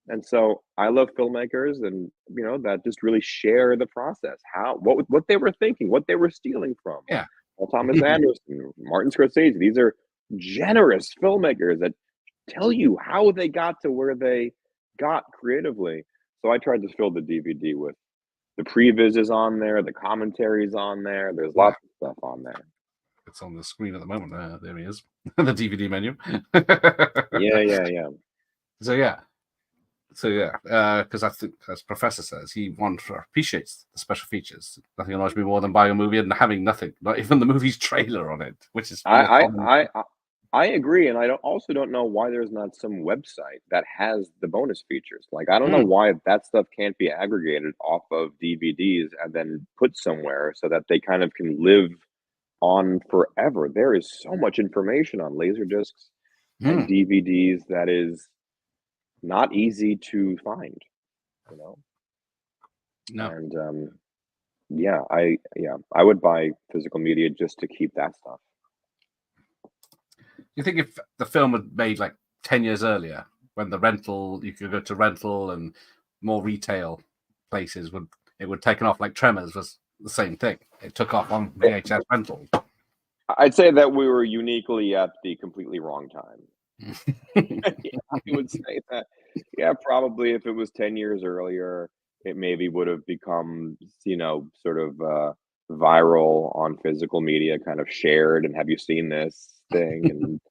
And so I love filmmakers and, that just really share the process, what they were thinking, what they were stealing from. Yeah. Paul Thomas Anderson, Martin Scorsese, these are generous filmmakers that tell you how they got to where they got creatively. So I tried to fill the DVD with the previs is on there, the commentaries on there. There's lots of stuff on there. It's on the screen at the moment. There he is, the DVD menu. Yeah. So because I think, as Professor says, he appreciates the special features. Nothing annoys me more than buying a movie and having nothing, not even the movie's trailer on it, which is I agree, and I also don't know why there's not some website that has the bonus features. Like, I don't know why that stuff can't be aggregated off of DVDs and then put somewhere so that they kind of can live on forever. There is so much information on Laserdiscs and DVDs that is not easy to find. No. And I would buy physical media just to keep that stuff. You think if the film had made like 10 years earlier, when you could go to rental and more retail places, it would taken off? Like Tremors was the same thing. It took off on VHS rental. I'd say that we were uniquely at the completely wrong time. I would say that. Yeah, probably if it was 10 years earlier, it maybe would have become, sort of viral on physical media, kind of shared, and have you seen this thing? And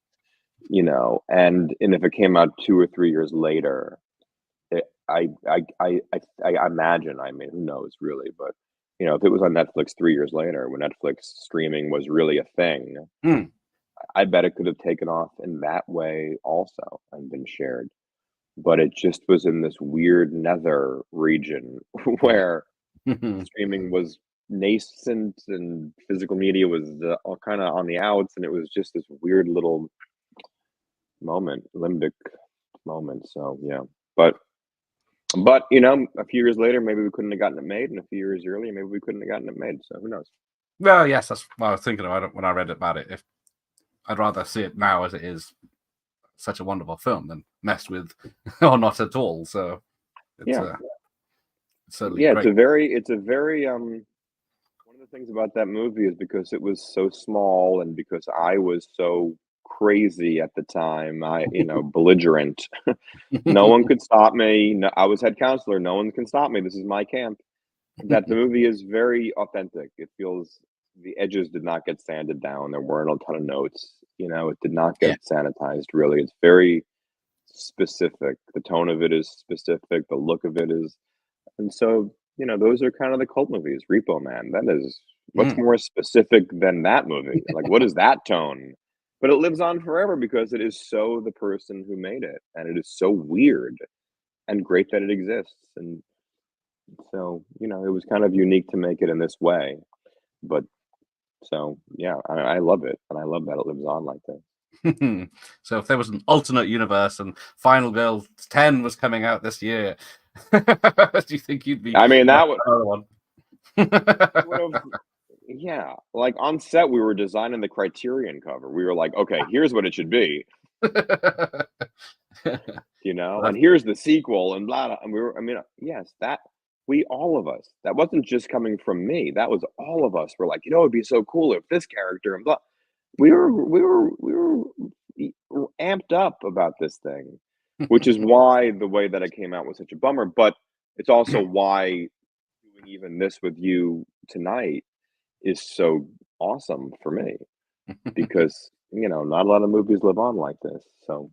and if it came out 2 or 3 years later, I imagine, I mean, who knows really, but if it was on Netflix 3 years later, when Netflix streaming was really a thing, I bet it could have taken off in that way also and been shared. But it just was in this weird nether region where streaming was nascent and physical media was all kind of on the outs, and it was just this weird little limbic moment. So yeah, but a few years later, maybe we couldn't have gotten it made, and a few years earlier, maybe we couldn't have gotten it made. So who knows? Well, yes, that's what I was thinking about it when I read about it. If I'd rather see it now as it is such a wonderful film than messed with or not at all. So it's certainly yeah, great. it's a very one of the things about that movie is because it was so small and because I was so crazy at the time, belligerent. No one could stop me. No, I was head counselor. No one can stop me. This is my camp. That the movie is very authentic. It feels the edges did not get sanded down. There weren't a ton of notes. It did not get sanitized really. It's very specific. The tone of it is specific. The look of it is. And so, those are kind of the cult movies. Repo Man, that is what's more specific than that movie? Like, what is that tone? But it lives on forever because it is so the person who made it. And it is so weird and great that it exists. And so, it was kind of unique to make it in this way. But so, yeah, I love it. And I love that it lives on like this. So if there was an alternate universe and Final Girl 10 was coming out this year, do you think you'd be? I mean, that would. One. Yeah, like on set, we were designing the Criterion cover. We were like, okay, here's what it should be, and here's the sequel, and blah, blah. And yes, all of us. That wasn't just coming from me. That was all of us. We're like, it'd be so cool if this character and blah. We were amped up about this thing, which is why the way that it came out was such a bummer. But it's also why doing even this with you tonight is so awesome for me, because not a lot of movies live on like this. So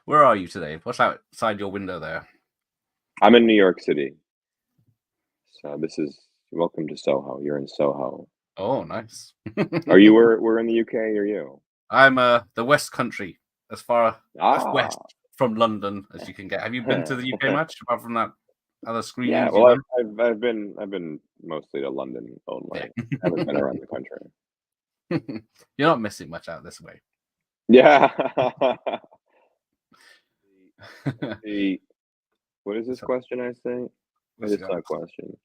where are you today? What's outside your window there? I'm in New York City. So this is welcome to Soho. You're in Soho. Oh, nice. Are you where in the UK are you? I'm the West Country, as far as west from London as you can get. Have you been to the UK much apart from that other screenings? Yeah, well, I've been mostly to London only. I haven't been around the country. You're not missing much out this way. Yeah. What is this question I say? What is that question?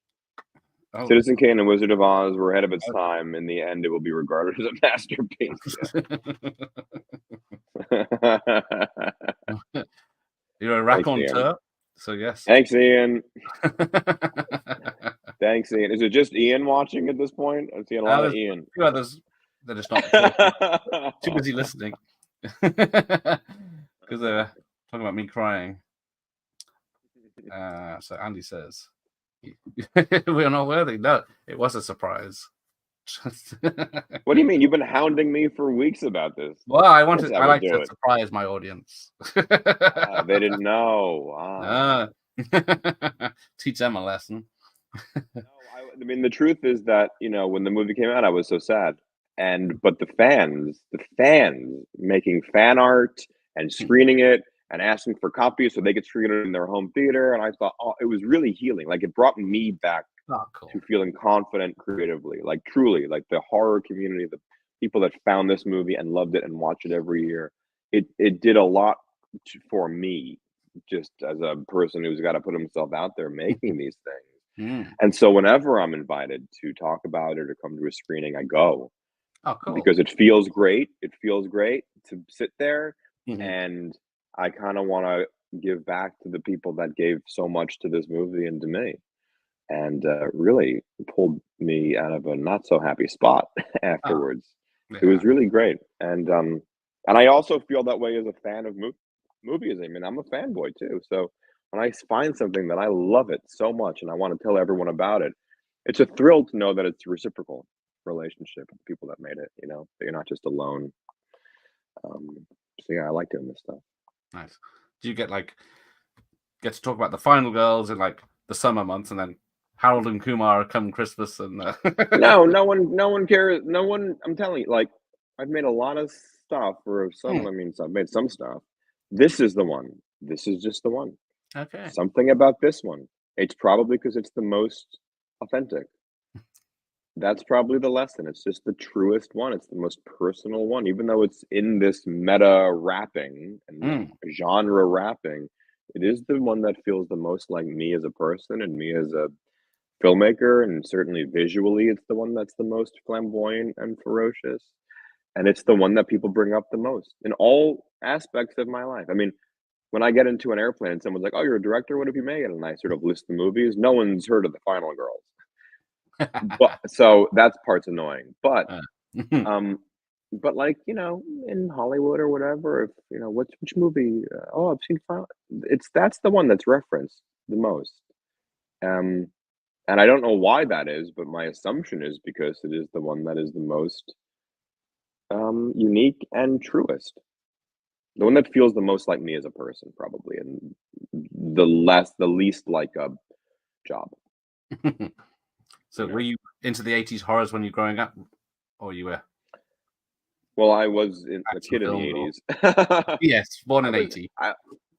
Oh. Citizen Kane and Wizard of Oz were ahead of its time. In the end, it will be regarded as a masterpiece. You're a raconteur, so yes. Thanks, Ian. Thanks, Ian. Is it just Ian watching at this point? I'm seeing a lot of Ian. Few others, they're just not too busy listening because they're talking about me crying. So Andy says, "We're not worthy." No, it was a surprise. What do you mean? You've been hounding me for weeks about this. Well, I like to surprise my audience. They didn't know. Teach them a lesson. No, I mean, the truth is that when the movie came out, I was so sad. But the fans making fan art and screening it and asking for copies so they could screen it in their home theater, and I thought, it was really healing. Like, it brought me back to feeling confident creatively, like truly, like the horror community, the people that found this movie and loved it and watch it every year. It did a lot for me, just as a person who's got to put himself out there making these things. And so whenever I'm invited to talk about it or come to a screening, I go. Oh, cool. Because it feels great. It feels great to sit there, and I kind of want to give back to the people that gave so much to this movie and to me, and really pulled me out of a not so happy spot afterwards. Yeah. It was really great, and I also feel that way as a fan of movies. I mean, I'm a fanboy too, so when I find something that I love it so much and I want to tell everyone about it, it's a thrill to know that it's reciprocal relationship with people that made it, that you're not just alone. So yeah, I like doing this stuff. Nice. Do you get to talk about the Final Girls in like the summer months, and then Harold and Kumar come Christmas and No, no one cares. No one. I'm telling you, like I've made a lot of stuff, or some. I mean, I've made some stuff. This is the one. This is just the one. Okay. Something about this one. It's probably because it's the most authentic. That's probably the lesson. It's just the truest one. It's the most personal one, even though it's in this meta wrapping and genre wrapping. It is the one that feels the most like me as a person and me as a filmmaker, and certainly visually, it's the one that's the most flamboyant and ferocious. And it's the one that people bring up the most in all aspects of my life. I mean, when I get into an airplane and someone's like, "Oh, you're a director. What have you made?" And I sort of list the movies. No one's heard of The Final Girls. But so that's part's annoying. But like, in Hollywood or whatever, if which movie, oh, I've seen Final, that's the one that's referenced the most. And I don't know why that is, but my assumption is because it is the one that is the most unique and truest. The one that feels the most like me as a person, probably, and the least like a job. So were you into the 80s horrors when you were growing up? Or you were? Well, I was a kid in the 80s. Yes, born in 80.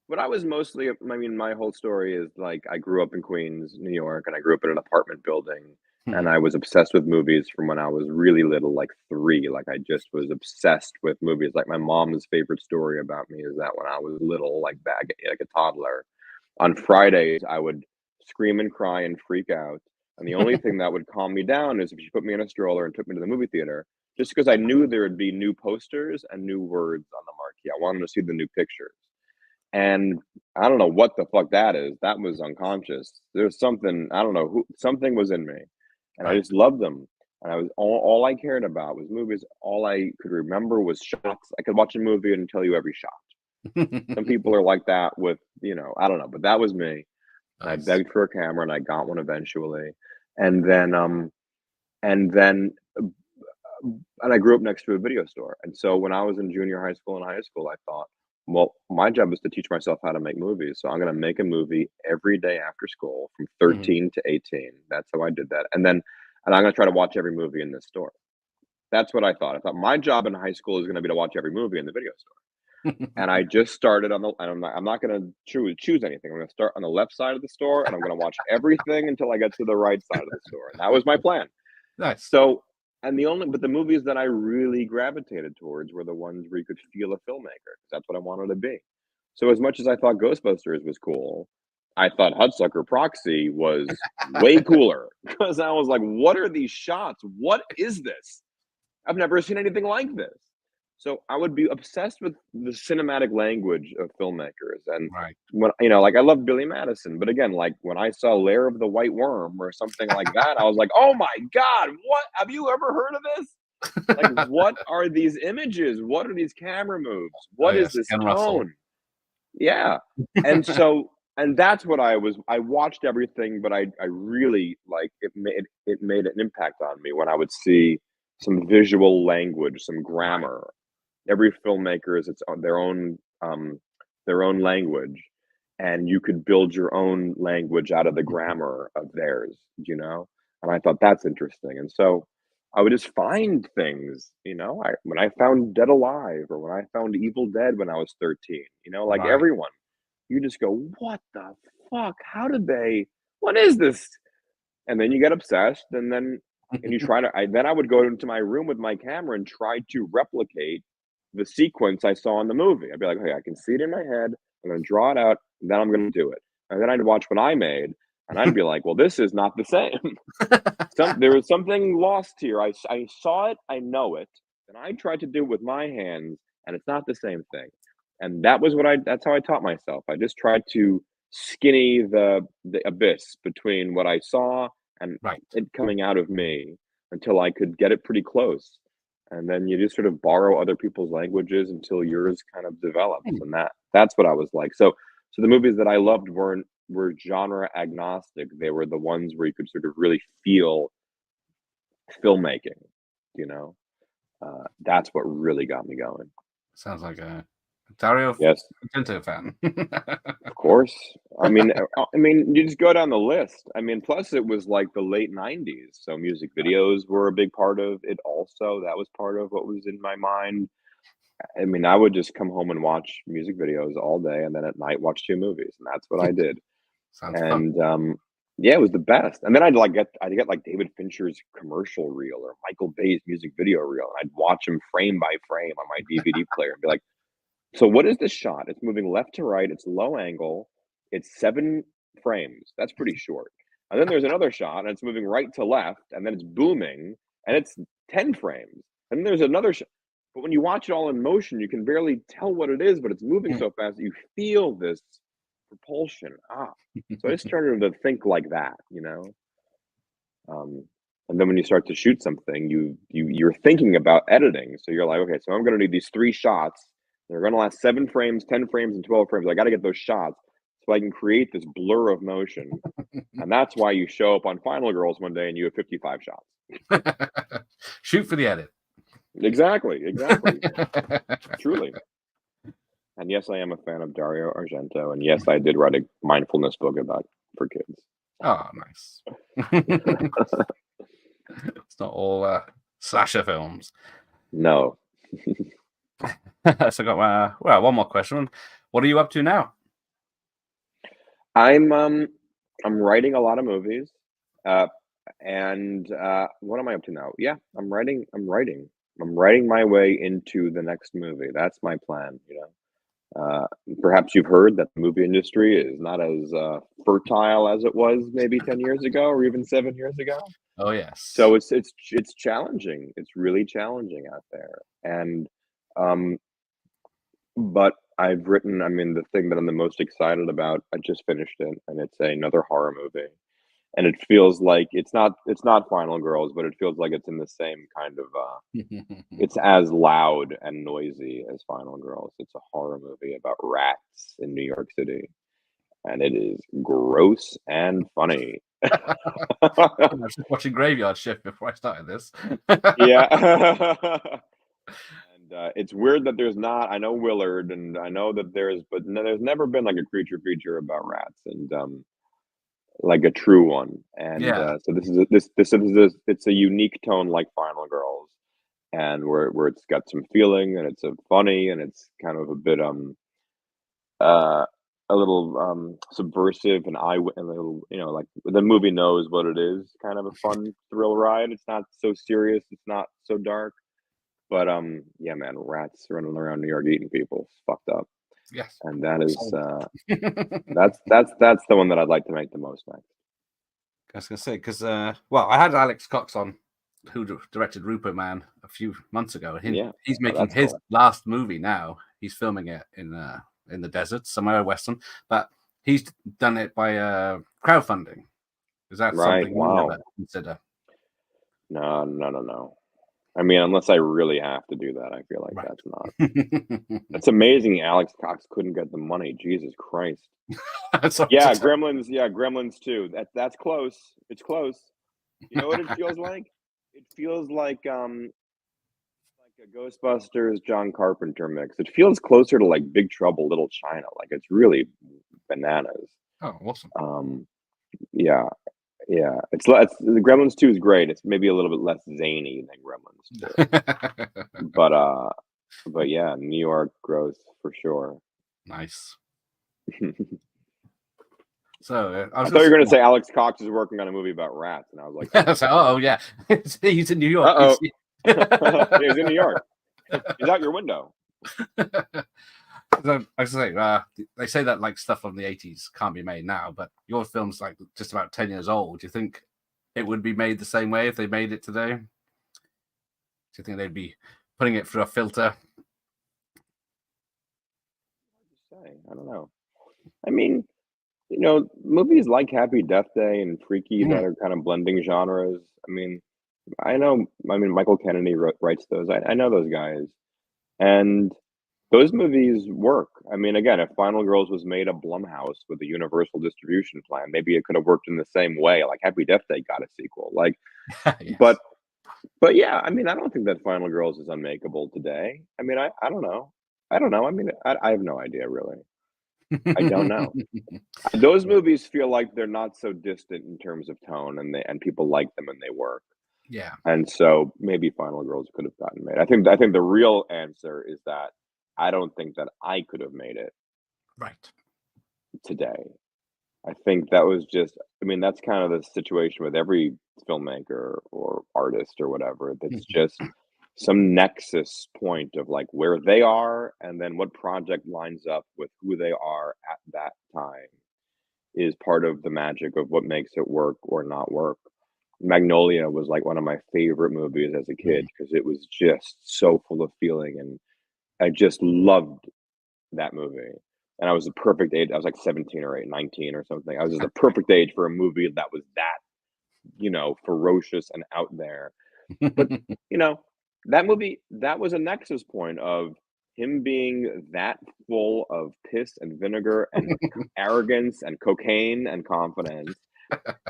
But I was mostly, I mean, my whole story is like I grew up in Queens, New York, and I grew up in an apartment building. And I was obsessed with movies from when I was really little, like 3. Like I just was obsessed with movies. Like my mom's favorite story about me is that when I was little, like back like a toddler, on Fridays I would scream and cry and freak out. And the only thing that would calm me down is if she put me in a stroller and took me to the movie theater, just because I knew there would be new posters and new words on the marquee. I wanted to see the new pictures. And I don't know what the fuck that is. That was unconscious. There's something, I don't know something was in me. And I just loved them. And I was all I cared about was movies. All I could remember was shots. I could watch a movie and tell you every shot. Some people are like that with, I don't know, but that was me. And I begged for a camera and I got one eventually. And then I grew up next to a video store. And so when I was in junior high school and high school, I thought, well, my job is to teach myself how to make movies. So I'm going to make a movie every day after school from 13 to 18. That's how I did that. And I'm going to try to watch every movie in this store. That's what I thought. I thought my job in high school is going to be to watch every movie in the video store. And I just started and I'm not going to choose anything. I'm going to start on the left side of the store and I'm going to watch everything until I get to the right side of the store. And that was my plan. Nice. So, but the movies that I really gravitated towards were the ones where you could feel a filmmaker, because that's what I wanted to be. So as much as I thought Ghostbusters was cool, I thought Hudsucker Proxy was way cooler, because I was like, what are these shots? What is this? I've never seen anything like this. So I would be obsessed with the cinematic language of filmmakers. And when, like I love Billy Madison, but again, like when I saw Lair of the White Worm or something like that, I was like, oh my God, what? Have you ever heard of this? Like, what are these images? What are these camera moves? What is this tone? Russell. Yeah. And so, and that's what I watched everything, but I really like it made an impact on me when I would see some visual language, some grammar. Every filmmaker is their own language, and you could build your own language out of the grammar of theirs, And I thought that's interesting. And so I would just find things, when I found Dead Alive or when I found Evil Dead when I was 13, like everyone, you just go, what the fuck? What is this? And then you get obsessed, and you try to, then I would go into my room with my camera and try to replicate the sequence I saw in the movie. I'd be like, okay, I can see it in my head. I'm going to draw it out, and then I'm going to do it. And then I'd watch what I made, and I'd be like, well, this is not the same. There was something lost here. I saw it, I know it, and I tried to do it with my hands, and it's not the same thing. And that's how I taught myself. I just tried to skinny the abyss between what I saw and it coming out of me until I could get it pretty close. And then you just sort of borrow other people's languages until yours kind of develops. And that's what I was like. So the movies that I loved were genre agnostic. They were the ones where you could sort of really feel filmmaking, That's what really got me going. Sounds like a Dario Yes, Argento fan. of course. I mean, you just go down the list. I mean, plus it was like the late '90s, so music videos were a big part of it. Also, that was part of what was in my mind. I mean, I would just come home and watch music videos all day, and then at night watch two movies, and that's what I did. Sounds fun. And yeah, it was the best. And then I'd get like David Fincher's commercial reel or Michael Bay's music video reel, and I'd watch them frame by frame on my DVD player and be like, so what is this shot? It's moving left to right. It's low angle. It's 7 frames. That's pretty short. And then there's another shot, and it's moving right to left, and then it's booming, and it's 10 frames. And then there's another shot. But when you watch it all in motion, you can barely tell what it is, but it's moving so fast that you feel this propulsion. So I started to think like that, you know. And then when you start to shoot something, you're thinking about editing. So you're like, okay, so I'm going to need these 3 shots. They're going to last 7 frames, 10 frames, and 12 frames. I got to get those shots so I can create this blur of motion. And that's why you show up on Final Girls one day and you have 55 shots. Shoot for the edit. Exactly. Truly. And yes, I am a fan of Dario Argento. And yes, I did write a mindfulness book for kids. Oh, nice. It's not all slasher films. No. So I got one more question. What are you up to now? I'm writing a lot of movies. And what am I up to now? Yeah, I'm writing my way into the next movie. That's my plan, you know. Perhaps you've heard that the movie industry is not as fertile as it was maybe 10 years ago or even 7 years ago. Oh yes. So it's challenging. It's really challenging out there. And but I've written, I mean, the thing that I'm the most excited about, I just finished it, and it's another horror movie. And it feels like it's not Final Girls, but it feels like it's in the same kind of it's as loud and noisy as Final Girls. It's a horror movie about rats in New York City, and it is gross and funny. I was just watching Graveyard Shift before I started this. Yeah. And it's weird that there's not. I know Willard, and I know that there's never been like a creature about rats, and like a true one. And Yeah. so it's a unique tone like Final Girls, and where it's got some feeling, and it's a funny, and it's kind of a bit a little subversive, and a little, you know, like the movie knows what it is, kind of a fun thrill ride. It's not so serious, it's not so dark, but yeah, man, rats running around New York eating people, it's fucked up. Yes. And that is that's the one that I'd like to make the most next. I was gonna say, because I had Alex Cox on, who directed Rupert Man a few months ago, and he's making his last movie now. He's filming it in the desert somewhere western, but he's done it by crowdfunding. Is that something you ever consider? No. I mean, unless I really have to do that, I feel like that's not. It's amazing Alex Cox couldn't get the money. Jesus Christ. Yeah, Gremlins. Yeah, Gremlins too. That's close. It's close. You know what it feels like? It feels like a Ghostbusters John Carpenter mix. It feels closer to like Big Trouble Little China. Like it's really bananas. Oh, awesome. Yeah. It's the Gremlins 2 is great. It's maybe a little bit less zany than Gremlins 2. but yeah, New York growth for sure. Nice. So I thought you were going to say Alex Cox is working on a movie about rats, and I was like, oh yeah, he's in New York. Uh-oh. He's in New York. He's out your window. I say, they say that like stuff from the 80s can't be made now, but your film's like just about 10 years old. Do you think it would be made the same way if they made it today? Do you think they'd be putting it through a filter? I don't know. I mean, you know, movies like Happy Death Day and Freaky that are kind of blending genres. I mean, Michael Kennedy writes those. I know those guys. And those movies work. I mean, again, if Final Girls was made a Blumhouse with a universal distribution plan, maybe it could have worked in the same way. Like Happy Death Day got a sequel. Like, yes. But yeah, I mean, I don't think that Final Girls is unmakeable today. I mean, I don't know. I don't know. I mean, I have no idea really. I don't know. Those movies feel like they're not so distant in terms of tone, and people like them and they work. Yeah. And so maybe Final Girls could have gotten made. I think the real answer is that I don't think that I could have made it Right. today. I think that was just I mean, that's kind of the situation with every filmmaker or artist or whatever. That's just some nexus point of like where they are and then what project lines up with who they are at that time is part of the magic of what makes it work or not work. Magnolia was like one of my favorite movies as a kid because it was just so full of feeling and I just loved that movie. And I was the perfect age. I was like 17 or 8, 19 or something. I was just the perfect age for a movie that was that, ferocious and out there. But, you know, that movie, that was a nexus point of him being that full of piss and vinegar and arrogance and cocaine and confidence,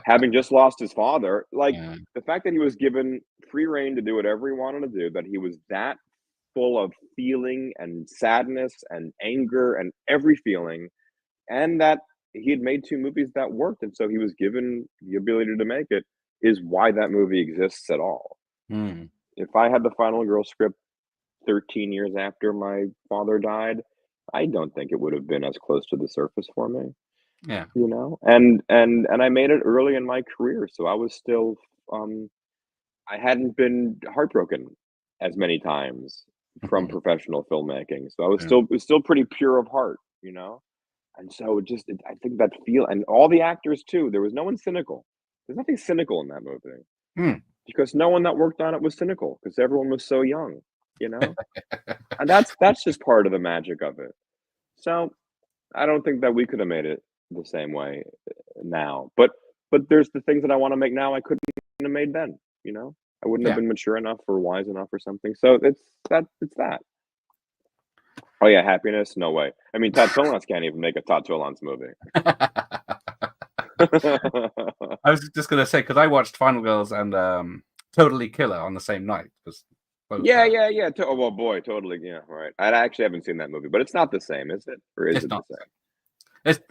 having just lost his father. Like Yeah. the fact that he was given free reign to do whatever he wanted to do, that he was that full of feeling and sadness and anger and every feeling, and that he had made 2 movies that worked, and so he was given the ability to make it, is why that movie exists at all. Mm. If I had the Final Girl script 13 years after my father died, I don't think it would have been as close to the surface for me, Yeah. And I made it early in my career, so I was still, um I hadn't been heartbroken as many times from professional filmmaking, so I was Yeah. still pretty pure of heart, And so I think that feel and all the actors too, there was no one cynical. There's nothing cynical in that movie Mm. because no one that worked on it was cynical because everyone was so young, you know? And that's just part of the magic of it. So, I don't think that we could have made it the same way now, but there's the things that I wanna make now I couldn't have made then, you know? I wouldn't have Yeah. been mature enough or wise enough or something, so it's that. Oh, yeah, Happiness? No way. I mean, Todd Solondz can't even make a Todd Solondz movie. I was just gonna say because I watched Final Girls and Totally Killer on the same night because both. Yeah, yeah, yeah, oh, well, boy, totally, yeah, right. I actually haven't seen that movie, but it's not the same, is it? Or is It's it the not. same?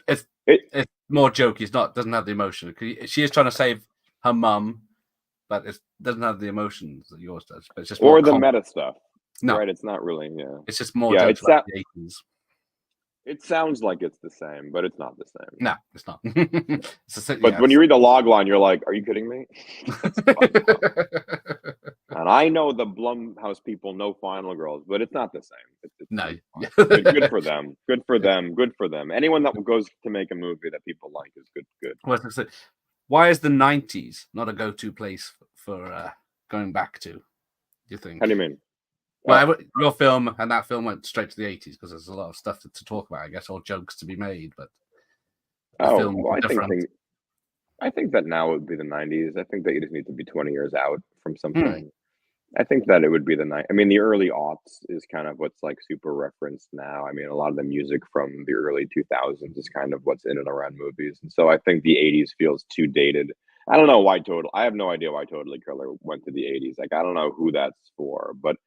It It's more jokey. It's not. Doesn't have the emotion. She is trying to save her mum, but it doesn't have the emotions that yours does. But it's just more. or the meta stuff, No, right? It's not really, yeah. it's just more Yeah, jokes like the 80s. it sounds like it's the same, but it's not the same. No, it's not. But when you read the log line, you're like, "Are you kidding me?" That's fucked up. And I know the Blumhouse people know Final Girls, but it's not the same. It's No. good for them. Good for them. Good for them. Anyone that goes to make a movie that people like is good. Good. Why is the 90s not a go-to place for going back to? Do you think? How do you mean? Well, your film and that film went straight to the 80s because there's a lot of stuff to talk about, I guess, or jokes to be made. But the film Well, different. I think that now it would be the 90s. I think that you just need to be 20 years out from Hmm. something. I think that it would be I mean, the early aughts is kind of what's like super referenced now. I mean, a lot of the music from the early 2000s is kind of what's in and around movies. And so I think the 80s feels too dated. I don't know why I have no idea why Totally Killer went to the 80s. Like, I don't know who that's for, but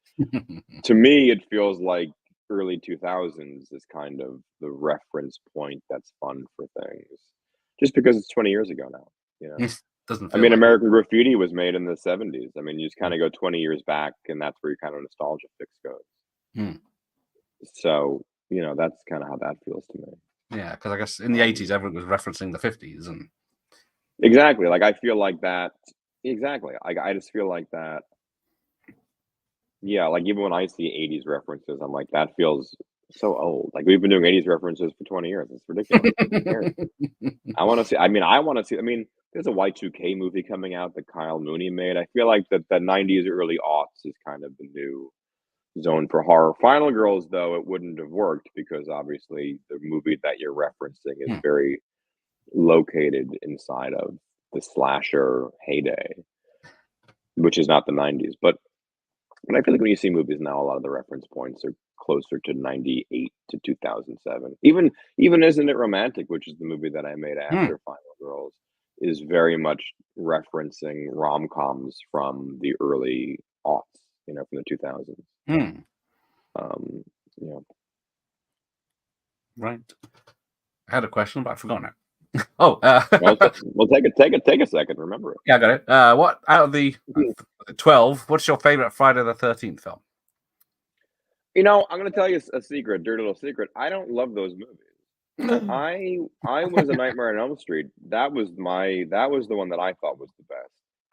to me, it feels like early 2000s is kind of the reference point that's fun for things. Just because it's 20 years ago now, you know? It doesn't I feel mean, like American Graffiti was made in the 70s. I mean, you just kind of go 20 years back, and that's where your kind of nostalgia fix goes. Hmm. So, that's kind of how that feels to me. Yeah, because I guess in the 80s, everyone was referencing the 50s. And Exactly. Like, I feel like that. Exactly. I just feel like that. Yeah, like even when I see 80s references, I'm like, that feels so old. Like, we've been doing 80s references for 20 years. It's ridiculous. Who cares? I want to see. I want to see. I mean, there's a Y2K movie coming out that Kyle Mooney made. I feel like that the 90s, early aughts is kind of the new zone for horror. Final Girls, though, it wouldn't have worked because obviously the movie that you're referencing is Hmm. very located inside of the slasher heyday, which is not the 90s. But I feel like when you see movies now, a lot of the reference points are closer to 98 to 2007. Even Isn't It Romantic, which is the movie that I made Hmm. after Final Girls, is very much referencing rom-coms from the early aughts, from the 2000s. Hmm. Um, Right. I had a question, but I forgot it. Oh, Well, take a second. Remember it. yeah, I got it. What out of the 12? What's your favorite Friday the 13th film? You know, I'm going to tell you a secret, dirty little secret. I don't love those movies. I was a Nightmare on Elm Street. That was the one that I thought was the best.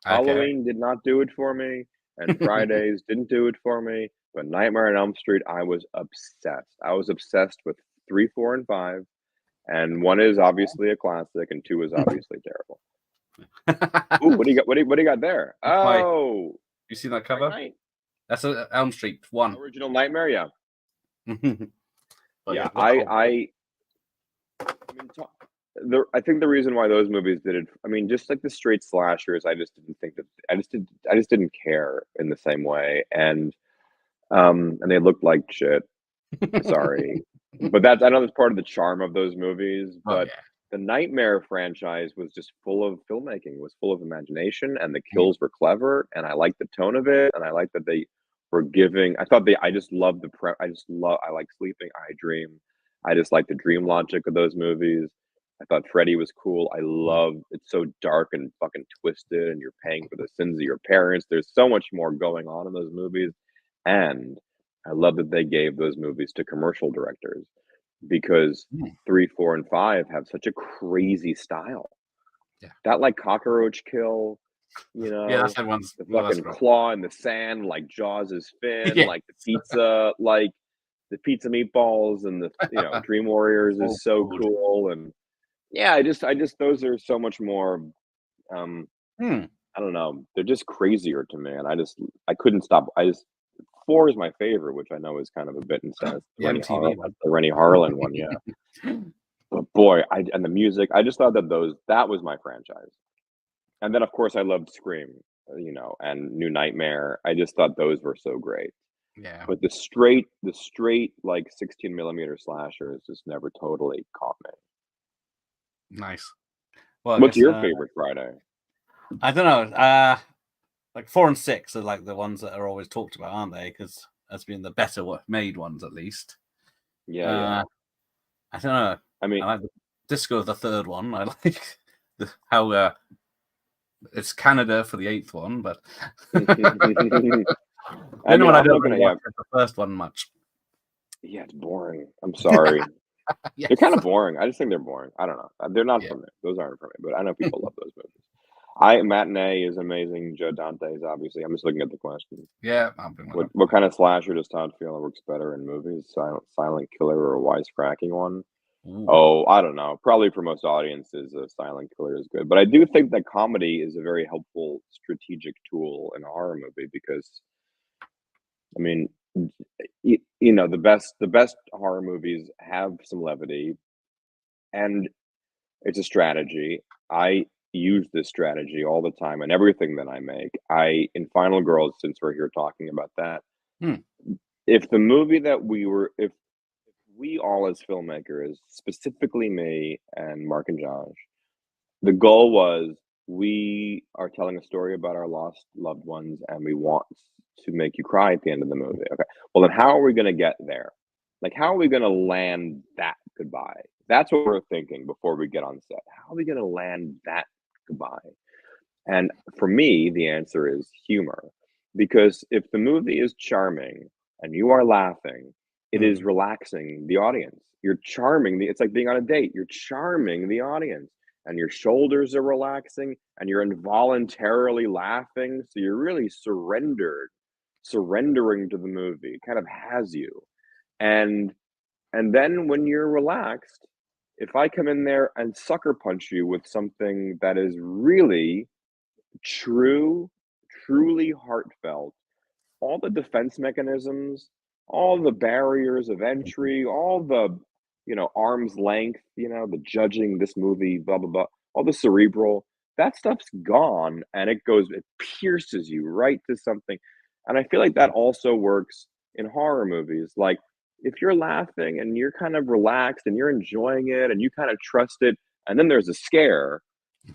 Okay. Halloween did not do it for me, and Fridays didn't do it for me. But Nightmare on Elm Street, I was obsessed. I was obsessed with 3, 4, and 5, and 1 is obviously a classic, and 2 is obviously terrible. Ooh, what do you got? What do you got there? Oh, You see that Fright cover? Night. That's a Elm Street 1. Original Nightmare, yeah. But Yeah, look how- I mean, I think the reason why those movies did it, I mean, just like the straight slashers, I just didn't think that I just didn't care in the same way, and they looked like shit. Sorry, but I know that's part of the charm of those movies. Oh, But yeah. the Nightmare franchise was just full of filmmaking, was full of imagination, and the kills were clever, and I liked the tone of it, and I liked that they were giving. I just love I like Sleeping, I Dream. I just like the dream logic of those movies. I thought Freddy was cool. I love it's so dark and fucking twisted, and you're paying for the sins of your parents. There's so much more going on in those movies, and I love that they gave those movies to commercial directors because 3, 4, and 5 have such a crazy style. Yeah. That like cockroach kill, you know, Yeah, that's everyone's. the Well, that's fucking great. claw in the sand, like Jaws' fin, Yeah. like the pizza meatballs, and the Dream Warriors is so food. cool, and yeah, I just those are so much more. I don't know, they're just crazier to me, and I couldn't stop. 4 is my favorite, which I know is kind of a bit incensed. The MTV one. The Rennie Harlan one, yeah. But boy, and the music, I just thought that that was my franchise. And then of course I loved Scream, and New Nightmare. I just thought those were so great. Yeah. But the straight like 16 millimeter slashers just never totally caught me. Nice. Well, I What's guess, your favorite Friday? I don't know. Like 4 and 6 are like the ones that are always talked about, aren't they? Because that's been the better made ones, at least. Yeah. I don't know. I mean, I like the disco of the 3rd one. I like how it's Canada for the 8th one, but I don't really watch the 1st one much. Yeah, it's boring. I'm sorry. Yes. They're kind of boring. I just think they're boring. I don't know. They're not for me. Those aren't for me. But I know people love those movies. Matinee is amazing. Joe Dante is obviously. I'm just looking at the question. Yeah. What kind of slasher does Todd feel works better in movies? Silent killer or a wisecracking one? Ooh. Oh, I don't know. Probably for most audiences, a silent killer is good. But I do think that comedy is a very helpful strategic tool in a horror movie because, I mean, the best horror movies have some levity, and it's a strategy. I use this strategy all the time in everything that I make. In Final Girls, since we're here talking about that, if the movie if we all as filmmakers, specifically me and Mark and Josh, the goal was we are telling a story about our lost loved ones and we want to make you cry at the end of the movie. Okay. Well, then how are we going to get there? Like, how are we going to land that goodbye? That's what we're thinking before we get on set. How are we going to land that goodbye? And for me, the answer is humor. Because if the movie is charming and you are laughing, it is relaxing the audience. You're charming it's like being on a date. You're charming the audience and your shoulders are relaxing and you're involuntarily laughing. So you're really surrendering to the movie. It kind of has you. And then when you're relaxed, if I come in there and sucker punch you with something that is really truly heartfelt, all the defense mechanisms, all the barriers of entry, all the, arm's length, the judging this movie, blah, blah, blah, all the cerebral, that stuff's gone and it pierces you right to something. And I feel like that also works in horror movies. Like, if you're laughing and you're kind of relaxed and you're enjoying it and you kind of trust it, and then there's a scare,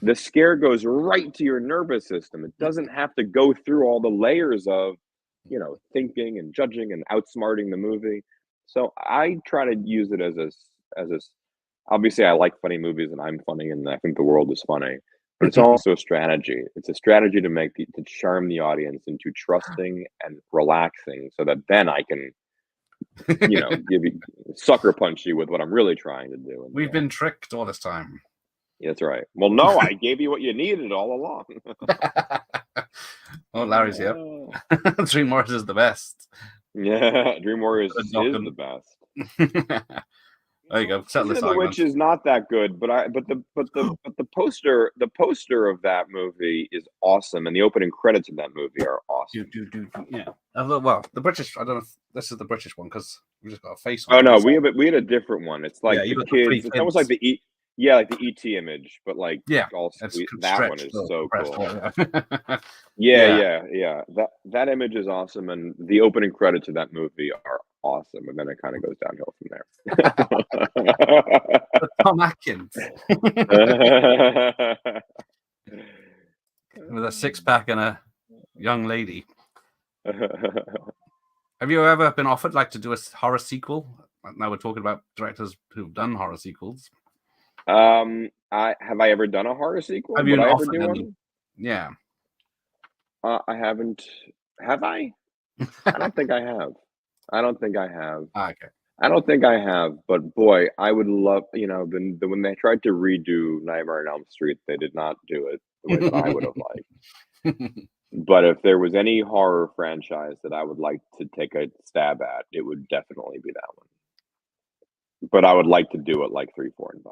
the scare goes right to your nervous system. It doesn't have to go through all the layers of, thinking and judging and outsmarting the movie. So I try to use it as as a obviously I like funny movies and I'm funny and I think the world is funny, but it's also a strategy. It's a strategy to charm the audience into trusting and relaxing, so that then I can give you sucker punch you with what I'm really trying to do. We've been tricked all this time. That's right. Well, no, I gave you what you needed all along. Oh, Larry's here. Dream Warriors is the best. Yeah, Dream Warriors is the best. There you go. Settle this The Witch is not that good, but the poster of that movie is awesome, and the opening credits of that movie are awesome. Yeah. Well, the British. I don't know if this is the British one because we just got a face on. Oh no, we had a different one. It's like the kids. It's almost like the like the ET image, but like all sweet. That one is so cool. Yeah. That image is awesome, and the opening credits of that movie are awesome, and then it kind of goes downhill from there. Tom Atkins with a 6-pack and a young lady. Have you ever been offered to do a horror sequel? Now we're talking about directors who've done horror sequels. Have I ever done a horror sequel? Have you Would I ever offered do any? one? Yeah. I haven't. Have I? I don't think I have. I don't think I have. Okay. I don't think I have, but boy, I would love, when they tried to redo Nightmare on Elm Street, they did not do it the way that I would have liked. But if there was any horror franchise that I would like to take a stab at, it would definitely be that one. But I would like to do it like 3, 4, and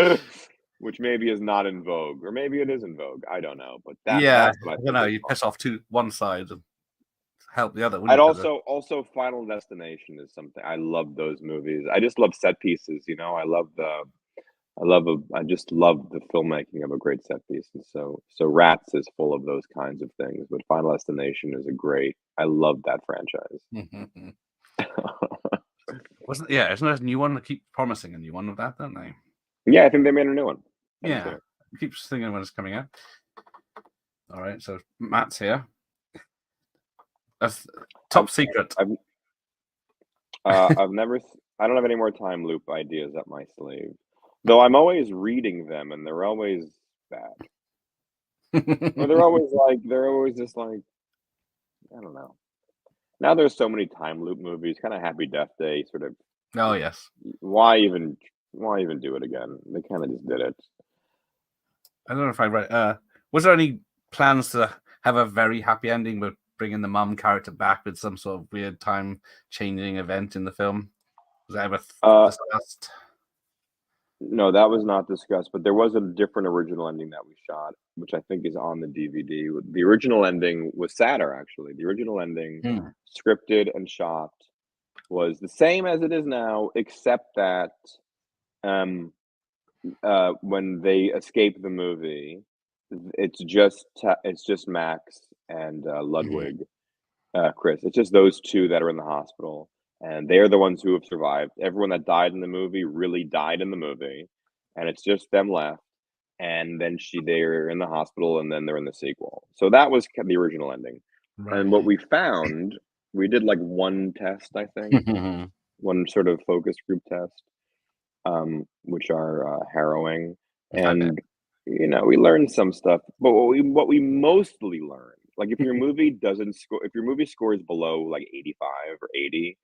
5. Which maybe is not in vogue, or maybe it is in vogue. I don't know. But that's what I think. You piss off one side and help the other. I'd also Final Destination is something. I love those movies. I just love set pieces. I just love the filmmaking of a great set piece. And so Rats is full of those kinds of things. But Final Destination is I love that franchise. Isn't there a new one? They keep promising a new one of that, don't they? Yeah, I think they made a new one. Yeah, keeps thinking when it's coming out. All right, so Matt's here. That's top secret. I don't have any more time loop ideas up my sleeve, though. I'm always reading them, and they're always bad. Or they're always just like, I don't know. Now there's so many time loop movies, kind of Happy Death Day, sort of. Oh yes. Why even do it again? They kind of just did it. I don't know if I read. Was there any plans to have a very happy ending, but bringing the mum character back with some sort of weird time-changing event in the film? Was that ever discussed? No, that was not discussed, but there was a different original ending that we shot, which I think is on the DVD. The original ending was sadder, actually. The original ending, scripted and shot, was the same as it is now, except that when they escape the movie, it's just Max and Ludwig, Chris. It's just those two that are in the hospital, and they're the ones who have survived. Everyone that died in the movie really died in the movie, and it's just them left. And then they're in the hospital, and then they're in the sequel. So that was the original ending. Right. And what we found, we did like one test, I think, one sort of focus group test, which are harrowing, and we learned some stuff. But what we mostly learned, like if your movie scores below like 85 or 80,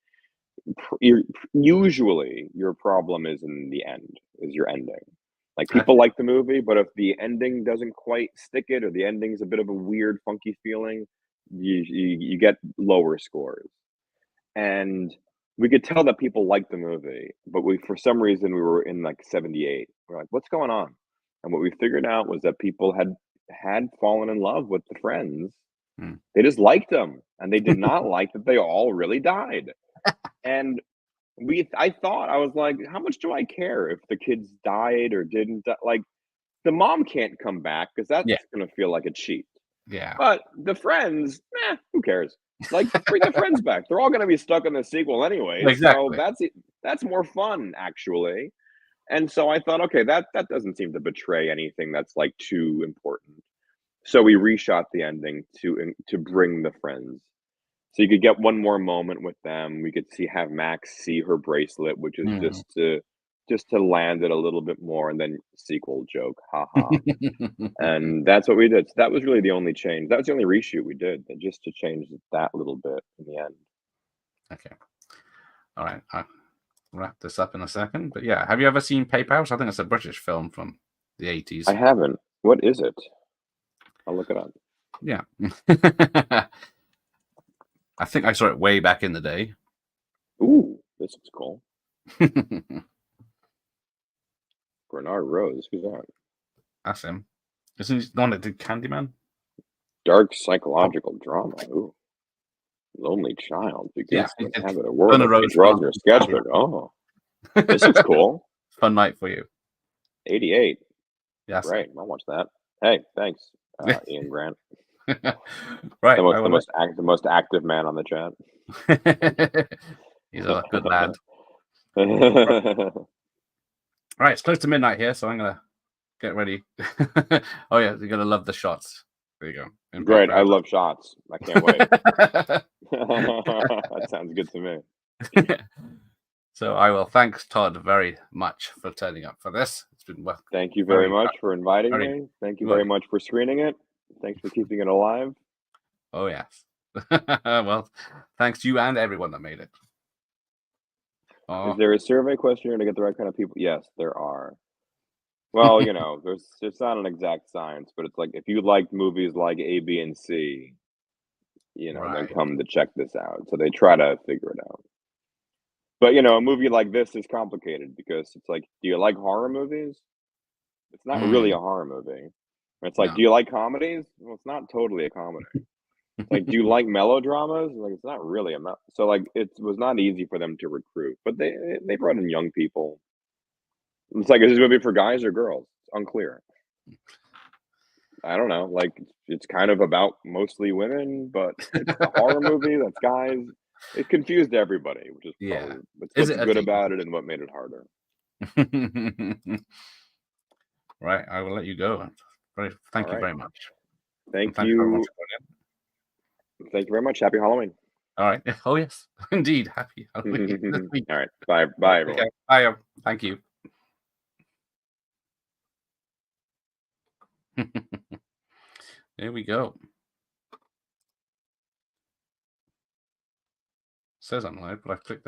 usually your problem is in the end, is your ending. Like people like the movie, but if the ending doesn't quite stick it, or the ending's a bit of a weird, funky feeling, you get lower scores. And we could tell that people liked the movie, but for some reason we were in like 78. We're like, what's going on? And what we figured out was that people had fallen in love with the friends. They just liked them, and they did not like that they all really died. And I was like, how much do I care if the kids died or didn't? Like, the mom can't come back because that's going to feel like a cheat. Yeah. But the friends, who cares? Like, bring the friends back. They're all going to be stuck in the sequel anyway. Exactly. So that's more fun, actually. And so I thought, okay, that doesn't seem to betray anything that's like too important. So we reshot the ending to bring the friends. So you could get one more moment with them. We could have Max see her bracelet, which is Mm. just to land it a little bit more, and then sequel joke, haha. And that's what we did. So that was really the only change. That was the only reshoot we did, just to change that little bit in the end. Okay. All right. I'll wrap this up in a second. But yeah, have you ever seen Paper House? I think it's a British film from the 80s. I haven't. What is it? I'll look it up. Yeah. I think I saw it way back in the day. Ooh, this is cool. Bernard Rose, who's that? That's him. Isn't he the one that did Candyman? Dark psychological drama. Ooh. Lonely child begins Yeah, to he did inhabit a Burn world a of Rose draws from in her sketchbook. Oh, this looks cool. Fun night for you. 88. Yes. Great. I'll watch that. Hey, thanks, Ian Grant. Right. The most active man on the chat. He's a good lad. All right, it's close to midnight here, so I'm gonna get ready. Oh yeah, you're gonna love the shots. There you go. Great. I love shots. I can't wait. That sounds good to me. So I will thank Todd very much for turning up for this. It's been Thank you very much for inviting me. Thank you very much for screening it. Thanks for keeping it alive. Oh yes. Well, thanks to you and everyone that made it. Is there a survey questionnaire to get the right kind of people? Yes, there are. Well, it's not an exact science, but it's like if you like movies like A, B, and C, then come to check this out. So they try to figure it out. But a movie like this is complicated because it's like, do you like horror movies? It's not really a horror movie. It's like, do you like comedies? Well, it's not totally a comedy. Like, do you like melodramas? Like, it's not really so like it was not easy for them to recruit, but they brought in young people. It's like, is this movie for guys or girls? It's unclear. I don't know. Like, it's kind of about mostly women, but it's a horror movie that's guys. It confused everybody, which is probably what's good about it and what made it harder. Right, I will let you go. Thank you very much. Thank you. Thank you very much. Happy Halloween. All right. Oh yes, indeed. Happy Halloween. All right. Bye, everyone. Okay. Bye. Thank you. There we go. Says I'm live, but I've clicked